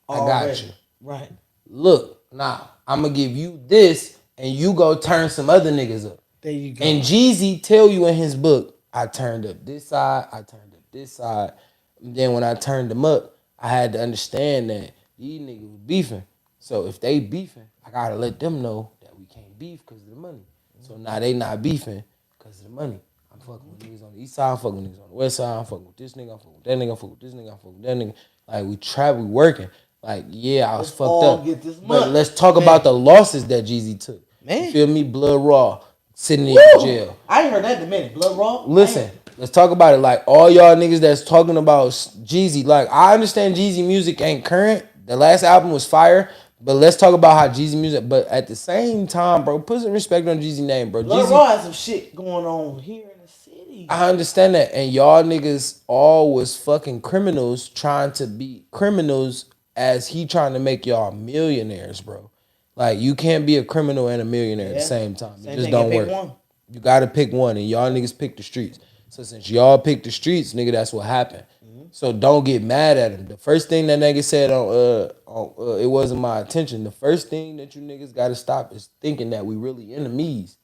I got you. Right. Look, now I'm gonna give you this, and you go turn some other niggas up. There you go. And Jeezy tell you in his book, I turned up this side. I turned up this side. And then when I turned them up, I had to understand that these niggas was beefing. So if they beefing, I gotta let them know that we can't beef because of the money. So now they not beefing because of the money. I'm fucking with niggas on the east side, I'm fucking with niggas on the west side, I'm fucking with this nigga, I'm fucking with that nigga, I'm fucking with this nigga, I'm fucking with that nigga. Like we travel, we working. Like, yeah, I was fucked up. But let's talk about the losses that Jeezy took. Man. You feel me? Blood Raw, sitting in jail. I ain't heard that in a minute. Blood Raw? Listen. Let's talk about it. Like, all y'all niggas that's talking about Jeezy. Like, I understand Jeezy music ain't current. The last album was fire. But let's talk about how Jeezy music. But at the same time, bro, put some respect on Jeezy's name, bro. Blood Raw has some shit going on here in the city. I understand that. And y'all niggas all was fucking criminals trying to be criminals as he trying to make y'all millionaires, bro. Like, you can't be a criminal and a millionaire at the same time. It just don't work. You got to pick one. And y'all niggas pick the streets. So since y'all picked the streets, nigga, that's what happened. Mm-hmm. So don't get mad at him. The first thing that nigga said on it wasn't my intention. The first thing that you niggas got to stop is thinking that we really enemies.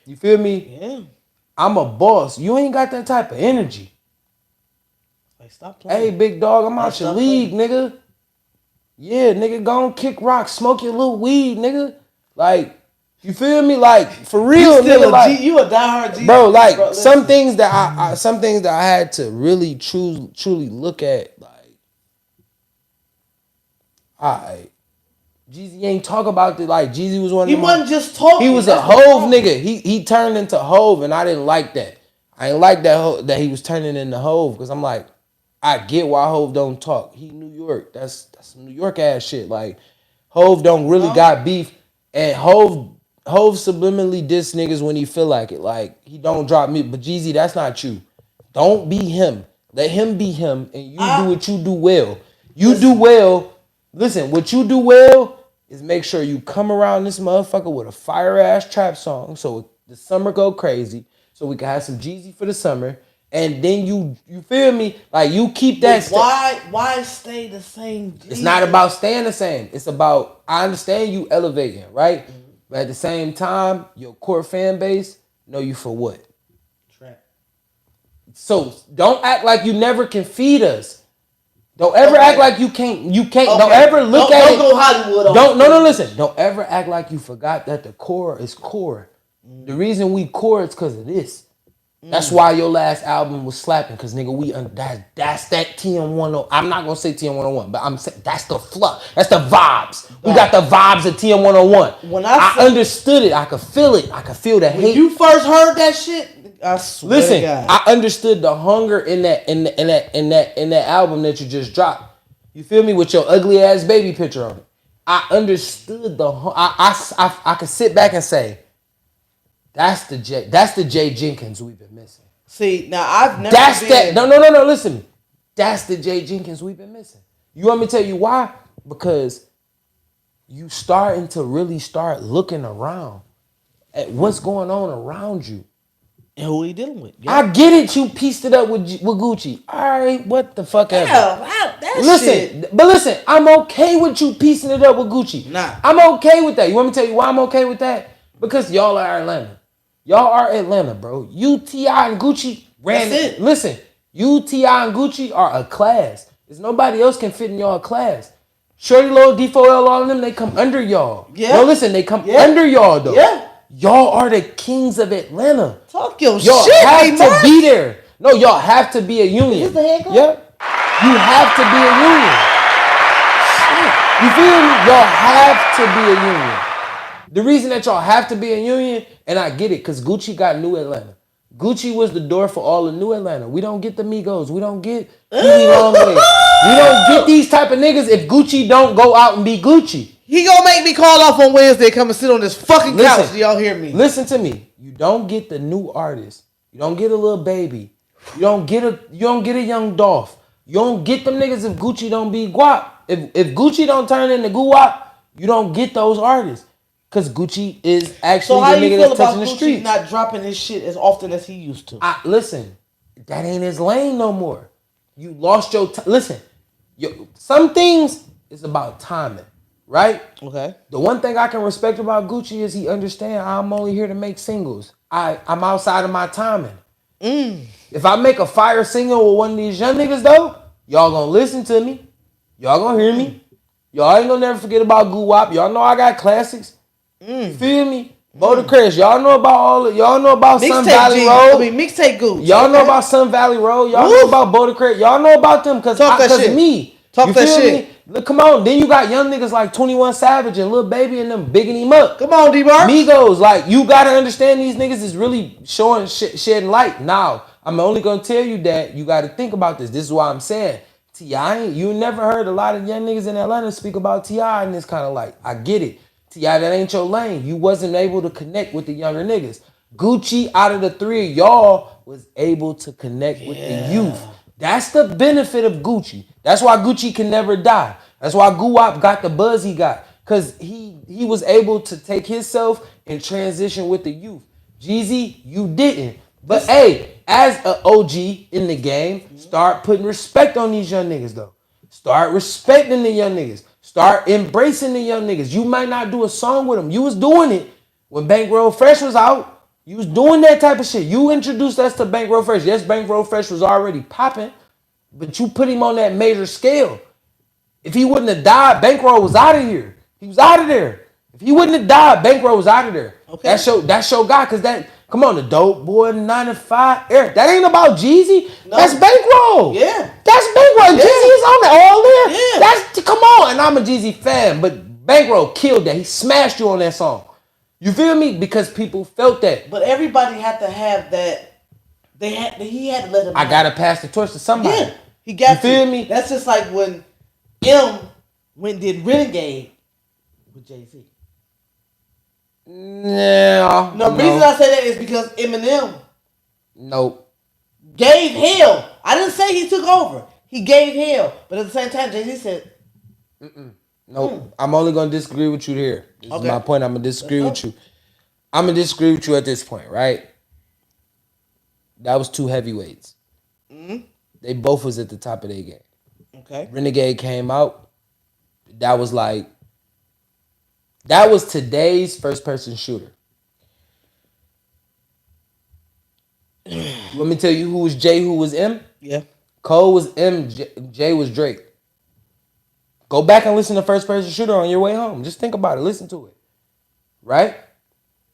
You feel me? Yeah. I'm a boss. You ain't got that type of energy. Like, stop playing. Hey, big dog, I'm out your league, nigga. Yeah, nigga, go and kick rocks, smoke your little weed, nigga. Like, you feel me? Like, for real, nigga. Like, you a diehard G. Bro, like, bro, some things that I had to really truly look at, like, alright. Jeezy ain't talk about it. Like, Jeezy was one of them. He wasn't just talking. He was a Hove nigga. He turned into Hove, and I didn't like that. I ain't like that he was turning into Hove, because I'm like, I get why Hove don't talk. He New York. That's some New York ass shit. Like, Hove don't really got beef, and Hove subliminally diss niggas when he feel like it. Like, he don't drop me. But Jeezy, that's not you. Don't be him. Let him be him, and you do what you do well. You do well. Listen, what you do well is make sure you come around this motherfucker with a fire-ass trap song so the summer go crazy, so we can have some Jeezy for the summer, and then you feel me? Like, you keep that. Why stay the same Jeezy? It's not about staying the same. It's about, I understand you elevating, right? Mm-hmm. But at the same time, your core fan base know you for what? Trap. So don't act like you never can feed us. Don't ever act like you can't. Okay. Don't ever look at it. Don't go Hollywood on Don't no. Listen. Don't ever act like you forgot that the core is core. The reason we core is because of this. That's why your last album was slapping. Cause nigga, that's that TM101. I'm not gonna say TM101, but I'm saying that's the fluff. That's the vibes. We got the vibes of TM101. When I understood it. I could feel it. I could feel the hate. When you first heard that shit, I swear to God. I understood the hunger in that album that you just dropped. You feel me? With your ugly ass baby picture on it. I understood the I could sit back and say, that's the Jay Jenkins we've been missing. See, now I've never No, listen. That's the Jay Jenkins we've been missing. You want me to tell you why? Because you starting to really start looking around at what's going on around you. And who he dealing with? Yeah. I get it. You pieced it up with Gucci. All right, what the fuck ever. Listen, I'm okay with you piecing it up with Gucci. Nah, I'm okay with that. You want me to tell you why I'm okay with that? Because y'all are Atlanta. Y'all are Atlanta, bro. You, T.I. and Gucci ran it. Listen, you, T.I. and Gucci are a class. There's nobody else can fit in y'all class. Shorty Low, D4L, all of them, they come under y'all. Yeah. No, listen, they come under y'all though. Yeah. Y'all are the kings of Atlanta. Talk your y'all shit, have hey, to Mark. be there. No, y'all have to be a union. Is this the head clap? Yep. You have to be a union. You feel me? Y'all have to be a union. The reason that y'all have to be a union, and I get it, because Gucci got New Atlanta. Gucci was the door for all of New Atlanta. We don't get the Migos. We don't get Huey Longway. We don't get these type of niggas if Gucci don't go out and be Gucci. He gonna make me call off on Wednesday, come and sit on this fucking couch. Do y'all hear me? Listen to me. You don't get the new artist. You don't get a little baby. You don't get a young Dolph. You don't get them niggas if Gucci don't be guap. If Gucci don't turn into guap, you don't get those artists. Cause Gucci is actually the nigga that's touching the street. Not dropping his shit as often as he used to. Listen, that ain't his lane no more. You lost your listen. Some things is about timing, right? Okay. The one thing I can respect about Gucci is he understand I'm only here to make singles. I'm outside of my timing. If I make a fire single with one of these young niggas though, y'all gonna listen to me. Y'all gonna hear me. Y'all ain't gonna never forget about Guwap. Y'all know I got classics. Feel me? Boulder Crest. Y'all know about Sun Valley Road. Mixtape Gucci. Y'all know about Sun Valley Road. Y'all know about Boulder Crest. Y'all know about them because of me. Talk that shit. Look, come on. Then you got young niggas like 21 Savage and Lil Baby and them bigging him up. Come on, Dmarks. Migos, like you gotta understand these niggas is really showing shedding light. Now, I'm only gonna tell you that you gotta think about this. This is why I'm saying T.I. You never heard a lot of young niggas in Atlanta speak about T.I. in this kind of light. I get it. T.I., that ain't your lane. You wasn't able to connect with the younger niggas. Gucci, out of the three of y'all, was able to connect with the youth. That's the benefit of Gucci. That's why Gucci can never die. That's why Guwap got the buzz he got. Because he was able to take himself and transition with the youth. Jeezy, you didn't. But hey, as an OG in the game, start putting respect on these young niggas though. Start respecting the young niggas. Start embracing the young niggas. You might not do a song with them. You was doing it when Bankroll Fresh was out. You was doing that type of shit. You introduced us to Bankroll Fresh. Yes, Bankroll Fresh was already popping, but you put him on that major scale. If he wouldn't have died, Bankroll was out of here. He was out of there. If he wouldn't have died, Bankroll was out of there. Okay. That's your guy, cause that. Come on, the dope boy, 9 to 5. Eric, that ain't about Jeezy. No. That's Bankroll. Yeah. That's Bankroll. Yeah. Jeezy is on there all there. Yeah. Come on, and I'm a Jeezy fan, but Bankroll killed that. He smashed you on that song. You feel me? Because people felt that. But everybody had to have that. He had to let him. I gotta pass the torch to somebody. Yeah, he got. You feel me? That's just like when M went and did Renegade with Jay-Z. No. The reason I say that is because Eminem. Nope. Gave hell. I didn't say he took over. He gave hell, but at the same time, Jay-Z said, Nope. I'm only gonna disagree with you there. This is my point. I'm gonna disagree with you. I'm gonna disagree with you at this point, right? That was two heavyweights. They both was at the top of their game. Okay. Renegade came out. That was today's first person shooter. Let me tell you who was J, who was M. Yeah. Cole was M, J was Drake. Go back and listen to First Person Shooter on your way home. Just think about it. Listen to it. Right?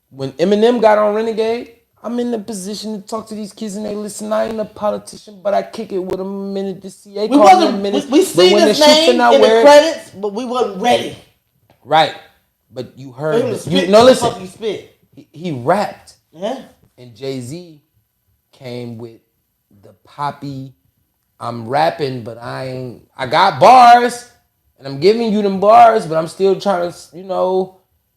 When Eminem got on Renegade, I'm in the position to talk to these kids and they listen. I ain't a politician, but I kick it with them a minute to see. We seen his name in the credits, but we wasn't ready. Right. But you heard this. Listen. Spit. He rapped. Yeah. And Jay-Z came with the poppy, I'm rapping, but I got bars, and I'm giving you them bars, but I'm still trying to,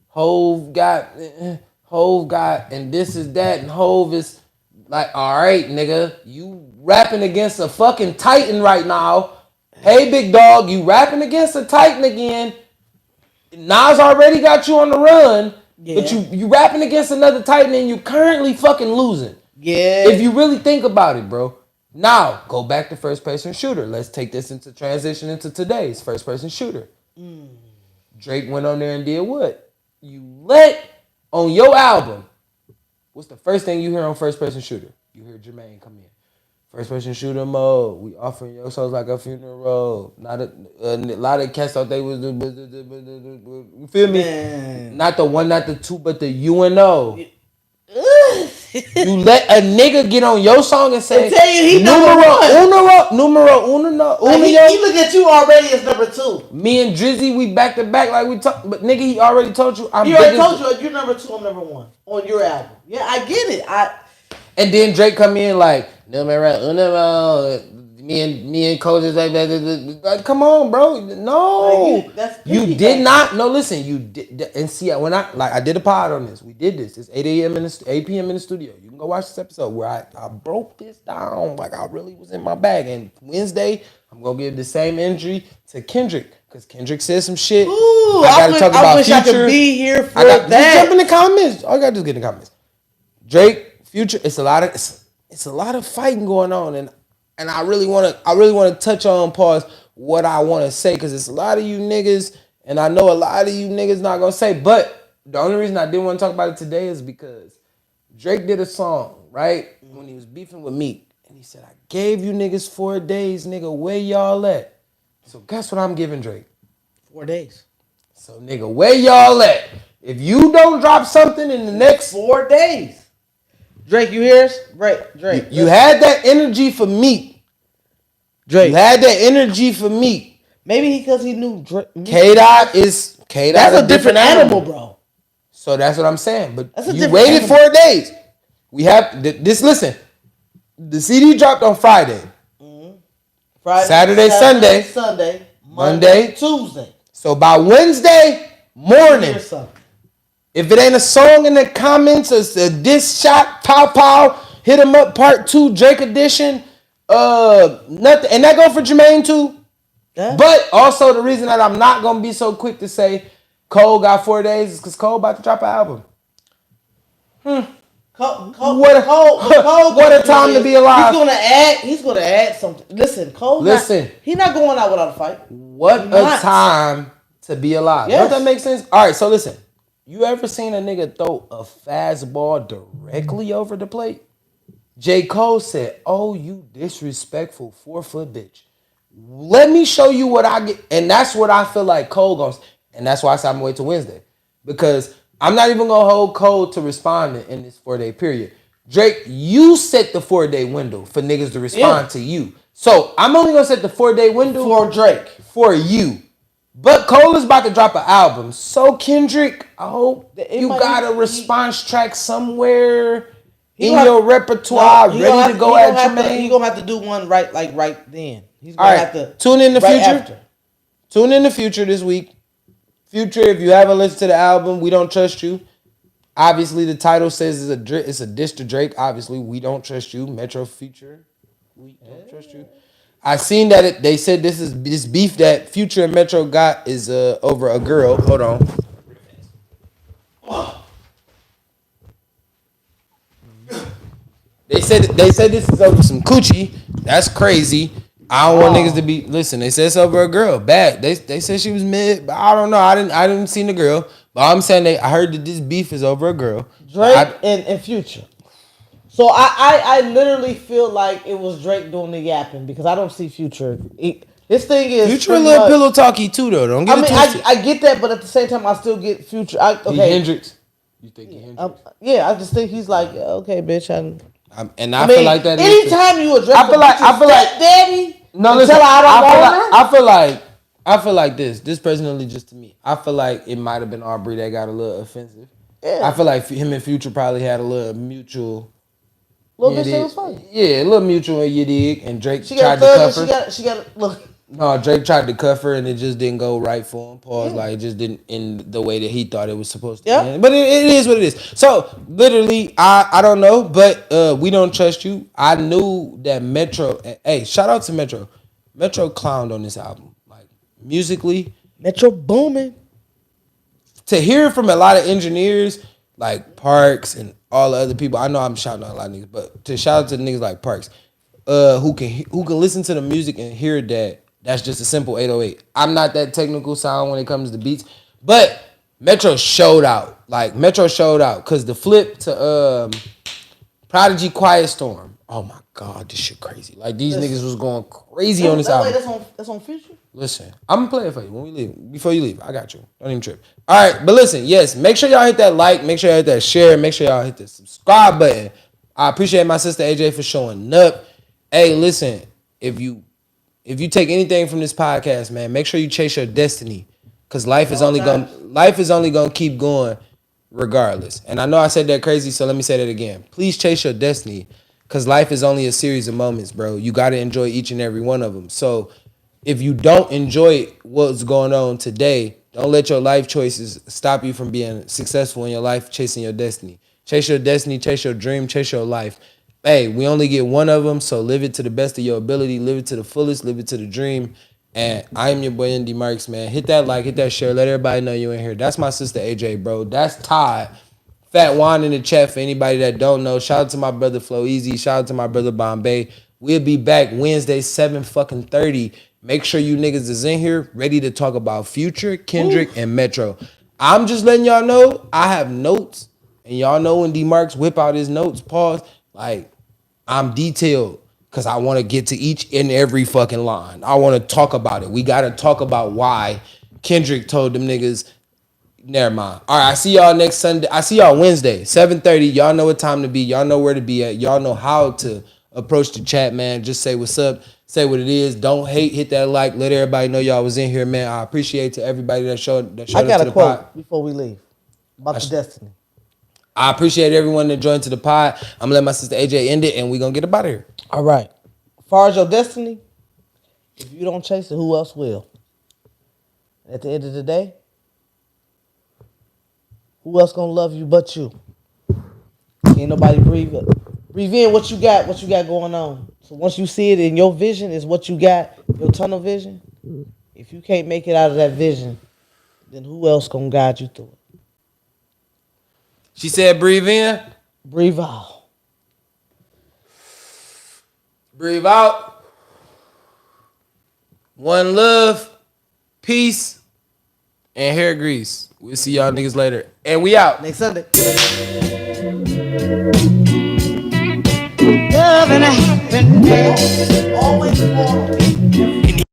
Hove got, and this is that, and Hove is like, all right, nigga, you rapping against a fucking Titan right now. Hey, big dog, you rapping against a Titan again. Nas already got you on the run, but you rapping against another Titan, and you currently fucking losing. Yeah. If you really think about it, bro. Now, go back to First Person Shooter. Let's take this into transition into today's First Person Shooter. Drake went on there and did what? You let on your album. What's the first thing you hear on First Person Shooter? You hear Jermaine come in. First Person Shooter mode. We offering your souls like a funeral. Not a lot of cats thought they was you feel me? Man. Not the one, not the two, but the UNO. You let a nigga get on your song and say, tell you he numero uno. He look at you already as number 2. Me and Drizzy, we back to back like we talk. But nigga, he already told you. He already told you you're number 2, I'm number 1 on your album. Yeah, I get it. And then Drake come in like numero uno. Me and Cole just like, come on, bro. No, you did not. No, listen, you did. And see, when I did a pod on this. We did this. It's 8 p.m. in the studio. You can go watch this episode where I broke this down like I really was in my bag. And Wednesday, I'm gonna give the same energy to Kendrick because Kendrick said some shit. Ooh, I gotta talk about Future. I could be here for that. Just jump in the comments. All you gotta do is get in the comments. Drake, Future. It's a lot of fighting going on, and I really want to touch on what I want to say because it's a lot of you niggas, and I know a lot of you niggas not gonna say. But the only reason I didn't want to talk about it today is because Drake did a song right when he was beefing with Meek, and he said, "I gave you niggas 4 days, nigga. Where y'all at?" So guess what I'm giving Drake? 4 days. So nigga, where y'all at? If you don't drop something in the next 4 days. Drake, you hear us? Drake. You had that energy for Meek. Drake. You had that energy for Meek. Maybe because he knew Drake. K-Dot is That's a different animal, bro. So that's what I'm saying. But that's you waited 4 days. We have this. Listen, the CD dropped on Friday. Friday, Saturday, Sunday, Monday, Tuesday. So by Wednesday morning. If it ain't a song in the comments, it's a diss shot, pow, hit 'em up, part 2, Drake edition, nothing. And that go for Jermaine too. Yeah. But also the reason that I'm not gonna be so quick to say Cole got 4 days is because Cole about to drop an album. What a time to be alive. He's gonna add something. Listen, Cole. He's not going out without a fight. What a time to be alive. Yes. Don't that make sense? All right, so listen. You ever seen a nigga throw a fastball directly over the plate? J. Cole said, "Oh, you disrespectful 4-foot bitch. Let me show you what I get." And that's what I feel like Cole goes. And that's why I said I'm gonna wait till Wednesday. Because I'm not even gonna hold Cole to responding in this 4-day period. Drake, you set the 4-day window for niggas to respond to you. So I'm only gonna set the 4-day window for Drake. For you. But Cole is about to drop an album. So Kendrick, I hope you got a response track somewhere in your repertoire ready to go at Jermaine. He's gonna have to do one right then. He's gonna have to tune in the future. Tune in the future this week. Future, if you haven't listened to the album, We Don't Trust You. Obviously, the title says it's a diss to Drake. Obviously, We Don't Trust You. Metro Future, We Don't Trust You. I seen that they said this beef that Future and Metro got is over a girl. Hold on. They said this is over some coochie. That's crazy. I don't want niggas to be listen. They said it's over a girl. Bad. They said she was mid, but I don't know. I didn't see the girl. But I'm saying I heard that this beef is over a girl. Drake and Future. So I literally feel like it was Drake doing the yapping because I don't see Future. His thing is Future a little pillow talky too, though. Don't get it twisted. I get that, but at the same time, I still get Future. He Hendrix. You think he Hendrix? Yeah, I just think he's like, okay, bitch. I feel like that. Anytime you address, I feel like daddy. No, listen. I feel like this personally, just to me, I feel like it might have been Aubrey that got a little offensive. Yeah. I feel like him and Future probably had a little mutual. Little bitch that was funny. Yeah, a little mutual, you dig. And Drake tried to cuff her. She got look. No, Drake tried to cuff her and it just didn't go right for him. Pause. Like, it just didn't end the way that he thought it was supposed to end. But it is what it is. So, literally, I don't know, but we don't trust you. I knew that Metro, hey, shout out to Metro. Metro clowned on this album. Like, musically. Metro booming. To hear from a lot of engineers, like Parks and all the other people, I know I'm shouting out a lot of niggas, but to shout out to niggas like Parks, who can listen to the music and hear that that's just a simple 808. I'm not that technical sound when it comes to beats, but Metro showed out. Like, Metro showed out, because the flip to Prodigy Quiet Storm, oh my God, this shit crazy. Like, these niggas was going crazy on this album. That's on Future? Listen, I'm gonna play it for you when we leave. Before you leave, I got you. Don't even trip. All right, but listen, yes, make sure y'all hit that like, make sure y'all hit that share, make sure y'all hit the subscribe button. I appreciate my sister AJ for showing up. Hey, listen, if you take anything from this podcast, man, make sure you chase your destiny, because life is only gonna keep going regardless. And I know I said that crazy, so let me say that again. Please chase your destiny, because life is only a series of moments, bro. You got to enjoy each and every one of them. So if you don't enjoy what's going on today, don't let your life choices stop you from being successful in your life, chasing your destiny. Chase your destiny, chase your dream, chase your life. Hey, we only get one of them, so live it to the best of your ability, live it to the fullest, live it to the dream. And I am your boy Dmarks, man. Hit that like, hit that share, let everybody know you in here. That's my sister AJ, bro. That's Todd. Fat Juan in the chat for anybody that don't know. Shout out to my brother Flow Easy. Shout out to my brother Bombay. We'll be back Wednesday, 7:30. Make sure you niggas is in here ready to talk about Future, Kendrick, and Metro. I'm just letting y'all know I have notes. And y'all know when Dmarks whip out his notes, pause, like, I'm detailed, because I want to get to each and every fucking line. I want to talk about it. We got to talk about why Kendrick told them niggas, never mind. All right, I see y'all next Sunday. I see y'all Wednesday, 7:30. Y'all know what time to be. Y'all know where to be at. Y'all know how to approach the chat, man. Just say what's up. Say what it is. Don't hate. Hit that like. Let everybody know y'all was in here, man. I appreciate to everybody that showed up to the pod. I got a quote before we leave about the destiny. I appreciate everyone that joined to the pod. I'm going to let my sister AJ end it, and we're going to get up out of here. All right. As far as your destiny, if you don't chase it, who else will? At the end of the day, who else going to love you but you? Ain't nobody breathe in what you got going on. So once you see it in your vision is what you got, your tunnel vision, if you can't make it out of that vision, then who else going to guide you through it? She said, breathe in. Breathe out. Breathe out. One love, peace, and hair grease. We'll see y'all niggas later. And we out. Next Sunday. Love and happiness. Always want